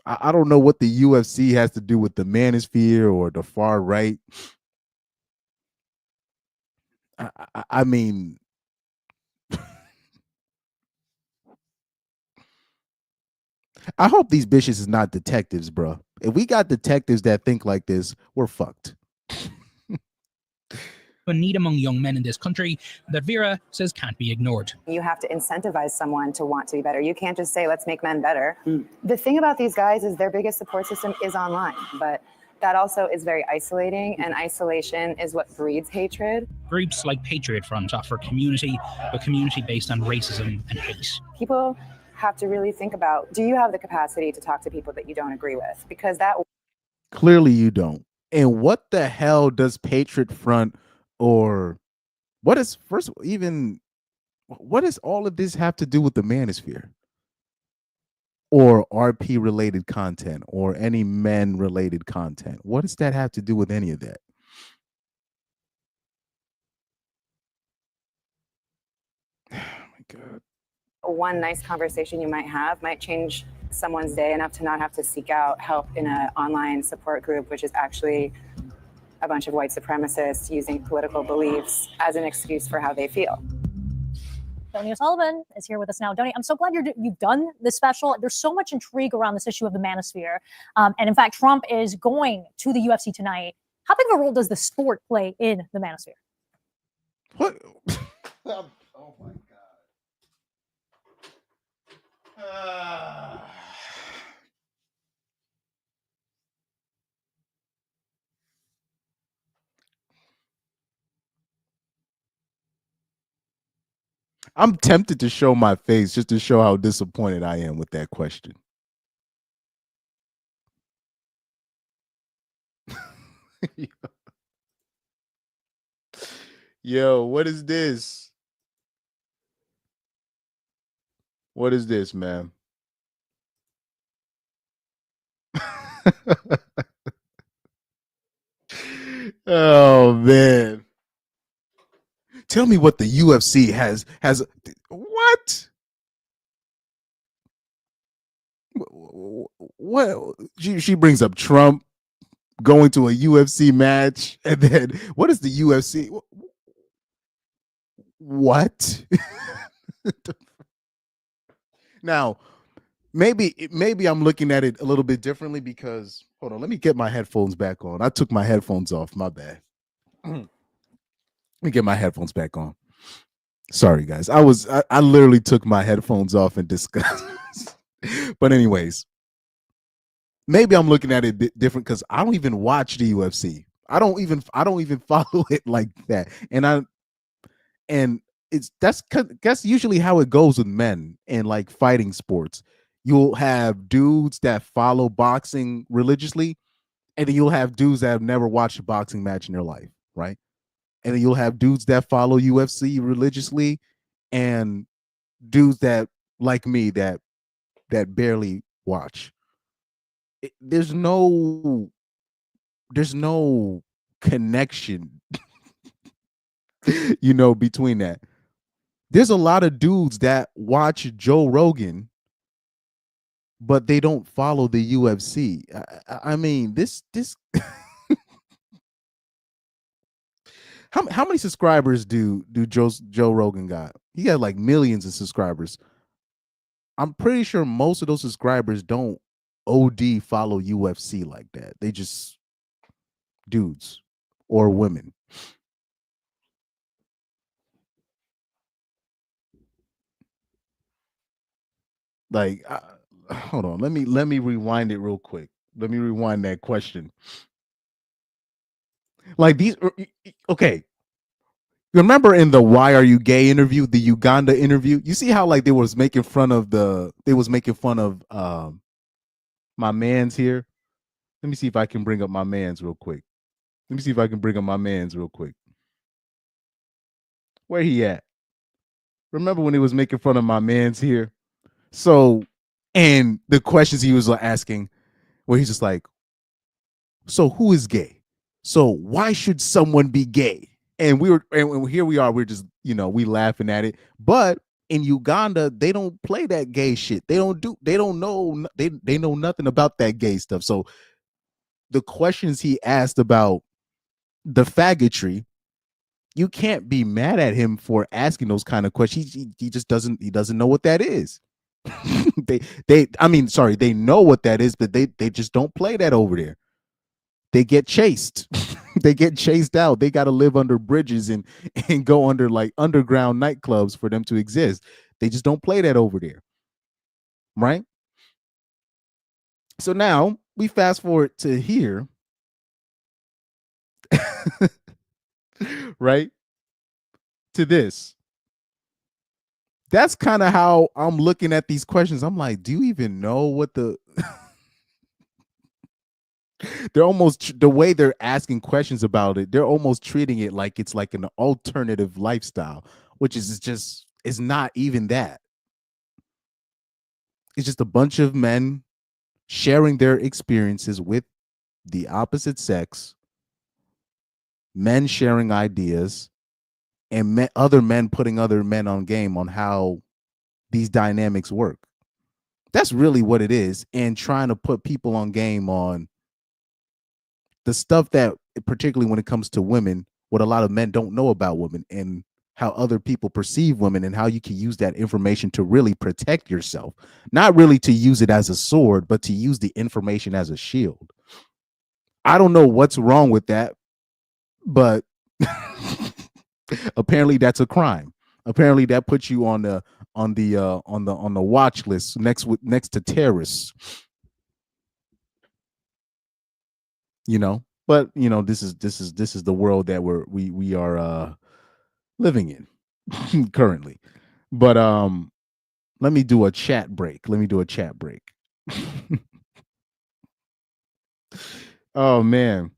I don't know what the UFC has to do with the manosphere or the far right. I mean, I hope these bitches is not detectives, bro. If we got detectives that think like this, we're fucked. A need among young men in this country that Vera says can't be ignored. You have to incentivize someone to want to be better. You can't just say, let's make men better. The thing about these guys is their biggest support system is online, but that also is very isolating, and isolation is what breeds hatred. Groups like Patriot Front offer community, a community based on racism and hate. People have to really think about, do you have the capacity to talk to people that you don't agree with? Because that clearly you don't. And what the hell does Patriot Front or what does all of this have to do with the manosphere or RP related content or any men related content? What does that have to do with any of that? Oh my God. One nice conversation you might have might change someone's day enough to not have to seek out help in an online support group, which is actually a bunch of white supremacists using political beliefs as an excuse for how they feel. Donnie O'Sullivan is here with us now. Donnie, I'm so glad you've done this special. There's so much intrigue around this issue of the manosphere. And in fact, Trump is going to the UFC tonight How big of a role does the sport play in the Manosphere? What? Oh my God. I'm tempted to show my face just to show how disappointed I am with that question. Yo, what is this? What is this, man? Oh man. Tell me what the UFC has what? What she brings up Trump going to a UFC match, and then what is the UFC? What? Now, maybe I'm looking at it a little bit differently because hold on, let me get my headphones back on. I took my headphones off, my bad. Let me get my headphones back on. Sorry guys. I literally took my headphones off and discussed. But anyways, maybe I'm looking at it different because I don't even watch the UFC. I don't even follow it like that. And that's usually how it goes with men in like fighting sports. You'll have dudes that follow boxing religiously, and then you'll have dudes that have never watched a boxing match in their life, right? And then you'll have dudes that follow UFC religiously, and dudes that like me that barely watch. There's no connection between that. There's a lot of dudes that watch Joe Rogan, but they don't follow the UFC. I mean, this how many subscribers do Joe Rogan got? He got like millions of subscribers. I'm pretty sure most of those subscribers don't OD follow UFC like that. They just dudes or women. Like, hold on. Let me rewind it real quick. Let me rewind that question. Like these, okay. Remember in the "Why Are You Gay" interview, the Uganda interview? You see how like they was making fun of my man's here. Let me see if I can bring up my man's real quick. Where he at? Remember when he was making fun of my man's here? So, and the questions he was asking, where he's just like, so who is gay? So why should someone be gay? And here we are, we're just, we laughing at it. But in Uganda, they don't play that gay shit. They don't know, they know nothing about that gay stuff. So the questions he asked about the faggotry, you can't be mad at him for asking those kind of questions. He just doesn't know what that is. They know what that is, but they just don't play that over there. They get chased. They get chased out. They got to live under bridges and go under like underground nightclubs for them to exist. They just don't play that over there. Right? So now we fast forward to here. Right? To this. That's kind of how I'm looking at these questions. I'm like, do you even know what the they're almost, the way they're asking questions about it, they're almost treating it like it's like an alternative lifestyle, which is not even that. It's just a bunch of men sharing their experiences with the opposite sex, men sharing ideas, and other men putting other men on game on how these dynamics work. That's really what it is, and trying to put people on game on the stuff that, particularly when it comes to women, what a lot of men don't know about women and how other people perceive women and how you can use that information to really protect yourself. Not really to use it as a sword, but to use the information as a shield. I don't know what's wrong with that, but apparently that's a crime. Apparently that puts you on the watch list next to terrorists. You know, but you know, this is the world that we are living in currently. But let me do a chat break. Oh man.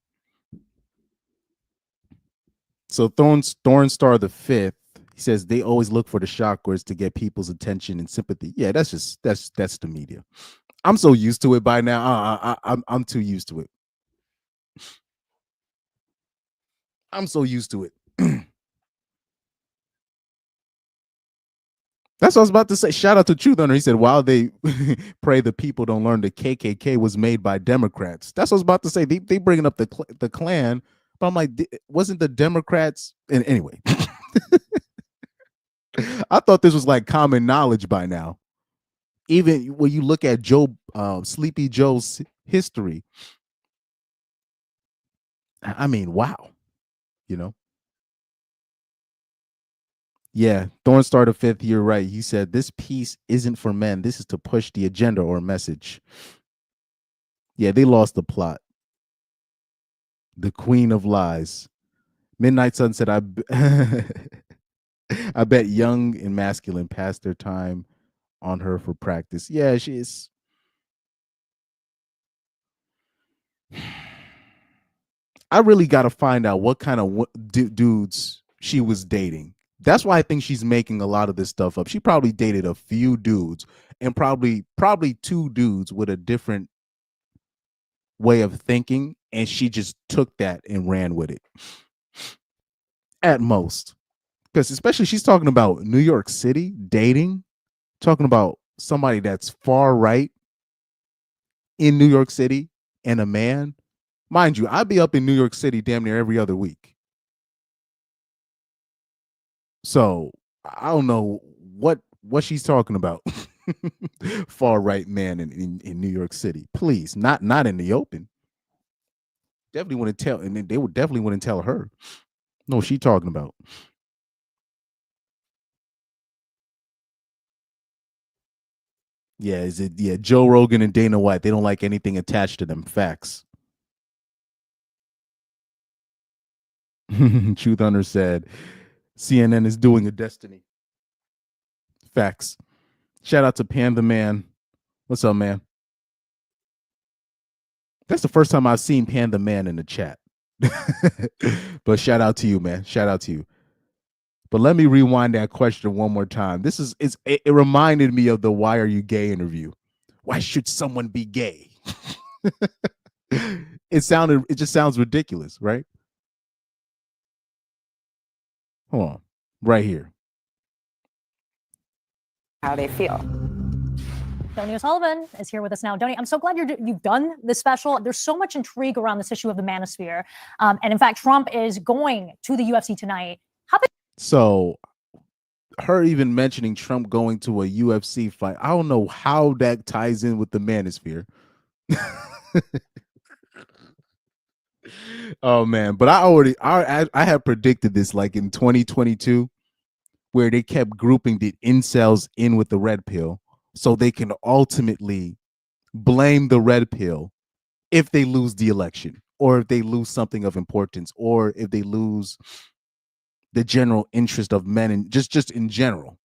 So Thornstar the Fifth, he says they always look for the shock words to get people's attention and sympathy. Yeah, that's the media. I'm so used to it by now. I'm too used to it. I'm so used to it. That's what I was about to say. Shout out to Truth Hunter. He said, while they pray the people don't learn the KKK was made by Democrats. That's what I was about to say. They bringing up the Klan, but I'm like, wasn't the Democrats? And anyway, I thought this was like common knowledge by now. Even when you look at Sleepy Joe's history, I mean, wow, you know. Yeah, Thornstar the Fifth, you're right. He said this piece isn't for men. This is to push the agenda or message. Yeah, they lost the plot. The Queen of Lies. Midnight Sun said, I bet young and masculine passed their time on her for practice. Yeah, she is. I really got to find out what kind of dudes she was dating. That's why I think she's making a lot of this stuff up. She probably dated a few dudes, and probably two dudes with a different way of thinking, and she just took that and ran with it. At most. Because especially she's talking about New York City dating, talking about somebody that's far right in New York City and a man. Mind you, I'd be up in New York City damn near every other week. So I don't know what she's talking about. Far right man in New York City. Please, not in the open. Definitely wouldn't tell, and they would definitely wouldn't tell her. No, she talking about. Yeah, is it? Yeah, Joe Rogan and Dana White. They don't like anything attached to them. Facts. Truth Hunter said, CNN is doing a destiny. Facts. Shout out to Pan the Man. What's up, man? That's the first time I've seen Pan the Man in the chat. But shout out to you, man. Shout out to you. But let me rewind that question one more time. It reminded me of the "Why Are You Gay" interview. Why should someone be gay? It just sounds ridiculous, right? Hold on, right here. How they feel. Donny O'Sullivan is here with us now. Donny, I'm so glad you've done this special. There's so much intrigue around this issue of the Manosphere. And in fact, Trump is going to the UFC tonight. So her even mentioning Trump going to a UFC fight, I don't know how that ties in with the Manosphere. Oh man, but I had predicted this like in 2022, where they kept grouping the incels in with the red pill so they can ultimately blame the red pill if they lose the election, or if they lose something of importance, or if they lose the general interest of men, and just in general,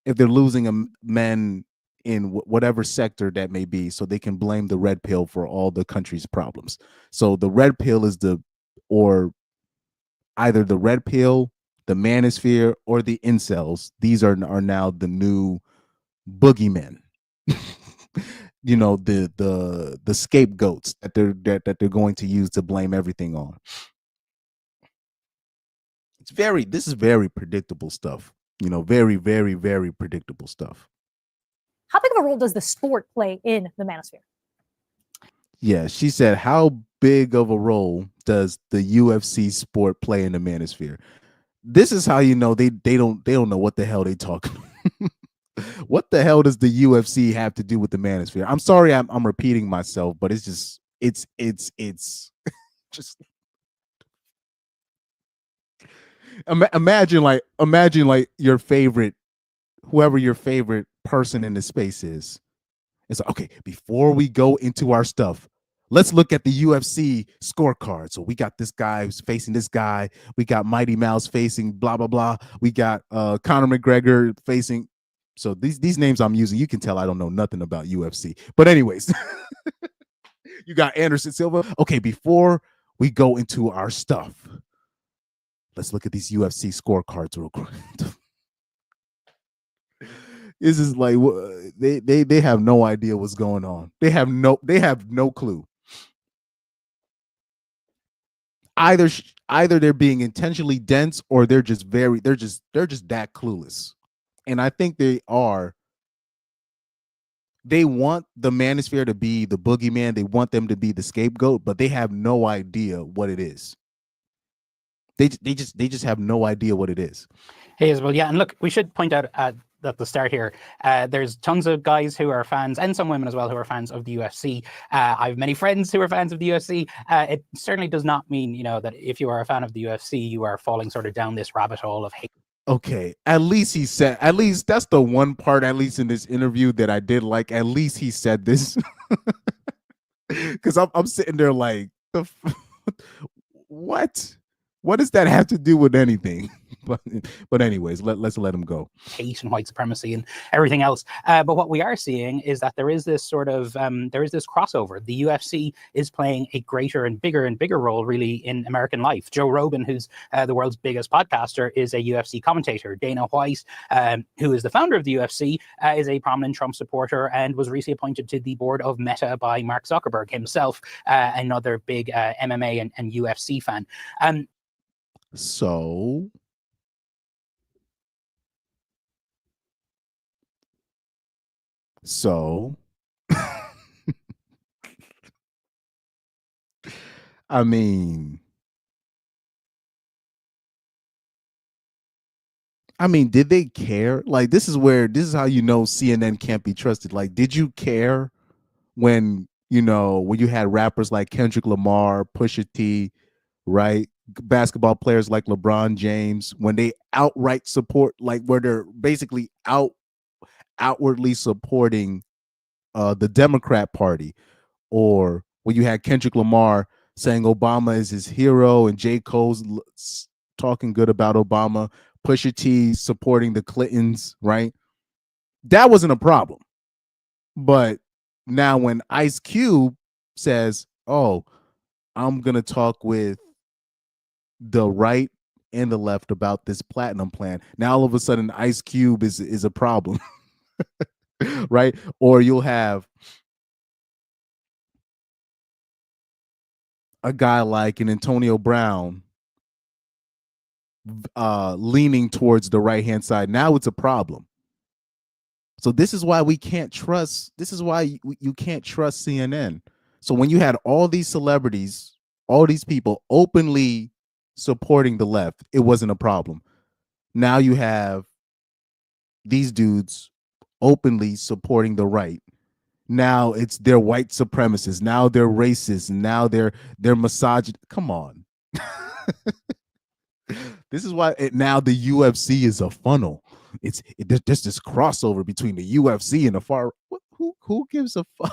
if they're losing men in whatever sector that may be, so they can blame the red pill for all the country's problems. So the red pill is either the red pill, the Manosphere, or the incels. These are now the new boogeymen. You know, the scapegoats that they're going to use to blame everything on. This is very predictable stuff. You know, very, very, very predictable stuff. How big of a role does the sport play in the Manosphere? Yeah, she said, how big of a role does the UFC sport play in the Manosphere? This is how you know they don't know what the hell they talking. What the hell does the UFC have to do with the Manosphere? I'm sorry I'm repeating myself, but it's just it's just imagine like your favorite, whoever your favorite person in the space is. It's like, okay, before we go into our stuff, let's look at the UFC scorecard. So we got this guy who's facing this guy. We got Mighty Mouse facing blah blah blah. We got Conor McGregor facing. So these names I'm using, you can tell I don't know nothing about UFC. But anyways, you got Anderson Silva. Okay, before we go into our stuff, let's look at these UFC scorecards real quick. This is like they have no idea what's going on. They have no clue. Either they're being intentionally dense, or they're just that clueless. And I think they want the Manosphere to be the boogeyman. They want them to be the scapegoat, but they have no idea what it is. They just have no idea what it is. Hey, Isabel, yeah, and look, we should point out at the start here, there's tons of guys who are fans, and some women as well, who are fans of the UFC. I have many friends who are fans of the UFC. It certainly does not mean, that if you are a fan of the UFC, you are falling sort of down this rabbit hole of hate. Okay, at least that's the one part, at least in this interview, that I did like. At least he said this, because I'm sitting there like, what? What does that have to do with anything? But anyways, let's let him go. Hate and white supremacy and everything else. But what we are seeing is that there is this sort of there is this crossover. The UFC is playing a greater and bigger role really in American life. Joe Rogan, who's the world's biggest podcaster, is a UFC commentator. Dana White, who is the founder of the UFC, is a prominent Trump supporter and was recently appointed to the board of Meta by Mark Zuckerberg himself, another big MMA and UFC fan. So I mean, did they care? Like, this is how you know CNN can't be trusted. Like, did you care when you had rappers like Kendrick Lamar, Pusha T, right? Basketball players like LeBron James, when they outright support, like, where they're basically outwardly supporting the Democrat Party, or when you had Kendrick Lamar saying Obama is his hero, and J. Cole's talking good about Obama, Pusha T supporting the Clintons, right? That wasn't a problem. But now when Ice Cube says, "Oh, I'm gonna talk with the right and the left about this platinum plan," now all of a sudden Ice Cube is a problem. Right? Or you'll have a guy like an Antonio Brown leaning towards the right hand side. Now it's a problem. So this is why we can't trust. This is why you can't trust CNN. So when you had all these celebrities, all these people openly supporting the left, it wasn't a problem. Now you have these dudes openly supporting the right. Now they're white supremacists. Now they're racist. Now they're misogynist. Come on. This is why now the UFC is a funnel. There's this crossover between the UFC and the far. Who gives a fuck?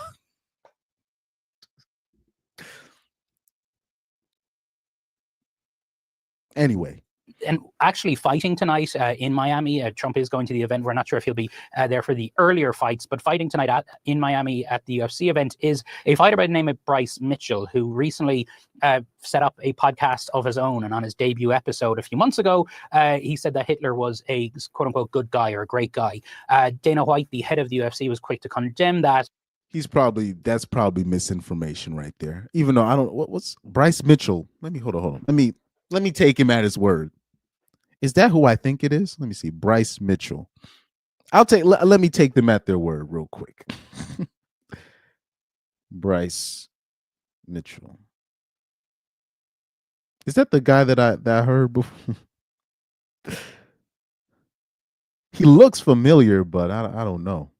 Anyway. And actually fighting tonight in Miami, Trump is going to the event. We're not sure if he'll be there for the earlier fights, but fighting tonight in Miami at the UFC event is a fighter by the name of Bryce Mitchell, who recently set up a podcast of his own. And on his debut episode a few months ago, he said that Hitler was a quote unquote good guy or a great guy. Dana White, the head of the UFC, was quick to condemn that. That's probably misinformation right there. Even though I don't, what's Bryce Mitchell? Hold on. Let me take him at his word. Is that who I think it is? Let me see. Bryce Mitchell. Let me take them at their word real quick. Bryce Mitchell. Is that the guy that I heard before? He looks familiar, but I don't know.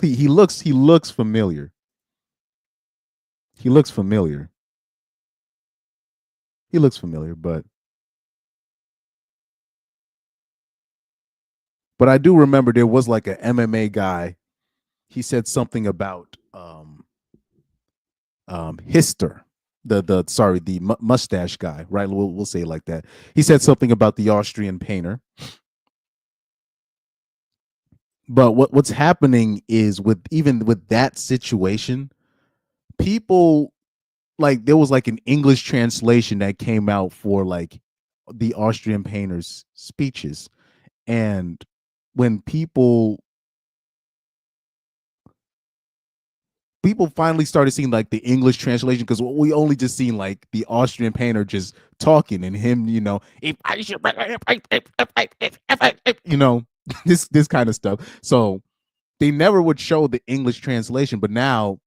He looks familiar. He looks familiar. He looks familiar, but I do remember there was like an MMA guy. He said something about Hister, the mustache guy, right? We'll say it like that. He said something about the Austrian painter. But what's happening is with that situation, people, like, there was like an English translation that came out for like the Austrian painter's speeches, and when people finally started seeing like the English translation, because we only just seen like the Austrian painter just talking and him, if I should, this kind of stuff. So they never would show the English translation, but now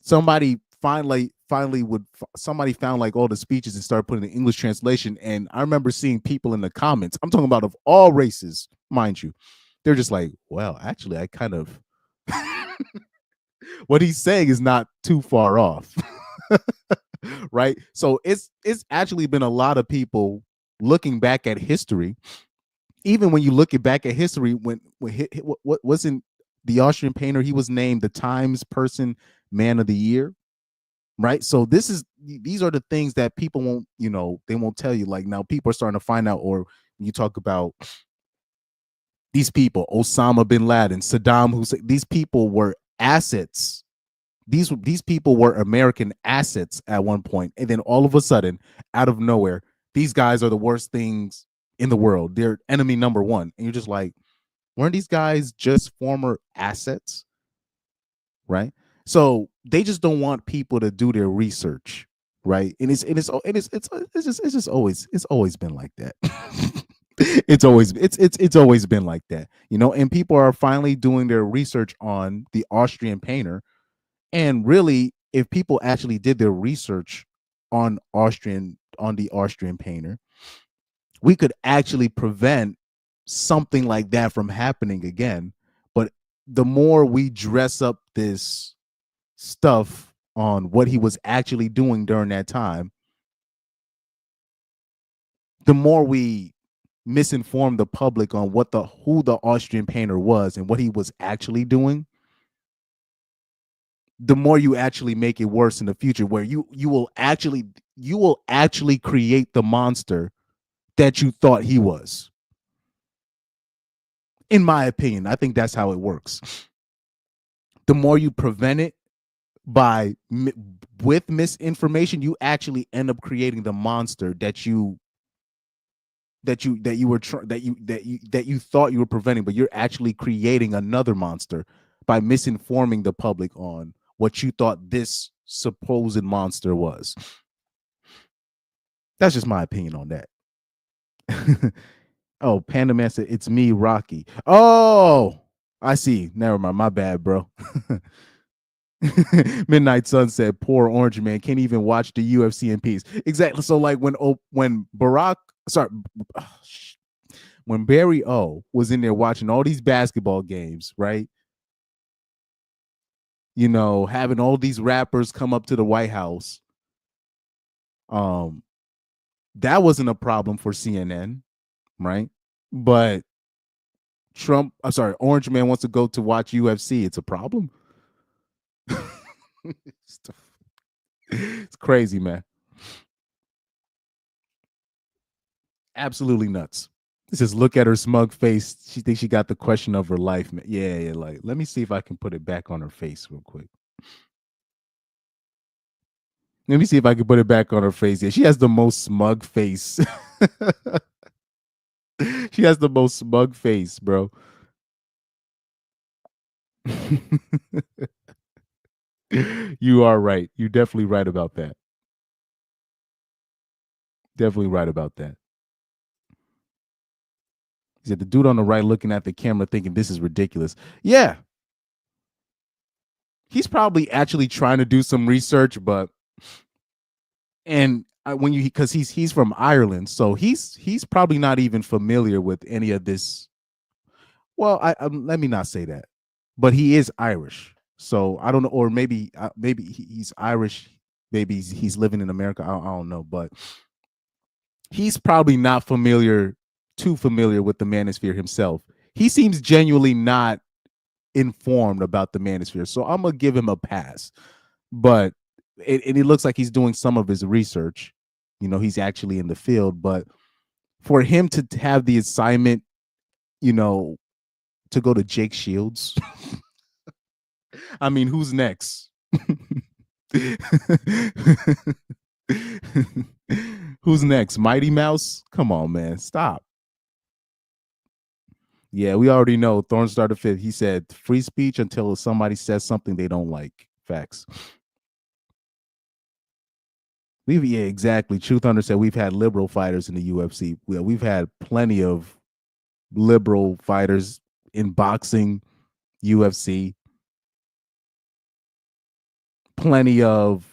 somebody finally found like all the speeches and started putting the English translation. And I remember seeing people in the comments, I'm talking about of all races, mind you, they're just like, well, actually, I kind of what he's saying is not too far off. Right? So it's actually been a lot of people looking back at history. Even when you look back at history, when what wasn't the Austrian painter, he was named the Times Person Man of the Year, right? So these are the things that people won't, they won't tell you. Like, now people are starting to find out, or when you talk about these people, Osama bin Laden, Saddam Hussein, these people were assets. These people were American assets at one point, and then all of a sudden, out of nowhere, these guys are the worst things in the world. They're enemy number one, and you're just like, weren't these guys just former assets? Right? So they just don't want people to do their research, right? And it's just always been like that. It's always been like that, and people are finally doing their research on the Austrian painter. And really, if people actually did their research on the Austrian painter, we could actually prevent something like that from happening again. But the more we dress up this stuff on what he was actually doing during that time, the more we misinform the public on who the Austrian painter was and what he was actually doing, the more you actually make it worse in the future, where you will actually create the monster that you thought he was. In my opinion, I think that's how it works. The more you prevent it with misinformation, you actually end up creating the monster that you thought you were preventing, but you're actually creating another monster by misinforming the public on what you thought this supposed monster was. That's just my opinion on that. Oh, Panda Man said, it's me, Rocky. Oh, I see. Never mind. My bad, bro. Midnight Sun said, poor Orange Man can't even watch the UFC in peace. Exactly. So like when Barry O was in there watching all these basketball games, right? Having all these rappers come up to the White House. That wasn't a problem for CNN, right? But Orange Man wants to go to watch UFC. It's a problem. It's crazy, man. Absolutely nuts. It says, look at her smug face. She thinks she got the question of her life, man. Yeah. Like, let me see if I can put it back on her face real quick. Let me see if I can put it back on her face. Yeah, she has the most smug face. She has the most smug face, bro. You are right. You're definitely right about that. Definitely right about that. He said, the dude on the right looking at the camera thinking this is ridiculous. Yeah. He's probably actually trying to do some research, because he's from Ireland, so he's probably not even familiar with any of this. Well, let me not say that, but he is Irish, So I don't know, or maybe he's Irish, maybe he's living in America. I don't know, but he's probably not too familiar with the Manosphere himself. He seems genuinely not informed about the Manosphere, so I'm gonna give him a pass. But and it looks like he's doing some of his research. He's actually in the field, but for him to have the assignment, to go to Jake Shields, I mean, who's next? Who's next? Mighty Mouse? Come on, man. Stop. Yeah, we already know. Thorn started fifth. He said free speech until somebody says something they don't like. Facts. Yeah, exactly. Truth Hunter said we've had liberal fighters in the UFC. We've had plenty of liberal fighters in boxing, UFC. Plenty of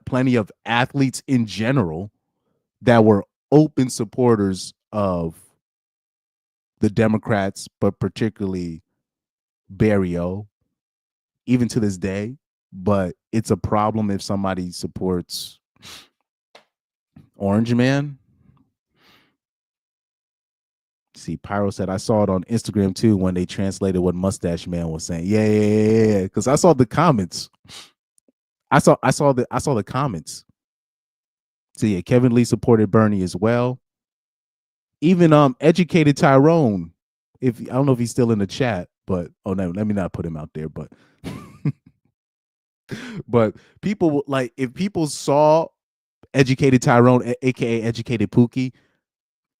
plenty of athletes in general that were open supporters of the Democrats, but particularly Barrio, even to this day. But it's a problem if somebody supports Orange Man. See, Pyro said I saw it on Instagram too when they translated what Mustache Man was saying. Yeah. Because I saw the comments. I saw the comments. So yeah, Kevin Lee supported Bernie as well. Even educated Tyrone. I don't know if he's still in the chat, but no, let me not put him out there. But but people like, if people saw educated Tyrone, aka educated Pookie,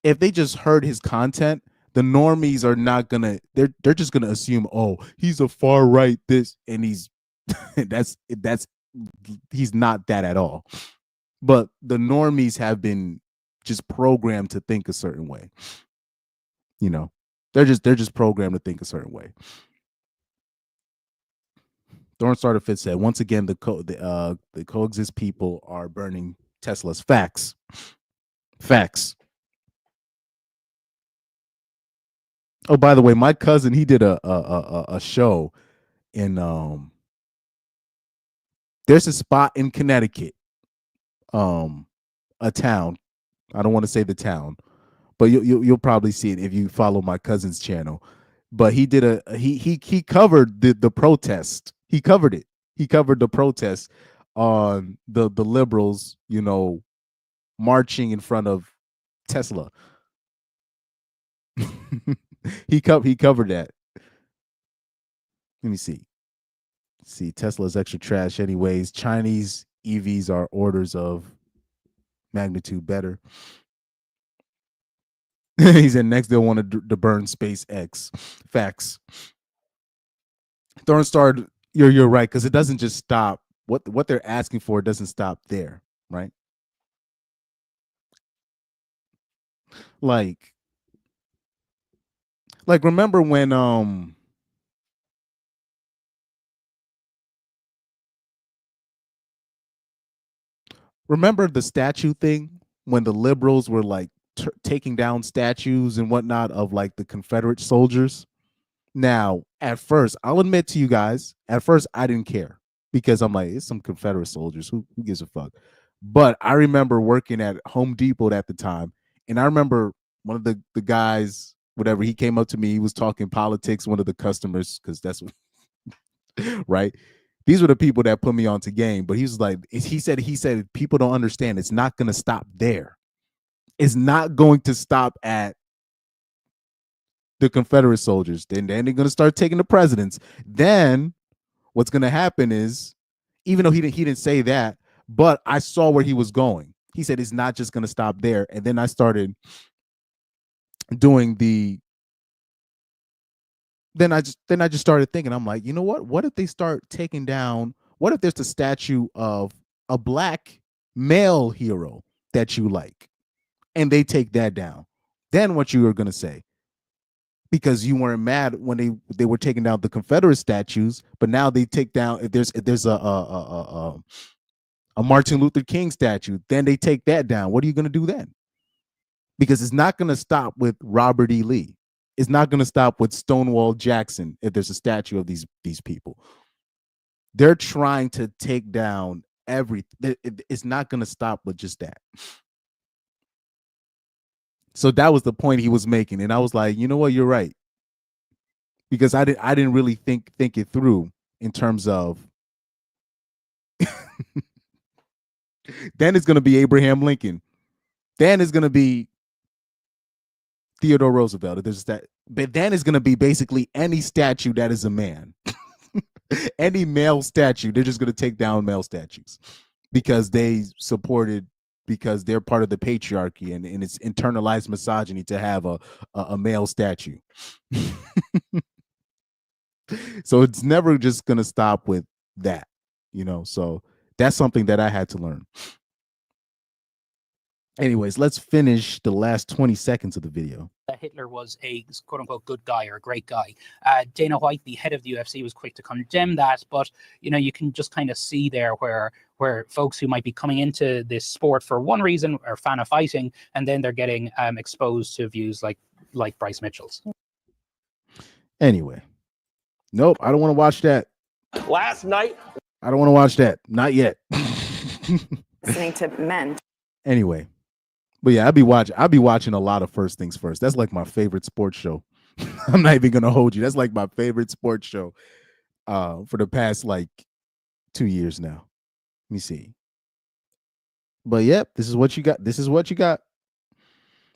if they just heard his content, the normies are not gonna. They're just gonna assume, oh, he's a far right this, and he's he's not that at all. But the normies have been just programmed to think a certain way. They're just programmed to think a certain way. Thorn Starter Fit said, once again, the coexist people are burning Teslas. Facts. Oh, by the way, my cousin, he did a show in there's a spot in Connecticut, a town. I don't want to say the town, but you'll probably see it if you follow my cousin's channel. But he did he covered the protest. He covered it. He covered the protest on the liberals, marching in front of Tesla. he covered that. Let me see. Tesla's extra trash anyways. Chinese EVs are orders of magnitude better. He said next they'll want to burn SpaceX. Facts. Thornstar, you're right, because it doesn't just stop. What they're asking for doesn't stop there, right? Like remember when remember the statue thing when the liberals were like taking down statues and whatnot of like the Confederate soldiers? Now, at first, I'll admit to you guys, at first I didn't care because I'm like, it's some Confederate soldiers. Who gives a fuck? But I remember working at Home Depot at the time, and I remember one of the guys, whatever, he came up to me, he was talking politics, one of the customers, because that's what right? These were the people that put me onto game. But he was like, he said, people don't understand. It's not going to stop there. It's not going to stop at the Confederate soldiers. Then they're going to start taking the presidents. Then what's going to happen is, even though he didn't say that, but I saw where he was going. He said it's not just going to stop there. And then I started doing then I just started thinking, I'm like, you know what? What if they start taking down, what if there's a statue of a black male hero that you like, and they take that down? Then what you are going to say? Because you weren't mad when they were taking down the Confederate statues, but now they take down, if there's a Martin Luther King statue, then they take that down. What are you going to do then? Because it's not going to stop with Robert E. Lee. It's not going to stop with Stonewall Jackson if there's a statue of these people. They're trying to take down everything. It's not going to stop with just that. So that was the point he was making, and I was like, you know what, you're right, because I didn't really think it through in terms of then it's going to be Abraham Lincoln, then it's going to be Theodore Roosevelt. If there's that, but then it's going to be basically any statue that is a man, any male statue. They're just going to take down male statues because they supported, because they're part of the patriarchy, and it's internalized misogyny to have a male statue. So it's never just going to stop with that, so that's something that I had to learn. Anyways, let's finish the last 20 seconds of the video. That Hitler was a quote-unquote good guy or a great guy. Dana White, the head of the UFC, was quick to condemn that, but you can just kind of see there where folks who might be coming into this sport for one reason are fan of fighting, and then they're getting exposed to views like Bryce Mitchell's. Anyway, nope, I don't want to watch that. Last night, I don't want to watch that. Not yet. Listening to men. Anyway. But yeah, I'll be watching a lot of First Things First. That's like my favorite sports show. I'm not even gonna hold you. That's like my favorite sports show for the past like 2 years now. Let me see. But yep, this is what you got.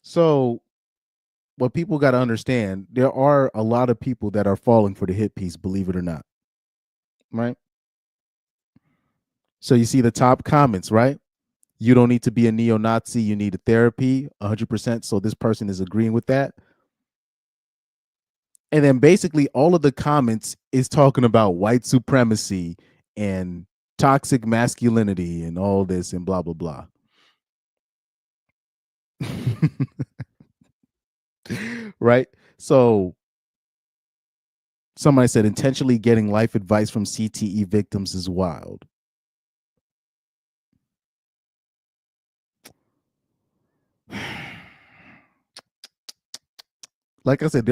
So what people got to understand, there are a lot of people that are falling for the hit piece, believe it or not. Right? So you see the top comments, right? You don't need to be a neo-Nazi. You need a therapy, 100%. So this person is agreeing with that. And then basically all of the comments is talking about white supremacy and toxic masculinity and all this and blah, blah, blah. Right? So somebody said intentionally getting life advice from CTE victims is wild. Like I said,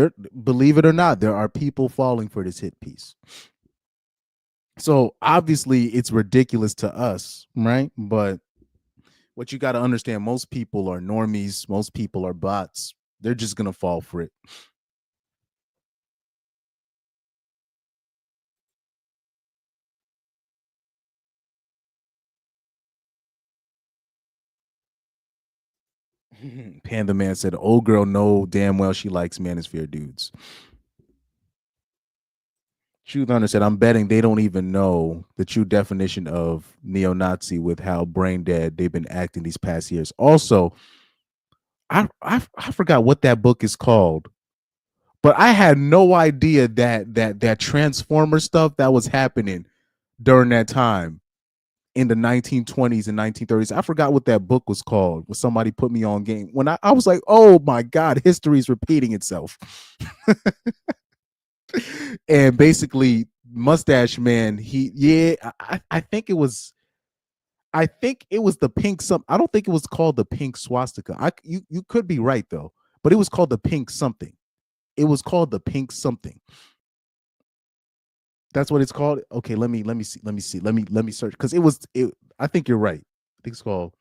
believe it or not, there are people falling for this hit piece. So obviously it's ridiculous to us, right? But what you got to understand, most people are normies. Most people are bots. They're just going to fall for it. Panda Man said, old girl know damn well she likes Manosphere dudes. Truth Hunter said, I'm betting they don't even know the true definition of neo-Nazi with how brain dead they've been acting these past years. Also, I forgot what that book is called, but I had no idea that Transformer stuff that was happening during that time in the 1920s and 1930s. I forgot what that book was called. When somebody put me on game, when I was like, oh my God, history is repeating itself. And basically Mustache Man, I think it was the pink something. I don't think it was called the pink swastika. You could be right though, but it was called the pink something. It was called the pink something. That's what it's called. Okay, let me see. Let me search, because I think you're right. I think it's called.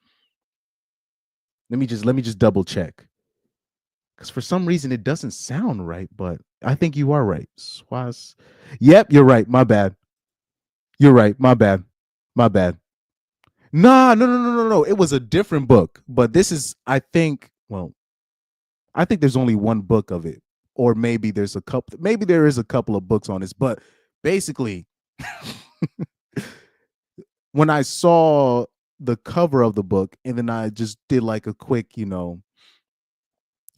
Let me just double check, because for some reason it doesn't sound right, but I think you are right. Yep, you're right. My bad. You're right. My bad. No. It was a different book, but this is, I think there's only one book of it, or maybe there's a couple. Maybe there is a couple of books on this, but basically, when I saw the cover of the book, and then I just did like a quick,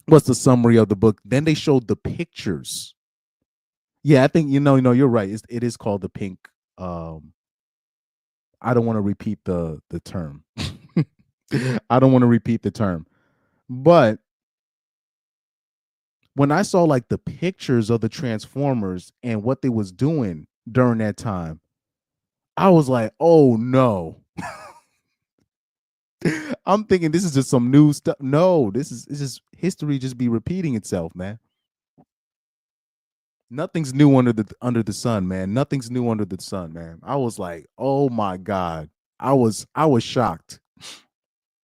what's the summary of the book? Then they showed the pictures. Yeah, I think you're right. It is called the pink. I don't want to repeat the term. I don't want to repeat the term, but when I saw like the pictures of the Transformers and what they was doing during that time, I was like, oh no. I'm thinking this is just some new stuff. No, this is history just be repeating itself, man. Nothing's new under the sun, man. Nothing's new under the sun, man. I was like, oh my God. I was shocked.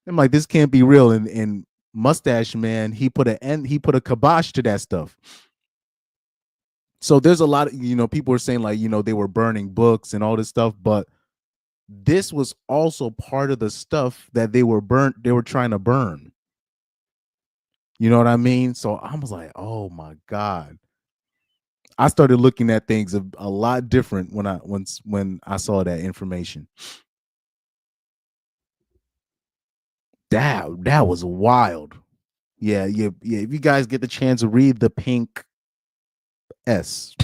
I'm like, this can't be real. And Mustache Man, he put a kibosh to that stuff. So there's a lot of, people are saying like, they were burning books and all this stuff, but this was also part of the stuff that they were trying to burn. You know what I mean? So I was like, oh my God. I started looking at things a lot different when I saw that information. That was wild. Yeah. If you guys get the chance to read the Pink S.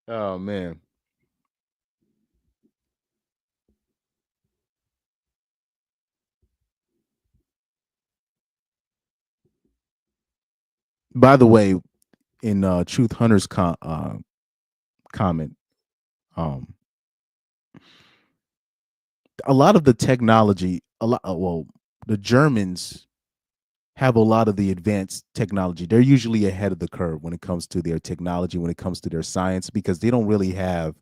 Oh man. By the way, in Truth Hunter's comment, a lot of the technology, the Germans have a lot of the advanced technology. They're usually ahead of the curve when it comes to their technology, when it comes to their science, because they don't really have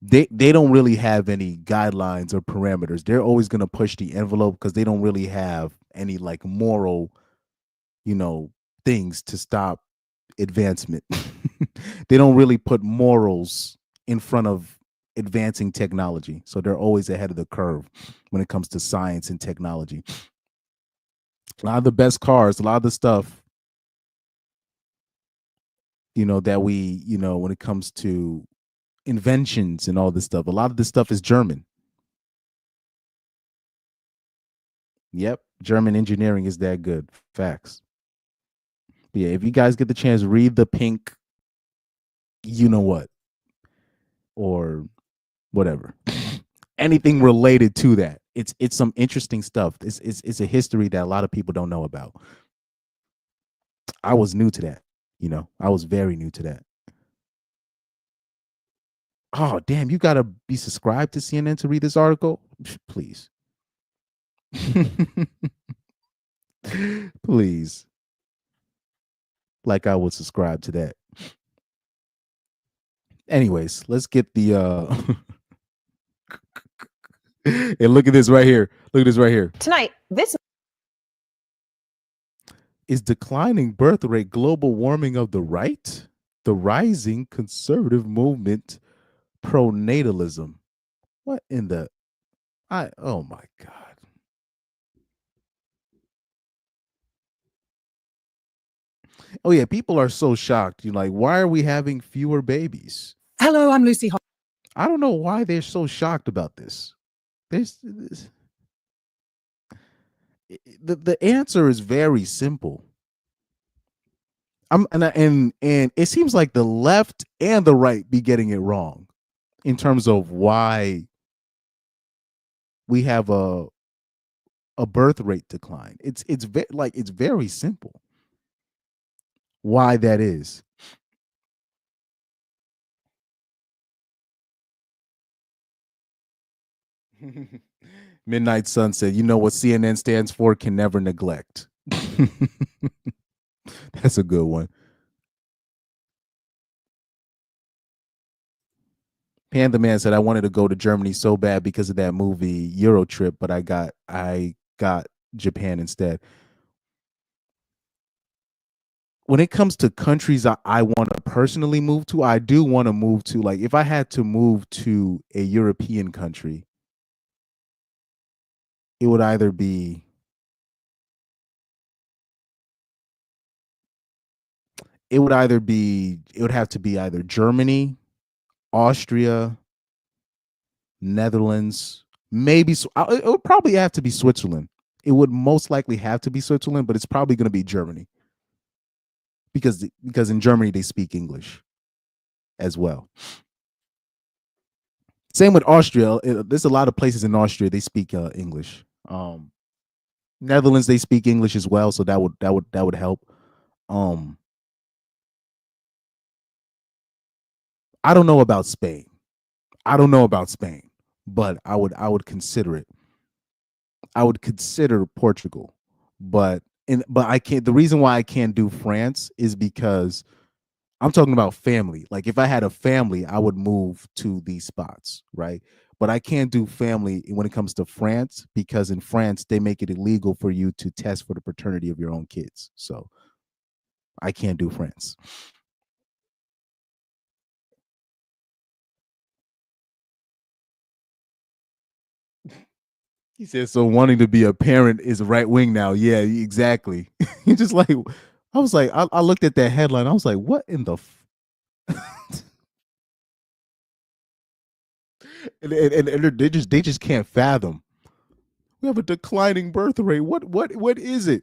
they don't really have any guidelines or parameters. They're always going to push the envelope because they don't really have any like moral, things to stop advancement. They don't really put morals in front of advancing technology. So they're always ahead of the curve when it comes to science and technology. A lot of the best cars, a lot of the stuff, that we, when it comes to inventions and all this stuff, a lot of this stuff is German. Yep, German engineering is that good. Facts. But yeah, if you guys get the chance, read the Pink, you know what, or whatever, anything related to that. It's some interesting stuff. It's a history that a lot of people don't know about. I was new to that. I was very new to that. Oh damn! You gotta be subscribed to CNN to read this article, please. Please. Like I would subscribe to that. Anyways, let's get the and look at this right here. Look at this right here. Tonight, this Is declining birth rate global warming of the right? The rising conservative movement pronatalism. What in the oh my God. Oh yeah, people are so shocked. You're like, why are we having fewer babies? Hello, I'm Lucy. I don't know why they're so shocked about this. The answer is very simple. And it seems like the left and the right be getting it wrong in terms of why we have a birth rate decline. It's very simple why that is. Midnight Sun said, you know what CNN stands for? Can never neglect. That's a good one. Panda Man said, I wanted to go to Germany so bad because of that movie Euro Trip, but I got Japan instead. When it comes to countries I want to personally move to, I do want to move to, like, if I had to move to a European country, it would either be it would have to be either Germany, Austria, Netherlands, maybe it would probably have to be Switzerland. It would most likely have to be Switzerland, but it's probably going to be Germany because in Germany they speak English as well. Same with Austria. There's a lot of places in Austria they speak English. Netherlands they speak English as well, so that would help. I don't know about Spain. But I would consider it. I would consider Portugal, but I can't. The reason why I can't do France is because I'm talking about family. Like if I had a family, I would move to these spots, right? But I can't do family when it comes to France because in France they make it illegal for you to test for the paternity of your own kids. So I can't do France. He said, so wanting to be a parent is right wing now. Yeah, exactly. You're just like, I was like, I looked at that headline. I was like, what in the and they just can't fathom. We have a declining birth rate. What is it?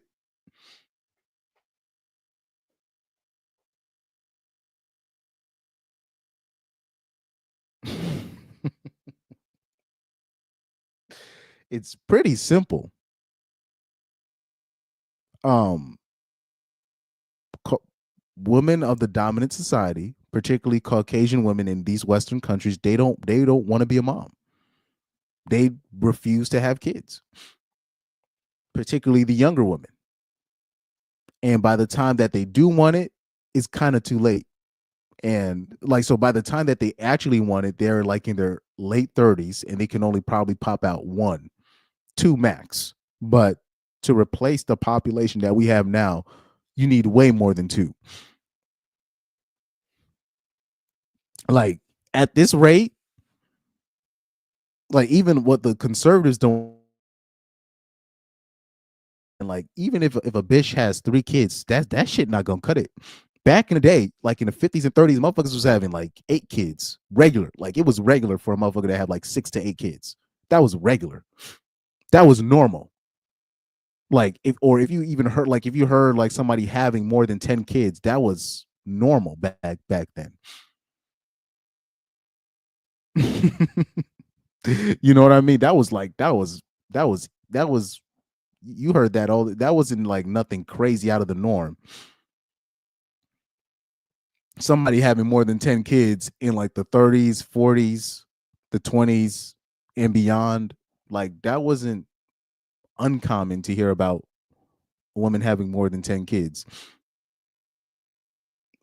It's pretty simple. Um, women of the dominant society, particularly Caucasian women in these Western countries, they don't want to be a mom. They refuse to have kids, particularly the younger women. And by the time that they do want it, it's kind of too late. And like, so by the time that they actually want it, they're like in their late 30s and they can only probably pop out 1, 2 max. But to replace the population that we have now, you need way more than 2. Like at this rate, like even what the conservatives don't, like even if a bitch has 3 kids, that shit not gonna cut it. Back in the day, like in the 50s and 30s, motherfuckers was having like 8 kids regular. Like it was regular for a motherfucker to have like 6 to 8 kids. That was regular. That was normal. Like if you even heard, like if you heard like somebody having more than 10 kids, that was normal back then. You know what I mean? That was you heard that all, that wasn't like nothing crazy out of the norm. Somebody having more than 10 kids in like the 30s, 40s, the 20s and beyond, like that wasn't uncommon to hear about a woman having more than 10 kids.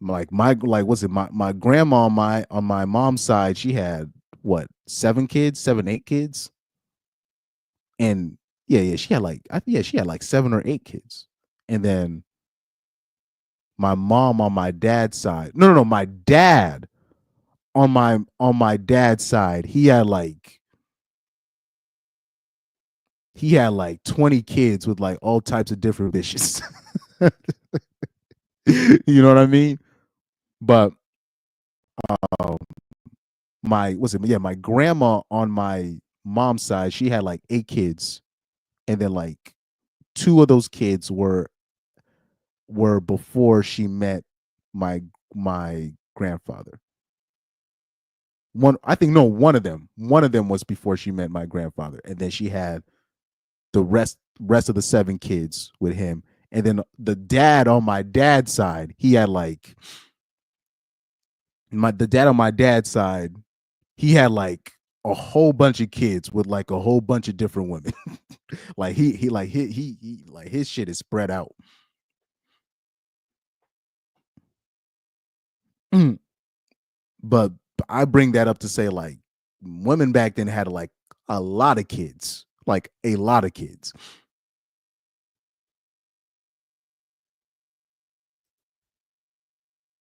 Like what's it, my grandma on my mom's side, she had what, 7 kids, 7, 8 kids. And yeah, she had like she had like 7 or 8 kids. And then my mom on my dad's side, no, my dad on my dad's side, he had like 20 kids with like all types of different bitches. You know what I mean? But my grandma on my mom's side, she had like 8 kids, and then like 2 of those kids were before she met my grandfather. One of them was before she met my grandfather, and then she had the rest of the 7 kids with him. And then the dad on my dad's side, he had like the dad on my dad's side, he had like a whole bunch of kids with like a whole bunch of different women. Like he like his shit is spread out. But I bring that up to say, like, women back then had like a lot of kids, like a lot of kids.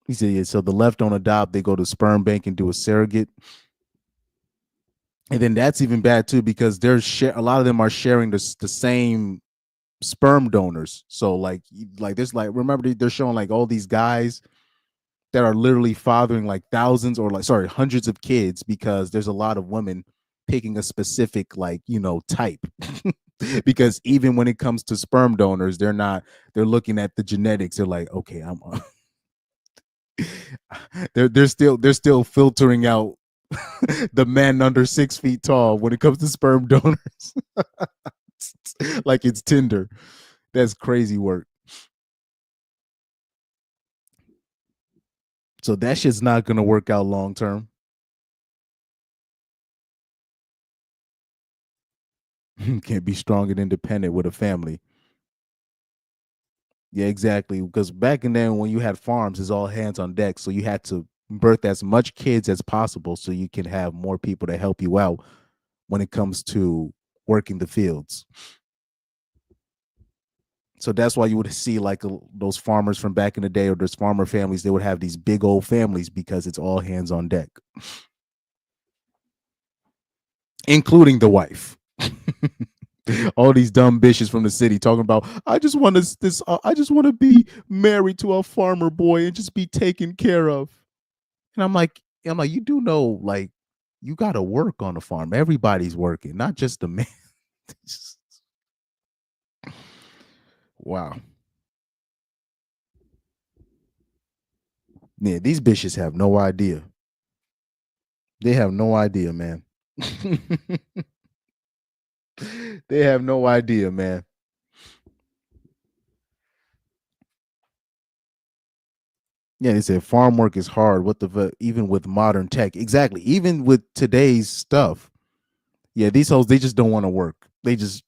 He said, yeah, so the left don't adopt, they go to sperm bank and do a surrogate. And then that's even bad too, because there's a lot of them are sharing the same sperm donors. So like there's like, remember they're showing like all these guys that are literally fathering like thousands or hundreds of kids, because there's a lot of women picking a specific type. Because even when it comes to sperm donors, they're looking at the genetics. They're like, okay, I'm they're still filtering out the men under 6 feet tall when it comes to sperm donors. Like it's Tinder. That's crazy work. So that shit's not gonna work out long term. Can't be strong and independent with a family. Yeah, exactly. Because back in then, when you had farms, it's all hands on deck. So you had to birth as much kids as possible so you can have more people to help you out when it comes to working the fields. So that's why you would see like those farmers from back in the day, or those farmer families, they would have these big old families because it's all hands on deck, including the wife. All these dumb bitches from the city talking about, I just want to be married to a farmer boy and just be taken care of. And I'm like, you do know, like, you got to work on the farm. Everybody's working, not just the man. Wow. Yeah, these bitches have no idea. They have no idea, man. They have no idea, man. Yeah, they said farm work is hard. What the even with modern tech, exactly. Even with today's stuff, yeah, these hoes, they just don't want to work. They just.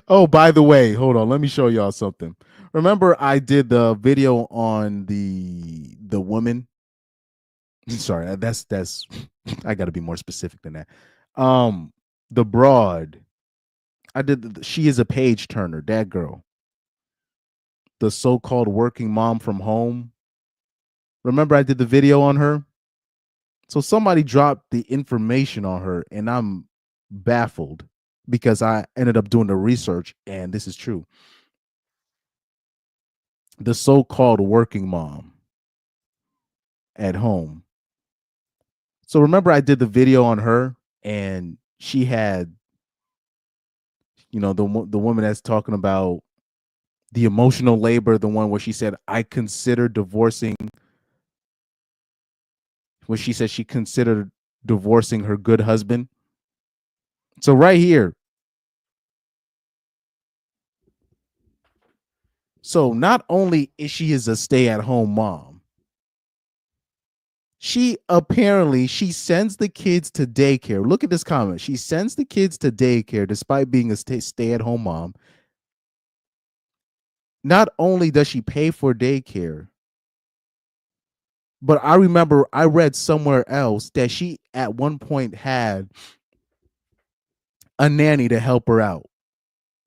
Oh, by the way, hold on. Let me show y'all something. Remember, I did the video on the woman. Sorry, that's I got to be more specific than that. The broad. I did. She is a page turner. That girl. The so-called working mom from home. Remember, I did the video on her. So somebody dropped the information on her, and I'm baffled because I ended up doing the research, and this is true. The so-called working mom at home. So remember, I did the video on her, and she had, the woman that's talking about the emotional labor, the one where she said, I consider divorcing, where she said she considered divorcing her good husband. So right here. So not only is she a stay-at-home mom, she sends the kids to daycare. Look at this comment. She sends the kids to daycare despite being a stay-at-home mom. Not only does she pay for daycare, but I remember I read somewhere else that she at one point had a nanny to help her out.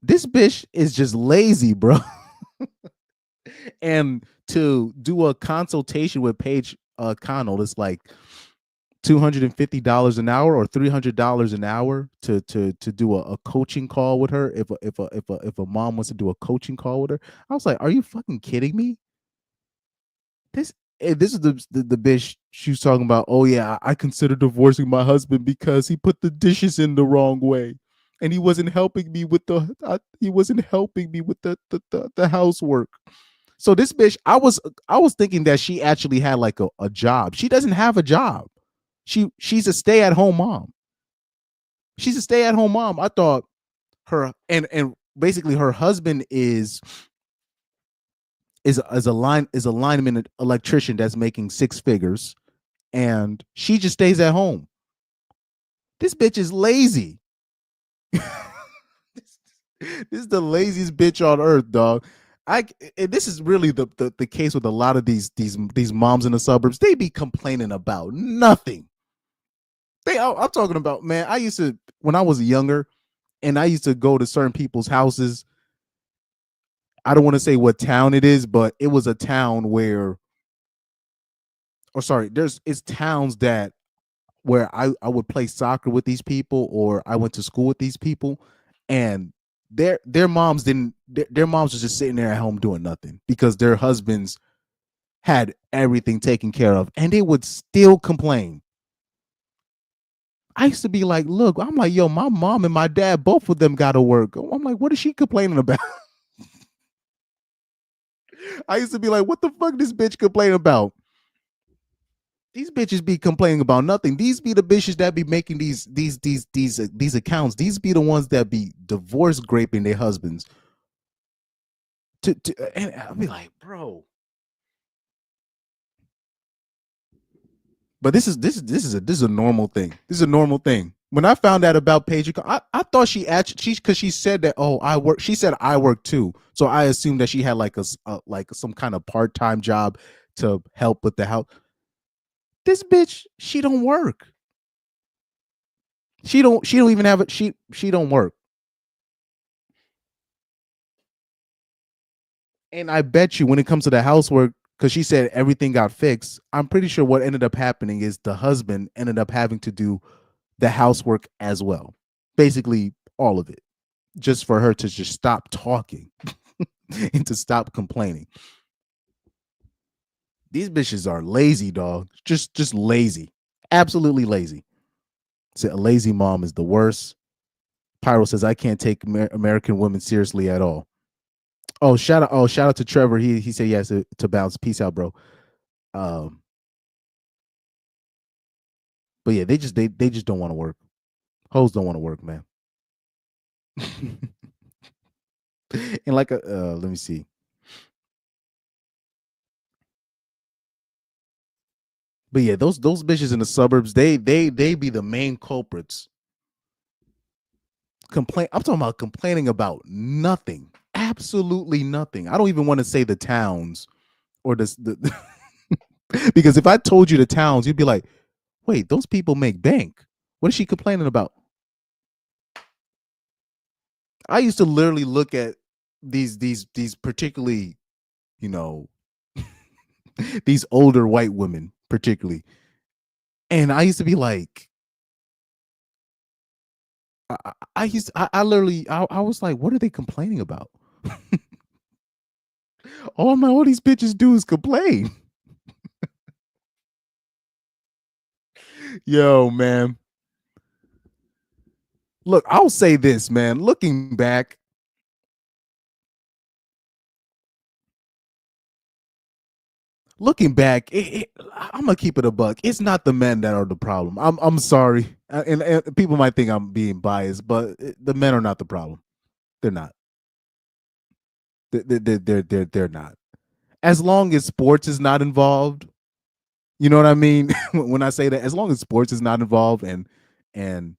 This bitch is just lazy, bro. And to do a consultation with Paige Connell, it's like $250 an hour or $300 an hour to do a coaching call with her. If a mom wants to do a coaching call with her, I was like, are you fucking kidding me? This is the bitch she was talking about. Oh yeah, I consider divorcing my husband because he put the dishes in the wrong way, and he wasn't helping me with the housework. So this bitch, I was thinking that she actually had like a job. She doesn't have a job. She's a stay-at-home mom. She's a stay-at-home mom. I thought her and basically her husband is a lineman electrician that's making six figures, and she just stays at home. This bitch is lazy. This is the laziest bitch on earth, dog. This is really the case with a lot of these moms in the suburbs. They be complaining about nothing. I'm talking about, man, I used to, when I was younger, and I used to go to certain people's houses. I don't want to say what town it is, but it was a town where, or sorry, it's towns that where I would play soccer with these people, or I went to school with these people, and their moms their moms was just sitting there at home doing nothing because their husbands had everything taken care of, and they would still complain. I used to be like, look, I'm like, yo, my mom and my dad, both of them got to work. I'm like, what is she complaining about? I used to be like, what the fuck this bitch complaining about? These bitches be complaining about nothing. These be the bitches that be making these accounts. These be the ones that be divorce graping their husbands. And I'll be like, bro. But this is a normal thing. This is a normal thing. When I found out about Paige, I thought she actually because she said that I work. She said I work too, so I assumed that she had like like some kind of part-time job to help with the house. This bitch, she don't work. She don't even have it. She don't work. And I bet you when it comes to the housework, because she said everything got fixed, I'm pretty sure what ended up happening is the husband ended up having to do the housework as well. Basically, all of it. Just for her to just stop talking and to stop complaining. These bitches are lazy, dog. Just lazy. Absolutely lazy. So a lazy mom is the worst. Pyro says I can't take American women seriously at all. Shout out to Trevor. He said yes to bounce. Peace out, bro. But yeah, they just don't want to work. Hoes don't want to work, man. And like let me see. But yeah, those bitches in the suburbs, they be the main culprits. I'm talking about complaining about nothing. Absolutely nothing. I don't even want to say the towns or the because if I told you the towns, you'd be like, wait, those people make bank. What is she complaining about? I used to literally look at these particularly, these older white women particularly, and I used to be like, I was like, what are they complaining about? All these bitches do is complain. Yo, man. Look, I'll say this, man. Looking back, I'm gonna keep it a buck. It's not the men that are the problem. I'm sorry, and people might think I'm being biased, but the men are not the problem. They're not. They're not. As long as sports is not involved, you know what I mean. When I say that, as long as sports is not involved, and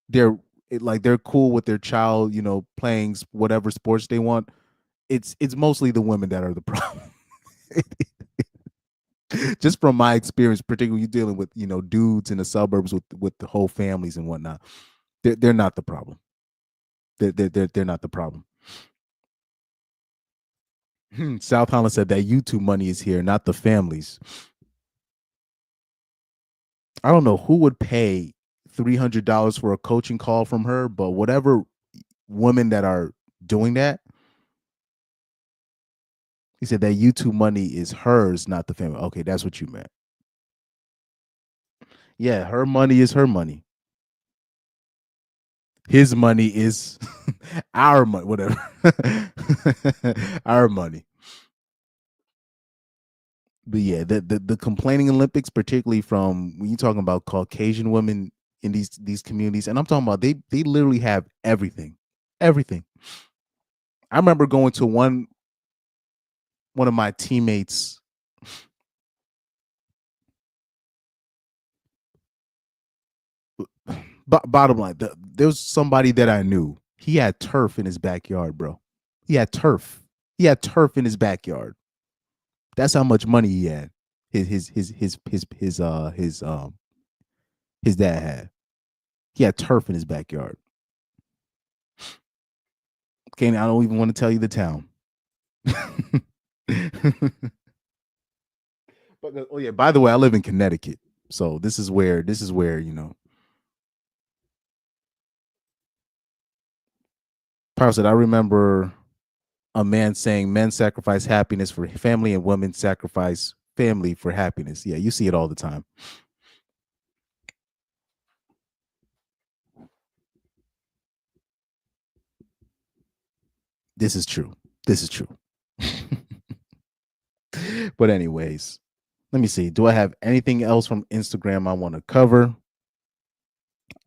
they're they're cool with their child, playing whatever sports they want. It's mostly the women that are the problem. Just from my experience, particularly you dealing with dudes in the suburbs with the whole families and whatnot, they're not the problem. They're not the problem. South Holland said that YouTube money is here, not the families. I don't know who would pay $300 for a coaching call from her, but whatever women that are doing that, he said that YouTube money is hers, not the family. Okay, that's what you meant. Yeah, her money is her money. His money is our money, whatever. Our money. But yeah, the complaining Olympics, particularly from when you're talking about Caucasian women in these communities, and I'm talking about they literally have everything. Everything. I remember going to one of my teammates. Bottom line, there was somebody that I knew. He had turf in his backyard, bro. He had turf. He had turf in his backyard. That's how much money he had. His dad had. He had turf in his backyard. Okay, I don't even want to tell you the town. But oh yeah, by the way, I live in Connecticut, so this is where Power said, I remember a man saying men sacrifice happiness for family and women sacrifice family for happiness. Yeah, you see it all the time. This is true. This is true. But anyways, let me see. Do I have anything else from Instagram I want to cover?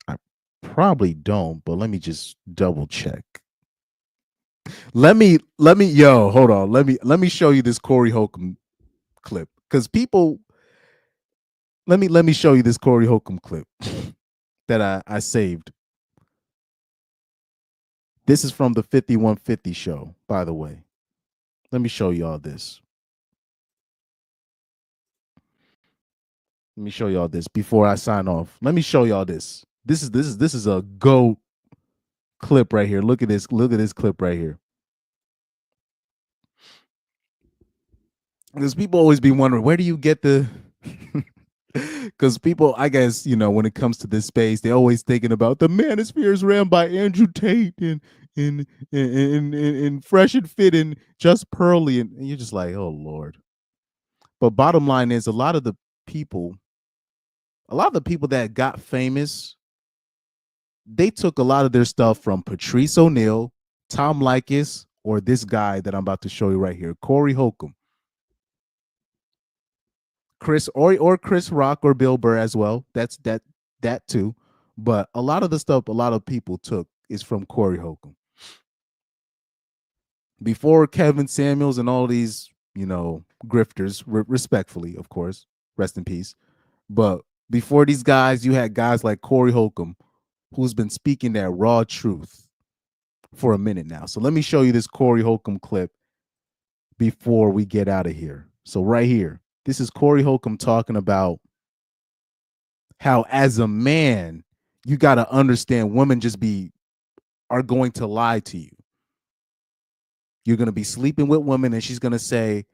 I probably don't, but let me just double check. Let me hold on. Let me show you this Corey Holcomb clip because people let me show you this Corey Holcomb clip that I saved. This is from the 5150 show, by the way. Let me show y'all this. Let me show y'all this before I sign off. Let me show y'all this. This is a GOAT clip right here. Look at this. Look at this clip right here. Because people always be wondering, where do you get the because people, I guess, when it comes to this space, they're always thinking about the Manosphere is ran by Andrew Tate and Fresh and Fit and Just Pearly, and you're just like, oh Lord. But bottom line is, a lot of the people that got famous, they took a lot of their stuff from Patrice O'Neal, Tom Likas, or this guy that I'm about to show you right here, Corey Holcomb. Chris or Chris Rock or Bill Burr as well. That's that too. But a lot of the stuff a lot of people took is from Corey Holcomb. Before Kevin Samuels and all these, grifters, respectfully, of course, rest in peace. But before these guys, you had guys like Corey Holcomb, who's been speaking that raw truth for a minute now. So let me show you this Corey Holcomb clip before we get out of here. So right here. This is Corey Holcomb talking about how, as a man, you got to understand women are going to lie to you. You're going to be sleeping with women and she's going to say,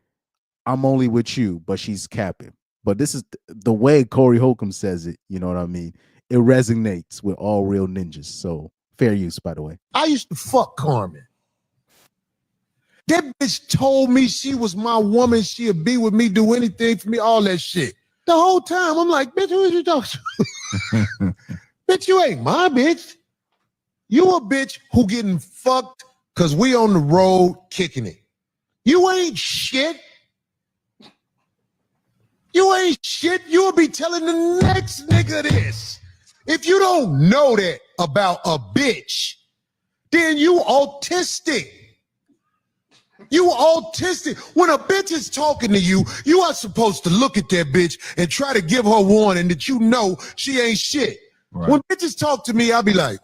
I'm only with you, but she's capping. But this is the way Corey Holcomb says it. You know what I mean? It resonates with all real ninjas. So fair use, by the way. I used to fuck Carmen. That bitch told me she was my woman. She'd be with me, do anything for me, all that shit. The whole time, I'm like, bitch, who is you talking to? Bitch, you ain't my bitch. You a bitch who getting fucked because we on the road kicking it. You ain't shit. You ain't shit. You'll be telling the next nigga this. If you don't know that about a bitch, then you autistic. You autistic. When a bitch is talking to you, you are supposed to look at that bitch and try to give her warning that you know she ain't shit. Right. When bitches talk to me, I'll be like,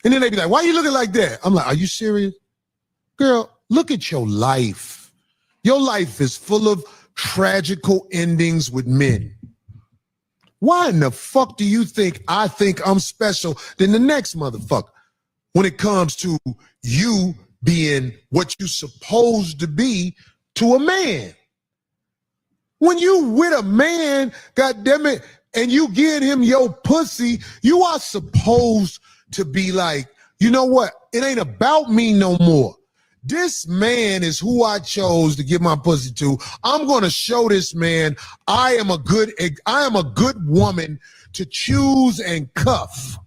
and then they be like, why you looking like that? I'm like, are you serious? Girl, look at your life. Your life is full of tragical endings with men. Why in the fuck do you think I think I'm special than the next motherfucker when it comes to you being what you supposed to be to a man? When you with a man, goddammit, and you give him your pussy, you are supposed to be like, you know what? It ain't about me no more. This man is who I chose to give my pussy to. I'm gonna show this man I am a good woman to choose and cuff.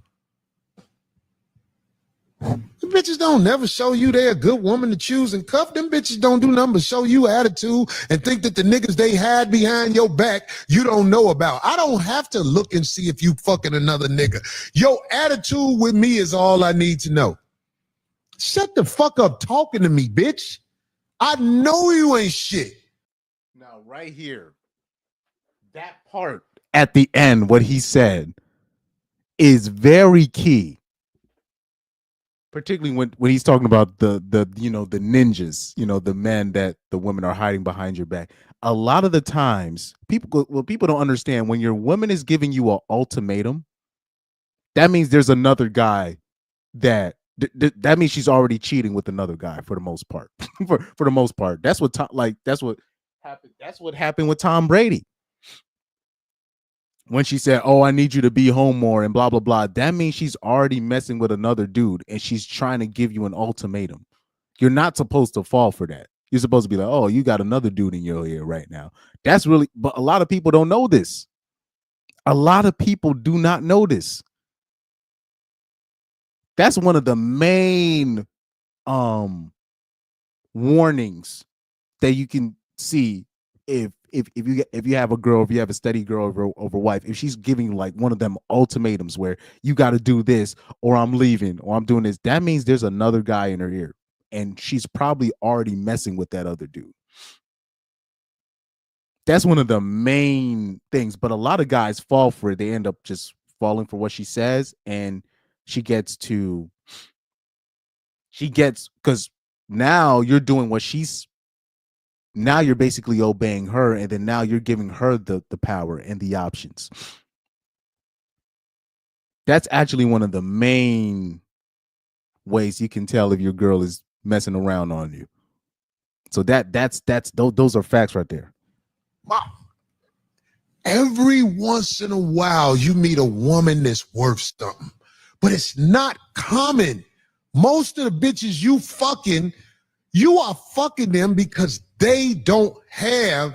The bitches don't never show you they're a good woman to choose and cuff. Them bitches don't do nothing but show you attitude and think that the niggas they had behind your back you don't know about. I don't have to look and see if you fucking another nigga. Your attitude with me is all I need to know. Shut the fuck up talking to me, bitch. I know you ain't shit. Now, right here, that part at the end, what he said is very key. Particularly when he's talking about the ninjas, the men that the women are hiding behind your back. A lot of the times, people don't understand, when your woman is giving you an ultimatum, that means there's another guy that means she's already cheating with another guy for the most part. for the most part, that's what happened. That's what happened with Tom Brady. When she said, oh, I need you to be home more and blah, blah, blah, that means she's already messing with another dude and she's trying to give you an ultimatum. You're not supposed to fall for that. You're supposed to be like, oh, you got another dude in your ear right now. That's really, but a lot of people don't know this. A lot of people do not know this. That's one of the main warnings that you can see if you have a girl, if you have a steady girl over wife, if she's giving like one of them ultimatums where you got to do this or I'm leaving or I'm doing this, that means there's another guy in her ear and she's probably already messing with that other dude. That's one of the main things. But a lot of guys fall for it. They end up just falling for what she says, and she gets because now you're doing what she's. Now you're basically obeying her, and then now you're giving her the power and the options. That's actually one of the main ways you can tell if your girl is messing around on you. So those are facts right there. Every once in a while, you meet a woman that's worth something, but it's not common. Most of the bitches you are fucking them because they don't have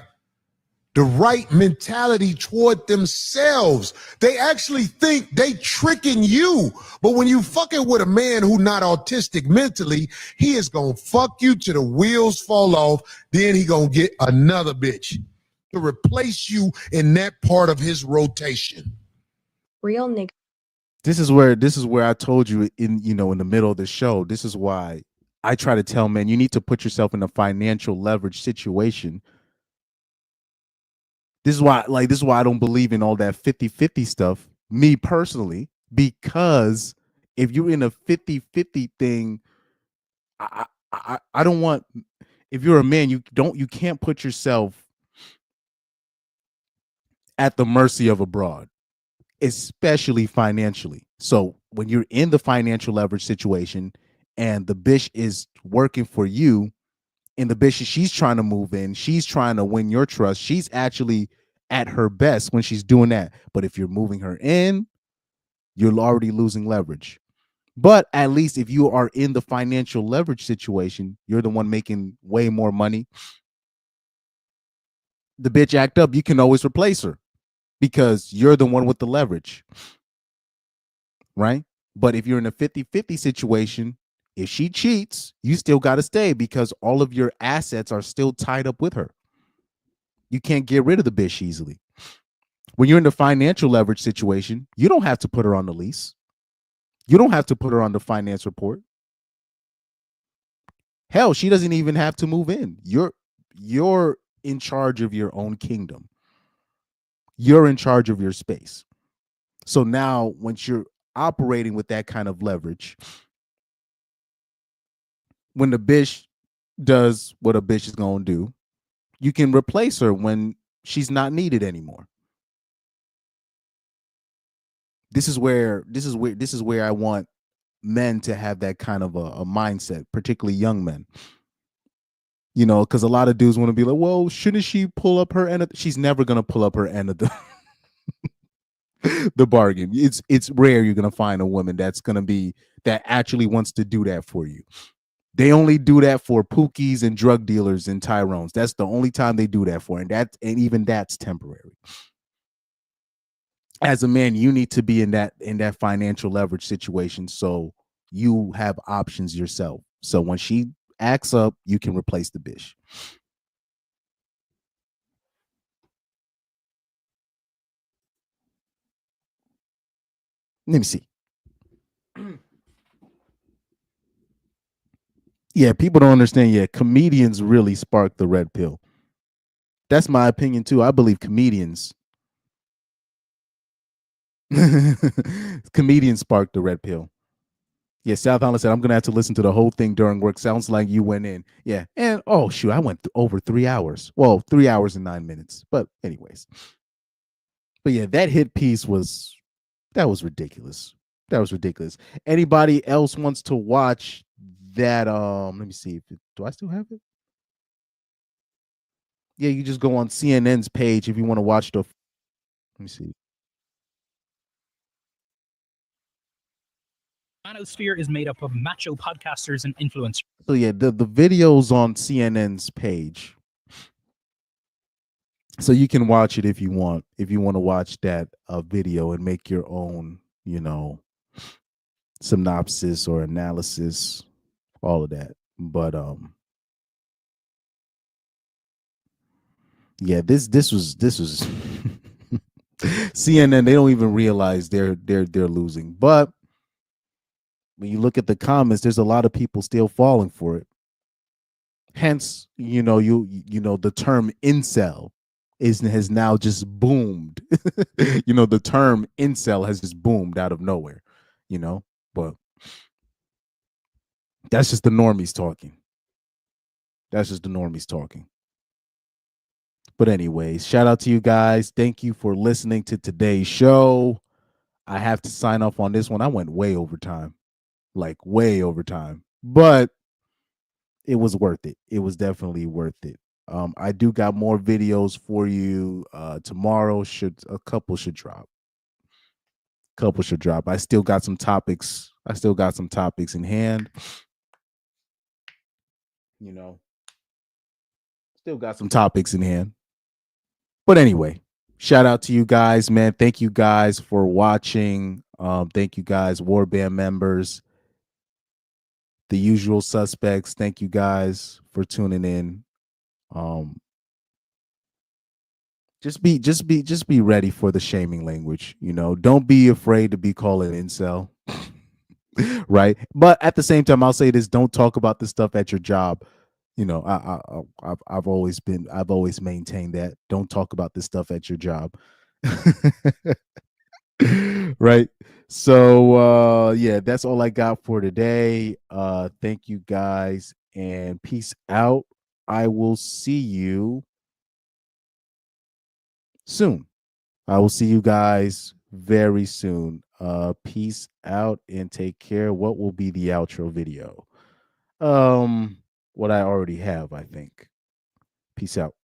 the right mentality toward themselves. They actually think they tricking you. But when you fucking with a man who not autistic mentally, he is gonna fuck you till the wheels fall off. Then he gonna get another bitch to replace you in that part of his rotation. Real nigga. This is where I told you in the middle of the show. This is why I try to tell men you need to put yourself in a financial leverage situation. This is why I don't believe in all that 50-50 stuff, me personally, because if you're in a 50-50 thing, I don't want, if you're a man, you can't put yourself at the mercy of a broad, especially financially. So when you're in the financial leverage situation and the bitch is working for you, and the bitch she's trying to move in, she's trying to win your trust, she's actually at her best when she's doing that. But if you're moving her in, you're already losing leverage. But at least if you are in the financial leverage situation, you're the one making way more money. The bitch act up, you can always replace her because you're the one with the leverage, right? But if you're in a 50-50 situation, if she cheats, you still got to stay because all of your assets are still tied up with her. You can't get rid of the bitch easily. When you're in the financial leverage situation, you don't have to put her on the lease. You don't have to put her on the finance report. Hell, she doesn't even have to move in. You're in charge of your own kingdom. You're in charge of your space. So now, once you're operating with that kind of leverage, when the bitch does what a bitch is going to do, you can replace her when she's not needed anymore. This is where I want men to have that kind of a mindset, particularly young men. Because a lot of dudes want to be like, well, shouldn't she pull up her end of she's never gonna pull up her end of the bargain. It's rare you're gonna find a woman that actually wants to do that for you. They only do that for pookies and drug dealers and Tyrones. That's the only time they do that for, and even that's temporary. As a man, you need to be in that financial leverage situation so you have options yourself. So when she acts up, you can replace the bitch. Let me see. Yeah, people don't understand. Yeah, comedians really spark the red pill. That's my opinion too. I believe comedians spark the red pill. Yeah, South Holland said, I'm going to have to listen to the whole thing during work. Sounds like you went in. Yeah. And, oh, shoot, I went over 3 hours. Well, 3 hours and 9 minutes. But anyways. But yeah, that hit piece was ridiculous. That was ridiculous. Anybody else wants to watch that? Let me see. Do I still have it? Yeah, you just go on CNN's page if you want to watch the. Let me see. Manosphere is made up of macho podcasters and influencers. So yeah, the video's on CNN's page. So you can watch it if you want to watch that video and make your own, synopsis or analysis, all of that. But yeah, this was CNN. They don't even realize they're losing. But when you look at the comments, there's a lot of people still falling for it. Hence, the term incel has now just boomed. You know, the term incel has just boomed out of nowhere, you know, but that's just the normies talking. That's just the normies talking. But anyways, shout out to you guys. Thank you for listening to today's show. I have to sign off on this one. I went way over time, like way over time, but it was worth it. It was definitely worth it. I do got more videos for you tomorrow. A couple should drop. I still got some topics. In hand. You know, still got some topics in hand. But anyway, shout out to you guys, man. Thank you guys for watching. Thank you guys, Warband members, the usual suspects. Thank you guys for tuning in. Just be ready for the shaming language. You know, don't be afraid to be called an incel. Right. But at the same time, I'll say this: don't talk about this stuff at your job. You know, I've always maintained that don't talk about this stuff at your job. Right. So yeah, that's all I got for today. Thank you guys and peace out. I will see you soon. I will see you guys very soon. Peace out and take care. What will be the outro video? What I already have, I think. Peace out.